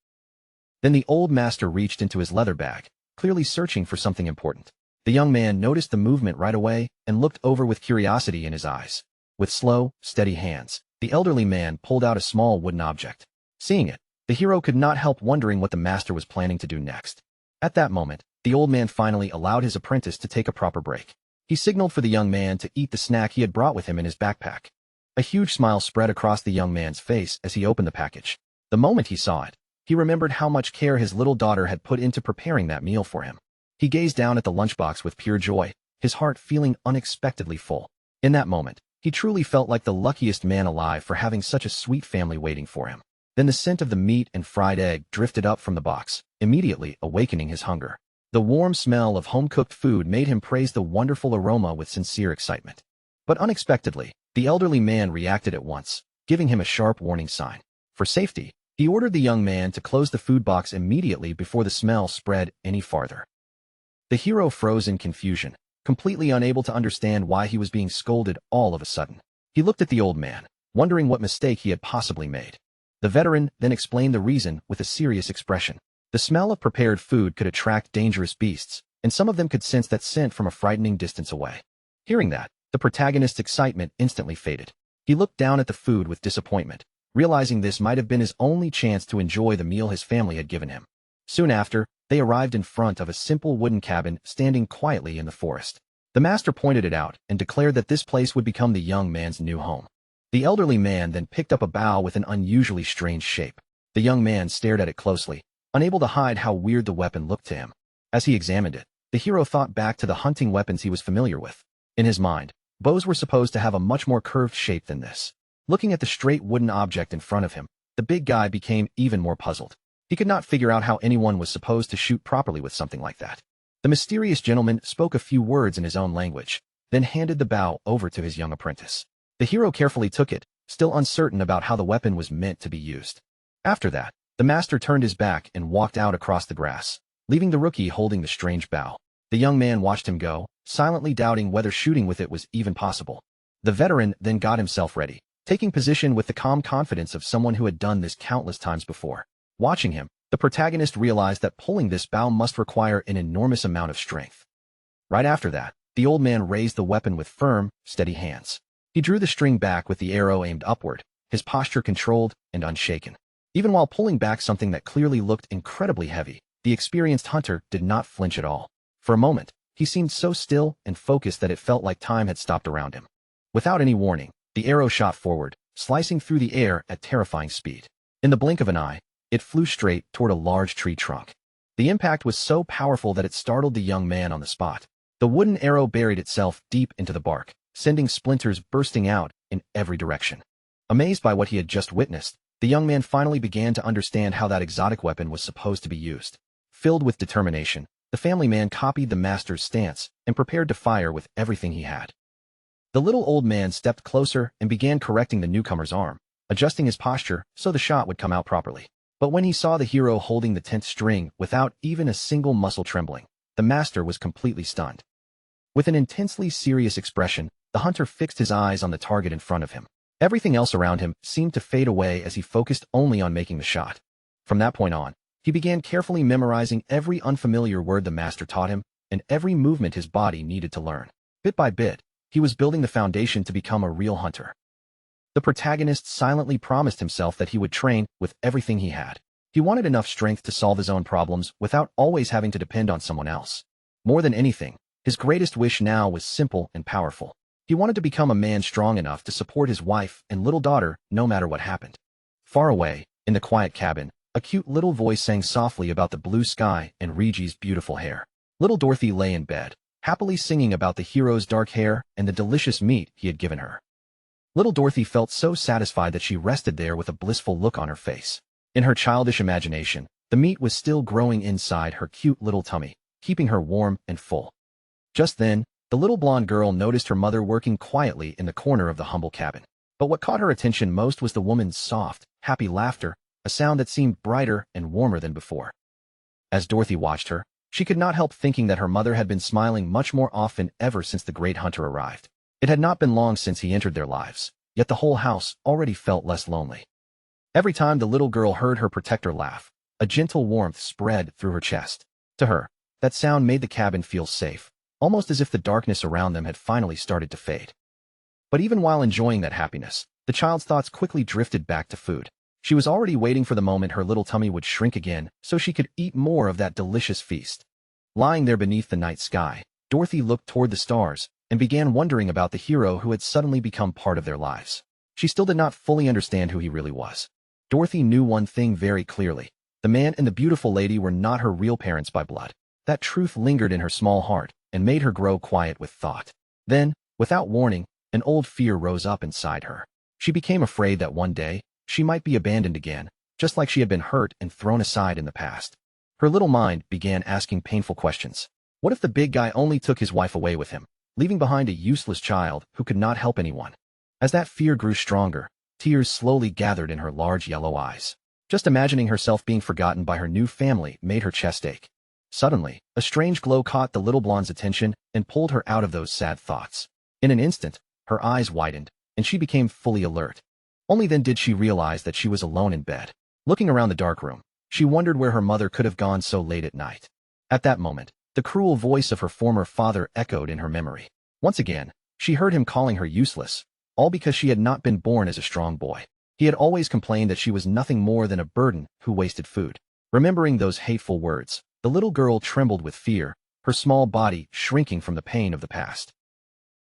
Then the old master reached into his leather bag, clearly searching for something important. The young man noticed the movement right away and looked over with curiosity in his eyes. With slow, steady hands, the elderly man pulled out a small wooden object. Seeing it, the hero could not help wondering what the master was planning to do next. At that moment, the old man finally allowed his apprentice to take a proper break. He signaled for the young man to eat the snack he had brought with him in his backpack. A huge smile spread across the young man's face as he opened the package. The moment he saw it, he remembered how much care his little daughter had put into preparing that meal for him. He gazed down at the lunchbox with pure joy, his heart feeling unexpectedly full. In that moment, he truly felt like the luckiest man alive for having such a sweet family waiting for him. Then the scent of the meat and fried egg drifted up from the box, immediately awakening his hunger. The warm smell of home-cooked food made him praise the wonderful aroma with sincere excitement. But unexpectedly, the elderly man reacted at once, giving him a sharp warning sign. For safety, he ordered the young man to close the food box immediately before the smell spread any farther. The hero froze in confusion, completely unable to understand why he was being scolded all of a sudden. He looked at the old man, wondering what mistake he had possibly made. The veteran then explained the reason with a serious expression. The smell of prepared food could attract dangerous beasts, and some of them could sense that scent from a frightening distance away. Hearing that, the protagonist's excitement instantly faded. He looked down at the food with disappointment, realizing this might have been his only chance to enjoy the meal his family had given him. Soon after, they arrived in front of a simple wooden cabin standing quietly in the forest. The master pointed it out and declared that this place would become the young man's new home. The elderly man then picked up a bow with an unusually strange shape. The young man stared at it closely, unable to hide how weird the weapon looked to him. As he examined it, the hero thought back to the hunting weapons he was familiar with. In his mind, bows were supposed to have a much more curved shape than this. Looking at the straight wooden object in front of him, the big guy became even more puzzled. He could not figure out how anyone was supposed to shoot properly with something like that. The mysterious gentleman spoke a few words in his own language, then handed the bow over to his young apprentice. The hero carefully took it, still uncertain about how the weapon was meant to be used. After that, the master turned his back and walked out across the grass, leaving the rookie holding the strange bow. The young man watched him go, silently doubting whether shooting with it was even possible. The veteran then got himself ready, taking position with the calm confidence of someone who had done this countless times before. Watching him, the protagonist realized that pulling this bow must require an enormous amount of strength. Right after that, the old man raised the weapon with firm, steady hands. He drew the string back with the arrow aimed upward, his posture controlled and unshaken. Even while pulling back something that clearly looked incredibly heavy, the experienced hunter did not flinch at all. For a moment, he seemed so still and focused that it felt like time had stopped around him. Without any warning, the arrow shot forward, slicing through the air at terrifying speed. In the blink of an eye, it flew straight toward a large tree trunk. The impact was so powerful that it startled the young man on the spot. The wooden arrow buried itself deep into the bark, sending splinters bursting out in every direction. Amazed by what he had just witnessed, the young man finally began to understand how that exotic weapon was supposed to be used. Filled with determination, the family man copied the master's stance and prepared to fire with everything he had. The little old man stepped closer and began correcting the newcomer's arm, adjusting his posture so the shot would come out properly. But when he saw the hero holding the 10th string without even a single muscle trembling, the master was completely stunned. With an intensely serious expression, the hunter fixed his eyes on the target in front of him. Everything else around him seemed to fade away as he focused only on making the shot. From that point on, he began carefully memorizing every unfamiliar word the master taught him and every movement his body needed to learn. Bit by bit, he was building the foundation to become a real hunter. The protagonist silently promised himself that he would train with everything he had. He wanted enough strength to solve his own problems without always having to depend on someone else. More than anything, his greatest wish now was simple and powerful. He wanted to become a man strong enough to support his wife and little daughter no matter what happened. Far away, in the quiet cabin, a cute little voice sang softly about the blue sky and Reggie's beautiful hair. Little Dorothy lay in bed, happily singing about the hero's dark hair and the delicious meat he had given her. Little Dorothy felt so satisfied that she rested there with a blissful look on her face. In her childish imagination, the meat was still growing inside her cute little tummy, keeping her warm and full. Just then, the little blonde girl noticed her mother working quietly in the corner of the humble cabin. But what caught her attention most was the woman's soft, happy laughter, a sound that seemed brighter and warmer than before. As Dorothy watched her, she could not help thinking that her mother had been smiling much more often ever since the great hunter arrived. It had not been long since he entered their lives, yet the whole house already felt less lonely. Every time the little girl heard her protector laugh, a gentle warmth spread through her chest. To her, that sound made the cabin feel safe, almost as if the darkness around them had finally started to fade. But even while enjoying that happiness, the child's thoughts quickly drifted back to food. She was already waiting for the moment her little tummy would shrink again so she could eat more of that delicious feast. Lying there beneath the night sky, Dorothy looked toward the stars and began wondering about the hero who had suddenly become part of their lives. She still did not fully understand who he really was. Dorothy knew one thing very clearly. The man and the beautiful lady were not her real parents by blood. That truth lingered in her small heart and made her grow quiet with thought. Then, without warning, an old fear rose up inside her. She became afraid that one day, she might be abandoned again, just like she had been hurt and thrown aside in the past. Her little mind began asking painful questions. What if the big guy only took his wife away with him, leaving behind a useless child who could not help anyone? As that fear grew stronger, tears slowly gathered in her large yellow eyes. Just imagining herself being forgotten by her new family made her chest ache. Suddenly, a strange glow caught the little blonde's attention and pulled her out of those sad thoughts. In an instant, her eyes widened, and she became fully alert. Only then did she realize that she was alone in bed. Looking around the dark room, she wondered where her mother could have gone so late at night. At that moment, the cruel voice of her former father echoed in her memory. Once again, she heard him calling her useless, all because she had not been born as a strong boy. He had always complained that she was nothing more than a burden who wasted food. Remembering those hateful words, the little girl trembled with fear, her small body shrinking from the pain of the past.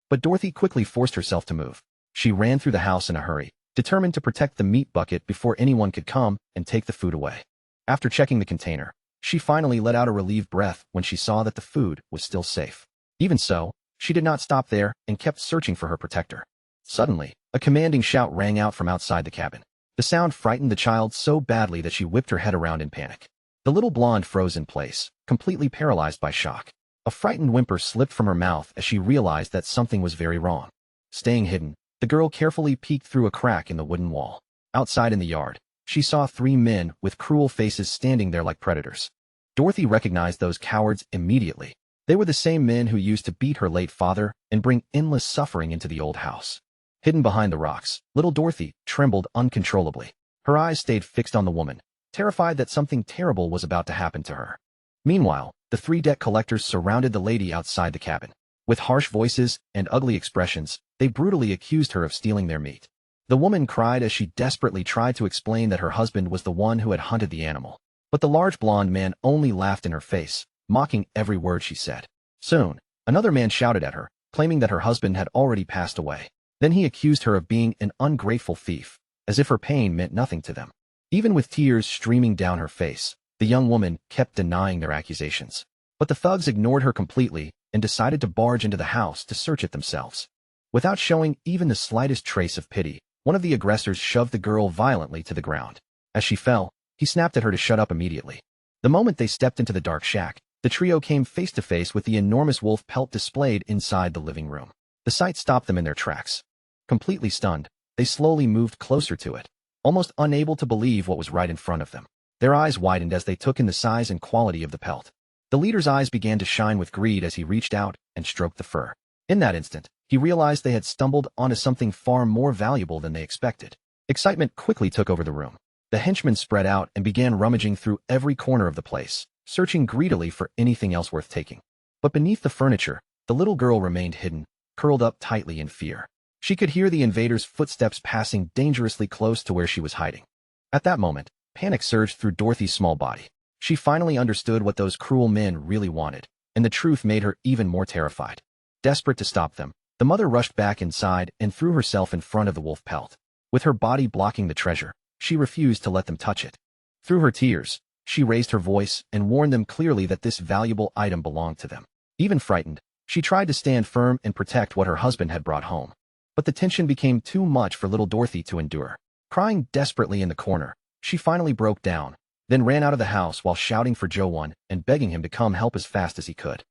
But Dorothy quickly forced herself to move. She ran through the house in a hurry, determined to protect the meat bucket before anyone could come and take the food away. After checking the container, she finally let out a relieved breath when she saw that the food was still safe. Even so, she did not stop there and kept searching for her protector. Suddenly, a commanding shout rang out from outside the cabin. The sound frightened the child so badly that she whipped her head around in panic. The little blonde froze in place, completely paralyzed by shock. A frightened whimper slipped from her mouth as she realized that something was very wrong. Staying hidden, the girl carefully peeked through a crack in the wooden wall. Outside in the yard, she saw 3 men with cruel faces standing there like predators. Dorothy recognized those cowards immediately. They were the same men who used to beat her late father and bring endless suffering into the old house. Hidden behind the rocks, little Dorothy trembled uncontrollably. Her eyes stayed fixed on the woman, terrified that something terrible was about to happen to her. Meanwhile, the 3 debt collectors surrounded the lady outside the cabin. With harsh voices and ugly expressions, they brutally accused her of stealing their meat. The woman cried as she desperately tried to explain that her husband was the one who had hunted the animal. But the large blonde man only laughed in her face, mocking every word she said. Soon, another man shouted at her, claiming that her husband had already passed away. Then he accused her of being an ungrateful thief, as if her pain meant nothing to them. Even with tears streaming down her face, the young woman kept denying their accusations. But the thugs ignored her completely and decided to barge into the house to search it themselves. Without showing even the slightest trace of pity, one of the aggressors shoved the girl violently to the ground. As she fell, he snapped at her to shut up immediately. The moment they stepped into the dark shack, the trio came face to face with the enormous wolf pelt displayed inside the living room. The sight stopped them in their tracks. Completely stunned, they slowly moved closer to it, almost unable to believe what was right in front of them. Their eyes widened as they took in the size and quality of the pelt. The leader's eyes began to shine with greed as he reached out and stroked the fur. In that instant, he realized they had stumbled onto something far more valuable than they expected. Excitement quickly took over the room. The henchmen spread out and began rummaging through every corner of the place, searching greedily for anything else worth taking. But beneath the furniture, the little girl remained hidden, curled up tightly in fear. She could hear the invaders' footsteps passing dangerously close to where she was hiding. At that moment, panic surged through Dorothy's small body. She finally understood what those cruel men really wanted, and the truth made her even more terrified. Desperate to stop them, the mother rushed back inside and threw herself in front of the wolf pelt. With her body blocking the treasure, she refused to let them touch it. Through her tears, she raised her voice and warned them clearly that this valuable item belonged to them. Even frightened, she tried to stand firm and protect what her husband had brought home. But the tension became too much for little Dorothy to endure. Crying desperately in the corner, she finally broke down, then ran out of the house while shouting for Joe and begging him to come help as fast as he could.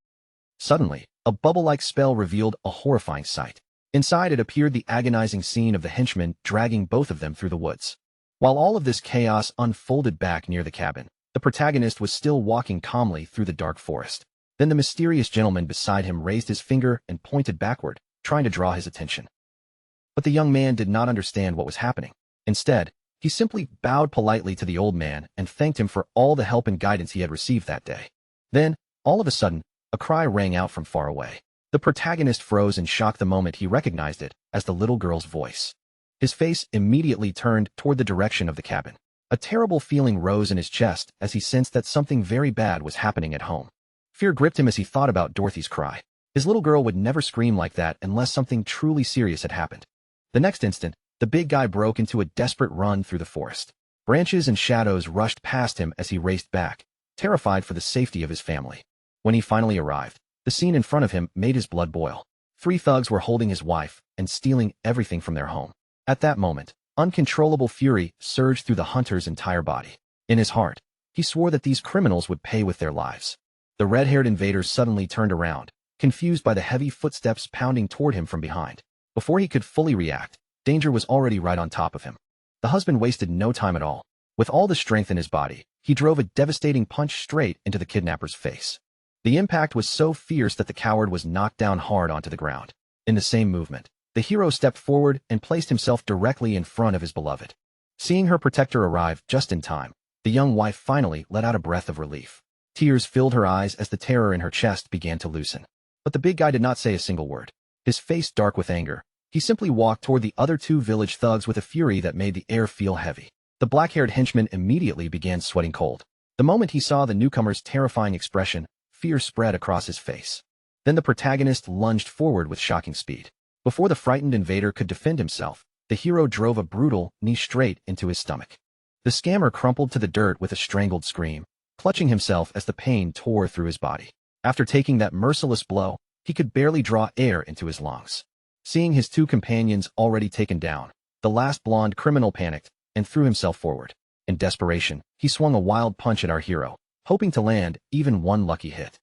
Suddenly, a bubble-like spell revealed a horrifying sight. Inside it appeared the agonizing scene of the henchmen dragging both of them through the woods. While all of this chaos unfolded back near the cabin, the protagonist was still walking calmly through the dark forest. Then the mysterious gentleman beside him raised his finger and pointed backward, trying to draw his attention. But the young man did not understand what was happening. Instead, he simply bowed politely to the old man and thanked him for all the help and guidance he had received that day. Then, all of a sudden, a cry rang out from far away. The protagonist froze in shock the moment he recognized it as the little girl's voice. His face immediately turned toward the direction of the cabin. A terrible feeling rose in his chest as he sensed that something very bad was happening at home. Fear gripped him as he thought about Dorothy's cry. His little girl would never scream like that unless something truly serious had happened. The next instant, the big guy broke into a desperate run through the forest. Branches and shadows rushed past him as he raced back, terrified for the safety of his family. When he finally arrived, the scene in front of him made his blood boil. 3 thugs were holding his wife and stealing everything from their home. At that moment, uncontrollable fury surged through the hunter's entire body. In his heart, he swore that these criminals would pay with their lives. The red-haired invaders suddenly turned around, confused by the heavy footsteps pounding toward him from behind. Before he could fully react, Danger was already right on top of him. The husband wasted no time at all. With all the strength in his body, he drove a devastating punch straight into the kidnapper's face. The impact was so fierce that the coward was knocked down hard onto the ground. In the same movement, the hero stepped forward and placed himself directly in front of his beloved. Seeing her protector arrive just in time, the young wife finally let out a breath of relief. Tears filled her eyes as the terror in her chest began to loosen. But the big guy did not say a single word. His face dark with anger, he simply walked toward the other two village thugs with a fury that made the air feel heavy. The black-haired henchman immediately began sweating cold. The moment he saw the newcomer's terrifying expression, fear spread across his face. Then the protagonist lunged forward with shocking speed. Before the frightened invader could defend himself, the hero drove a brutal knee straight into his stomach. The scammer crumpled to the dirt with a strangled scream, clutching himself as the pain tore through his body. After taking that merciless blow, he could barely draw air into his lungs. Seeing his two companions already taken down, the last blonde criminal panicked and threw himself forward. In desperation, he swung a wild punch at our hero, hoping to land even one lucky hit.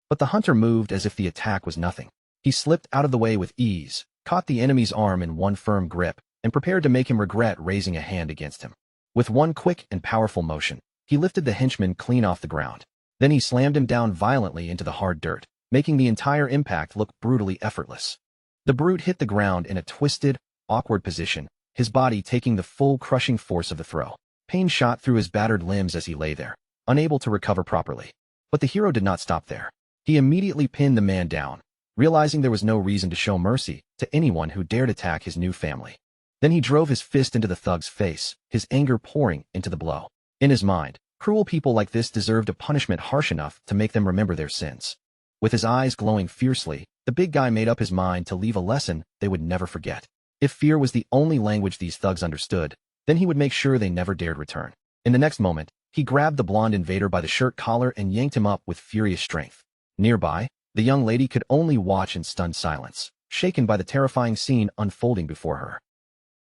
But the hunter moved as if the attack was nothing. He slipped out of the way with ease, caught the enemy's arm in one firm grip, and prepared to make him regret raising a hand against him. With one quick and powerful motion, he lifted the henchman clean off the ground. Then he slammed him down violently into the hard dirt, making the entire impact look brutally effortless. The brute hit the ground in a twisted, awkward position, his body taking the full crushing force of the throw. Pain shot through his battered limbs as he lay there, unable to recover properly. But the hero did not stop there. He immediately pinned the man down, realizing there was no reason to show mercy to anyone who dared attack his new family. Then he drove his fist into the thug's face, his anger pouring into the blow. In his mind, cruel people like this deserved a punishment harsh enough to make them remember their sins. With his eyes glowing fiercely, the big guy made up his mind to leave a lesson they would never forget. If fear was the only language these thugs understood, then he would make sure they never dared return. In the next moment, he grabbed the blonde invader by the shirt collar and yanked him up with furious strength. Nearby, the young lady could only watch in stunned silence, shaken by the terrifying scene unfolding before her.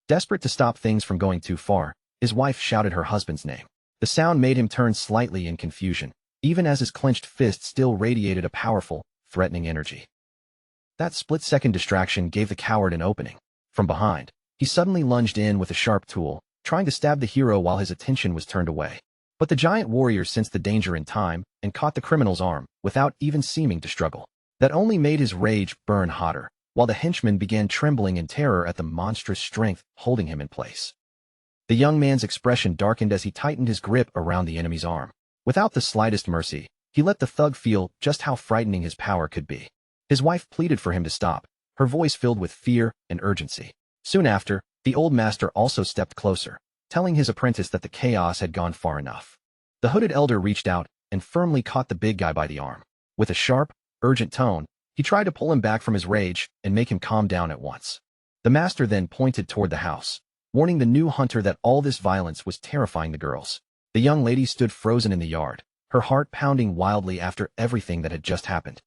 Desperate to stop things from going too far, his wife shouted her husband's name. The sound made him turn slightly in confusion, even as his clenched fist still radiated a powerful, threatening energy. That split-second distraction gave the coward an opening. From behind, he suddenly lunged in with a sharp tool, trying to stab the hero while his attention was turned away. But the giant warrior sensed the danger in time and caught the criminal's arm without even seeming to struggle. That only made his rage burn hotter, while the henchman began trembling in terror at the monstrous strength holding him in place. The young man's expression darkened as he tightened his grip around the enemy's arm. Without the slightest mercy, he let the thug feel just how frightening his power could be. His wife pleaded for him to stop, her voice filled with fear and urgency. Soon after, the old master also stepped closer, telling his apprentice that the chaos had gone far enough. The hooded elder reached out and firmly caught the big guy by the arm. With a sharp, urgent tone, he tried to pull him back from his rage and make him calm down at once. The master then pointed toward the house, warning the new hunter that all this violence was terrifying the girls. The young lady stood frozen in the yard, her heart pounding wildly after everything that had just happened.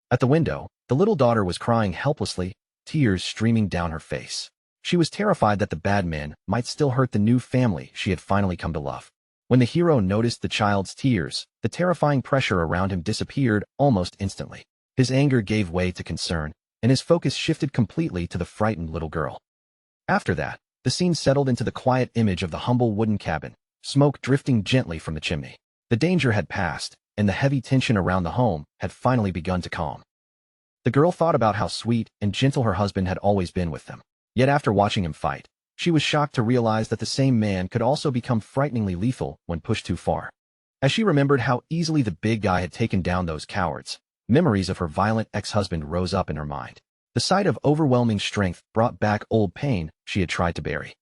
At the window, the little daughter was crying helplessly, tears streaming down her face. She was terrified that the bad men might still hurt the new family she had finally come to love. When the hero noticed the child's tears, the terrifying pressure around him disappeared almost instantly. His anger gave way to concern, and his focus shifted completely to the frightened little girl. After that, the scene settled into the quiet image of the humble wooden cabin, smoke drifting gently from the chimney. The danger had passed, and the heavy tension around the home had finally begun to calm. The girl thought about how sweet and gentle her husband had always been with them. Yet after watching him fight, she was shocked to realize that the same man could also become frighteningly lethal when pushed too far. As she remembered how easily the big guy had taken down those cowards, memories of her violent ex-husband rose up in her mind. The sight of overwhelming strength brought back old pain she had tried to bury.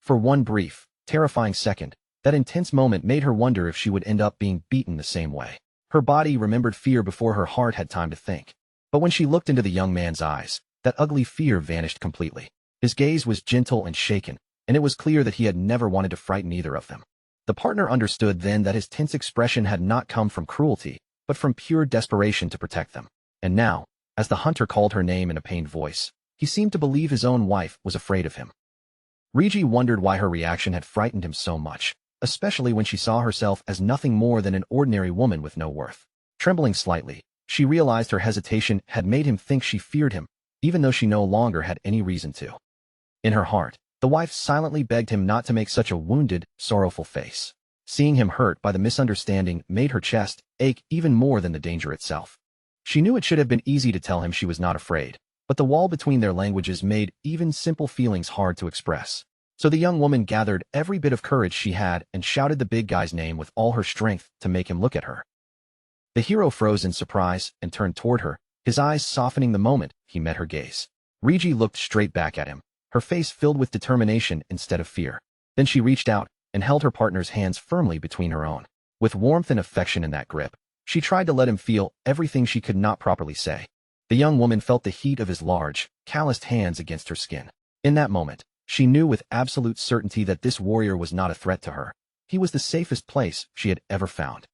For one brief, terrifying second, that intense moment made her wonder if she would end up being beaten the same way. Her body remembered fear before her heart had time to think. But when she looked into the young man's eyes, that ugly fear vanished completely. His gaze was gentle and shaken, and it was clear that he had never wanted to frighten either of them. The partner understood then that his tense expression had not come from cruelty, but from pure desperation to protect them. And now, as the hunter called her name in a pained voice, he seemed to believe his own wife was afraid of him. Rigi wondered why her reaction had frightened him so much, especially when she saw herself as nothing more than an ordinary woman with no worth. Trembling slightly, she realized her hesitation had made him think she feared him, even though she no longer had any reason to. In her heart, the wife silently begged him not to make such a wounded, sorrowful face. Seeing him hurt by the misunderstanding made her chest ache even more than the danger itself. She knew it should have been easy to tell him she was not afraid, but the wall between their languages made even simple feelings hard to express. So the young woman gathered every bit of courage she had and shouted the big guy's name with all her strength to make him look at her. The hero froze in surprise and turned toward her, his eyes softening the moment he met her gaze. Rigi looked straight back at him, her face filled with determination instead of fear. Then she reached out and held her partner's hands firmly between her own. With warmth and affection in that grip, she tried to let him feel everything she could not properly say. The young woman felt the heat of his large, calloused hands against her skin. In that moment, she knew with absolute certainty that this warrior was not a threat to her. He was the safest place she had ever found.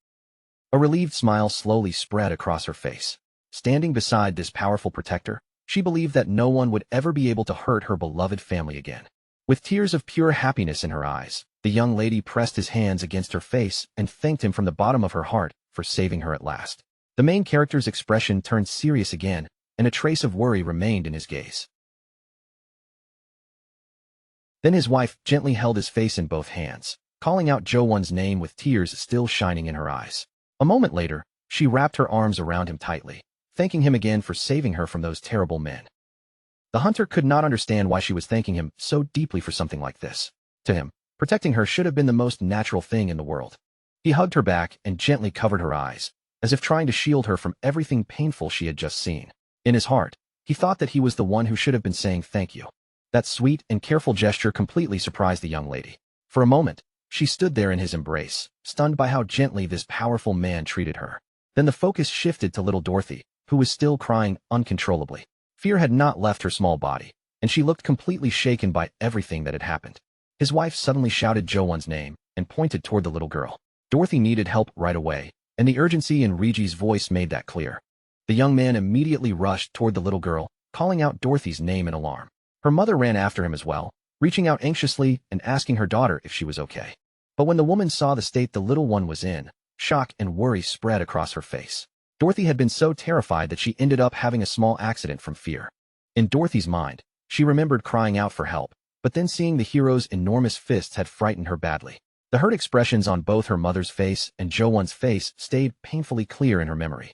A relieved smile slowly spread across her face. Standing beside this powerful protector, she believed that no one would ever be able to hurt her beloved family again. With tears of pure happiness in her eyes, the young lady pressed his hands against her face and thanked him from the bottom of her heart for saving her at last. The main character's expression turned serious again, and a trace of worry remained in his gaze. Then his wife gently held his face in both hands, calling out Jo-won's name with tears still shining in her eyes. A moment later, she wrapped her arms around him tightly, thanking him again for saving her from those terrible men. The hunter could not understand why she was thanking him so deeply for something like this. To him, protecting her should have been the most natural thing in the world. He hugged her back and gently covered her eyes, as if trying to shield her from everything painful she had just seen. In his heart, he thought that he was the one who should have been saying thank you. That sweet and careful gesture completely surprised the young lady. For a moment, she stood there in his embrace, stunned by how gently this powerful man treated her. Then the focus shifted to little Dorothy, who was still crying uncontrollably. Fear had not left her small body, and she looked completely shaken by everything that had happened. His wife suddenly shouted Jo-won's name and pointed toward the little girl. Dorothy needed help right away, and the urgency in Rigi's voice made that clear. The young man immediately rushed toward the little girl, calling out Dorothy's name in alarm. Her mother ran after him as well, reaching out anxiously and asking her daughter if she was okay. But when the woman saw the state the little one was in, shock and worry spread across her face. Dorothy had been so terrified that she ended up having a small accident from fear. In Dorothy's mind, she remembered crying out for help, but then seeing the hero's enormous fists had frightened her badly. The hurt expressions on both her mother's face and Jo-won's face stayed painfully clear in her memory.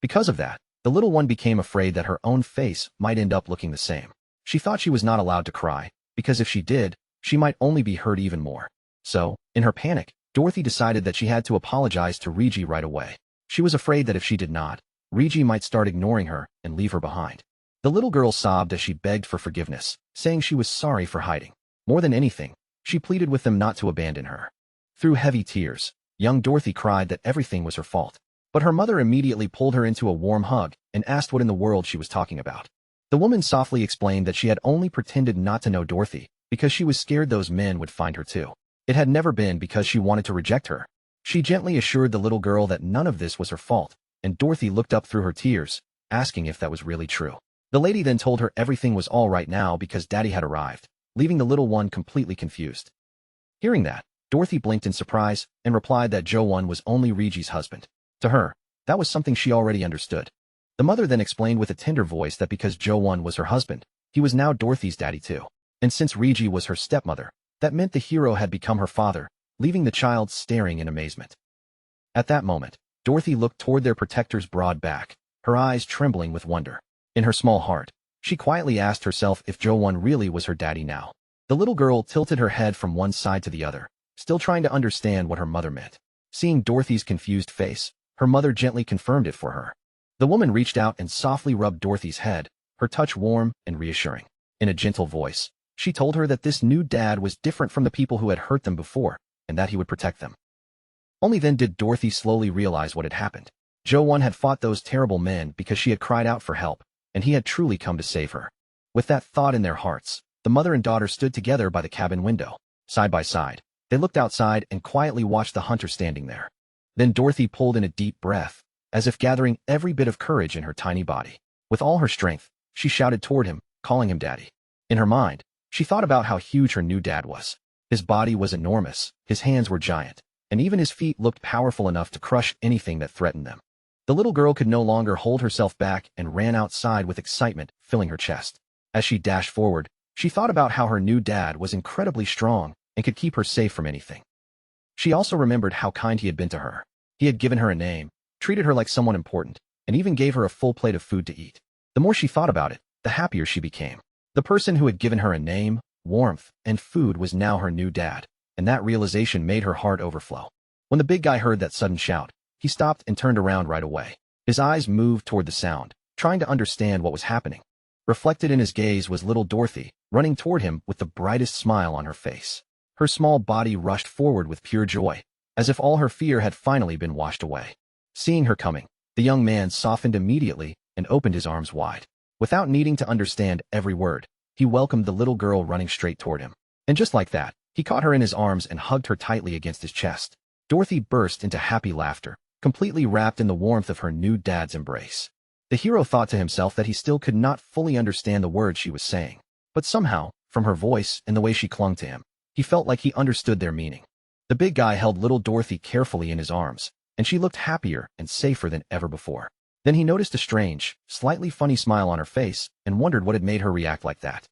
Because of that, the little one became afraid that her own face might end up looking the same. She thought she was not allowed to cry, because if she did, she might only be hurt even more. So, in her panic, Dorothy decided that she had to apologize to Rigi right away. She was afraid that if she did not, Rigi might start ignoring her and leave her behind. The little girl sobbed as she begged for forgiveness, saying she was sorry for hiding. More than anything, she pleaded with them not to abandon her. Through heavy tears, young Dorothy cried that everything was her fault. But her mother immediately pulled her into a warm hug and asked what in the world she was talking about. The woman softly explained that she had only pretended not to know Dorothy because she was scared those men would find her too. It had never been because she wanted to reject her. She gently assured the little girl that none of this was her fault, and Dorothy looked up through her tears, asking if that was really true. The lady then told her everything was all right now because Daddy had arrived, leaving the little one completely confused. Hearing that, Dorothy blinked in surprise and replied that Jo-won was only Rigi's husband. To her, that was something she already understood. The mother then explained with a tender voice that because Jo-won was her husband, he was now Dorothy's daddy too. And since Rigi was her stepmother, that meant the hero had become her father, leaving the child staring in amazement. At that moment, Dorothy looked toward their protector's broad back, her eyes trembling with wonder. In her small heart, she quietly asked herself if Jo-won really was her daddy now. The little girl tilted her head from one side to the other, still trying to understand what her mother meant. Seeing Dorothy's confused face, her mother gently confirmed it for her. The woman reached out and softly rubbed Dorothy's head, her touch warm and reassuring. In a gentle voice, she told her that this new dad was different from the people who had hurt them before, and that he would protect them. Only then did Dorothy slowly realize what had happened. Jo-won had fought those terrible men because she had cried out for help, and he had truly come to save her. With that thought in their hearts, the mother and daughter stood together by the cabin window. Side by side, they looked outside and quietly watched the hunter standing there. Then Dorothy pulled in a deep breath, as if gathering every bit of courage in her tiny body. With all her strength, she shouted toward him, calling him Daddy. In her mind, she thought about how huge her new dad was. His body was enormous, his hands were giant, and even his feet looked powerful enough to crush anything that threatened them. The little girl could no longer hold herself back and ran outside with excitement filling her chest. As she dashed forward, She thought about how her new dad was incredibly strong and could keep her safe from anything. She also remembered how kind he had been to her. He had given her a name, treated her like someone important, and even gave her a full plate of food to eat. The more she thought about it, the happier she became. The person who had given her a name, warmth, and food was now her new dad, and that realization made her heart overflow. When the big guy heard that sudden shout, he stopped and turned around right away. His eyes moved toward the sound, trying to understand what was happening. Reflected in his gaze was little Dorothy, running toward him with the brightest smile on her face. Her small body rushed forward with pure joy, as if all her fear had finally been washed away. Seeing her coming, the young man softened immediately and opened his arms wide. Without needing to understand every word, he welcomed the little girl running straight toward him. And just like that, he caught her in his arms and hugged her tightly against his chest. Dorothy burst into happy laughter, completely wrapped in the warmth of her new dad's embrace. The hero thought to himself that he still could not fully understand the words she was saying, but somehow, from her voice and the way she clung to him, he felt like he understood their meaning. The big guy held little Dorothy carefully in his arms, and she looked happier and safer than ever before. Then he noticed a strange, slightly funny smile on her face and wondered what had made her react like that.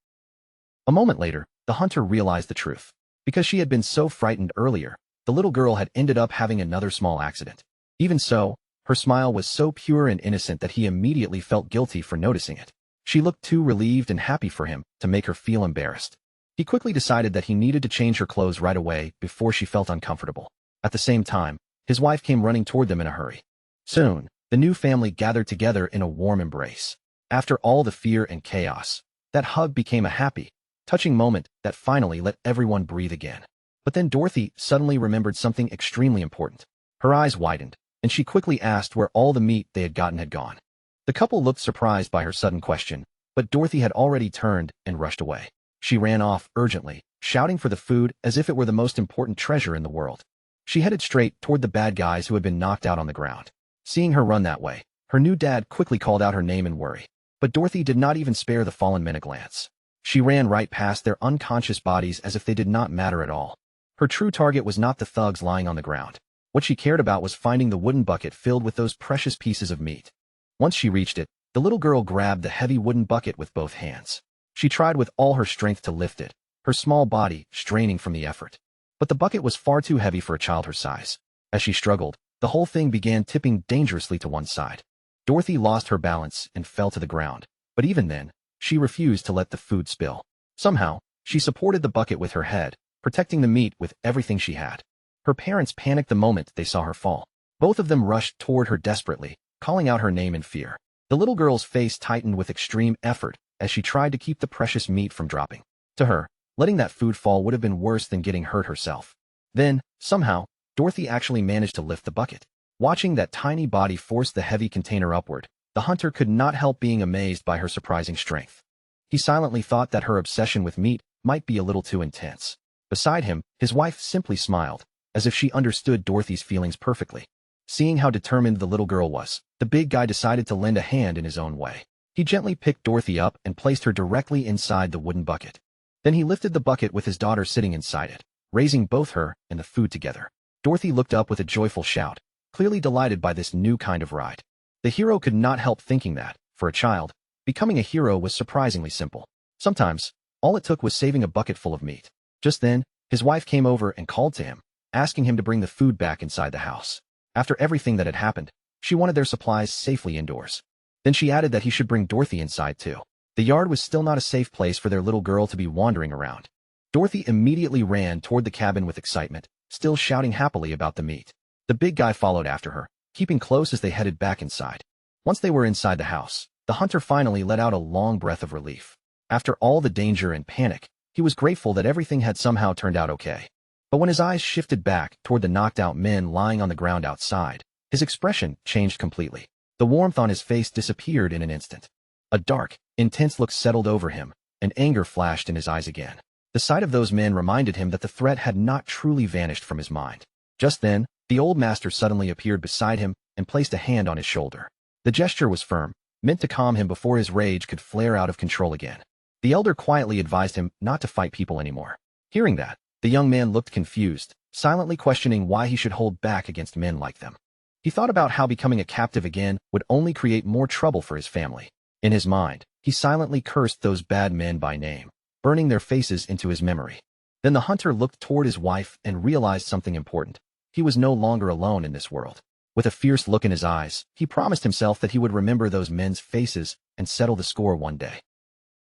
A moment later, the hunter realized the truth. Because she had been so frightened earlier, the little girl had ended up having another small accident. Even so, her smile was so pure and innocent that he immediately felt guilty for noticing it. She looked too relieved and happy for him to make her feel embarrassed. He quickly decided that he needed to change her clothes right away before she felt uncomfortable. At the same time, his wife came running toward them in a hurry. Soon, the new family gathered together in a warm embrace. After all the fear and chaos, that hug became a happy, touching moment that finally let everyone breathe again. But then Dorothy suddenly remembered something extremely important. Her eyes widened, and she quickly asked where all the meat they had gotten had gone. The couple looked surprised by her sudden question, but Dorothy had already turned and rushed away. She ran off urgently, shouting for the food as if it were the most important treasure in the world. She headed straight toward the bad guys who had been knocked out on the ground. Seeing her run that way, her new dad quickly called out her name in worry. But Dorothy did not even spare the fallen men a glance. She ran right past their unconscious bodies as if they did not matter at all. Her true target was not the thugs lying on the ground. What she cared about was finding the wooden bucket filled with those precious pieces of meat. Once she reached it, the little girl grabbed the heavy wooden bucket with both hands. She tried with all her strength to lift it, her small body straining from the effort. But the bucket was far too heavy for a child her size. As she struggled, the whole thing began tipping dangerously to one side. Dorothy lost her balance and fell to the ground, but even then, she refused to let the food spill. Somehow, she supported the bucket with her head, protecting the meat with everything she had. Her parents panicked the moment they saw her fall. Both of them rushed toward her desperately, calling out her name in fear. The little girl's face tightened with extreme effort as she tried to keep the precious meat from dropping. To her, letting that food fall would have been worse than getting hurt herself. Then, somehow, Dorothy actually managed to lift the bucket. Watching that tiny body force the heavy container upward, the hunter could not help being amazed by her surprising strength. He silently thought that her obsession with meat might be a little too intense. Beside him, his wife simply smiled, as if she understood Dorothy's feelings perfectly. Seeing how determined the little girl was, the big guy decided to lend a hand in his own way. He gently picked Dorothy up and placed her directly inside the wooden bucket. Then he lifted the bucket with his daughter sitting inside it, raising both her and the food together. Dorothy looked up with a joyful shout, clearly delighted by this new kind of ride. The hero could not help thinking that, for a child, becoming a hero was surprisingly simple. Sometimes, all it took was saving a bucket full of meat. Just then, his wife came over and called to him, asking him to bring the food back inside the house. After everything that had happened, she wanted their supplies safely indoors. Then she added that he should bring Dorothy inside too. The yard was still not a safe place for their little girl to be wandering around. Dorothy immediately ran toward the cabin with excitement, still shouting happily about the meat. The big guy followed after her, keeping close as they headed back inside. Once they were inside the house, the hunter finally let out a long breath of relief. After all the danger and panic, he was grateful that everything had somehow turned out okay. But when his eyes shifted back toward the knocked-out men lying on the ground outside, his expression changed completely. The warmth on his face disappeared in an instant. A dark, intense look settled over him, and anger flashed in his eyes again. The sight of those men reminded him that the threat had not truly vanished from his mind. Just then, the old master suddenly appeared beside him and placed a hand on his shoulder. The gesture was firm, meant to calm him before his rage could flare out of control again. The elder quietly advised him not to fight people anymore. Hearing that, the young man looked confused, silently questioning why he should hold back against men like them. He thought about how becoming a captive again would only create more trouble for his family. In his mind, he silently cursed those bad men by name. burning their faces into his memory. Then the hunter looked toward his wife and realized something important. He was no longer alone in this world. With a fierce look in his eyes, he promised himself that he would remember those men's faces and settle the score one day.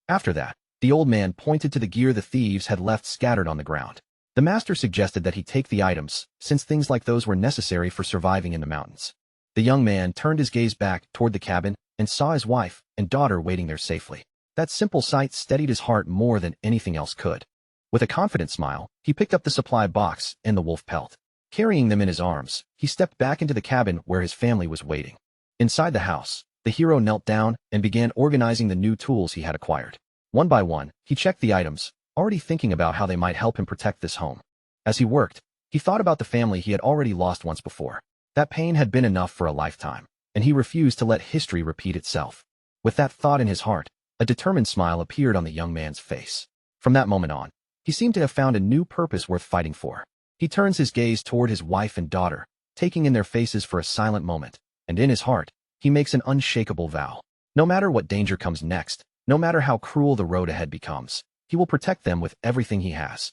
After that, the old man pointed to the gear the thieves had left scattered on the ground. The master suggested that he take the items, since things like those were necessary for surviving in the mountains. The young man turned his gaze back toward the cabin and saw his wife and daughter waiting there safely. That simple sight steadied his heart more than anything else could. With a confident smile, he picked up the supply box and the wolf pelt. Carrying them in his arms, he stepped back into the cabin where his family was waiting. Inside the house, the hero knelt down and began organizing the new tools he had acquired. One by one, he checked the items, already thinking about how they might help him protect this home. As he worked, he thought about the family he had already lost once before. That pain had been enough for a lifetime, and he refused to let history repeat itself. With that thought in his heart, a determined smile appeared on the young man's face. From that moment on, he seemed to have found a new purpose worth fighting for. He turns his gaze toward his wife and daughter, taking in their faces for a silent moment, and in his heart, he makes an unshakable vow. No matter what danger comes next, no matter how cruel the road ahead becomes, he will protect them with everything he has.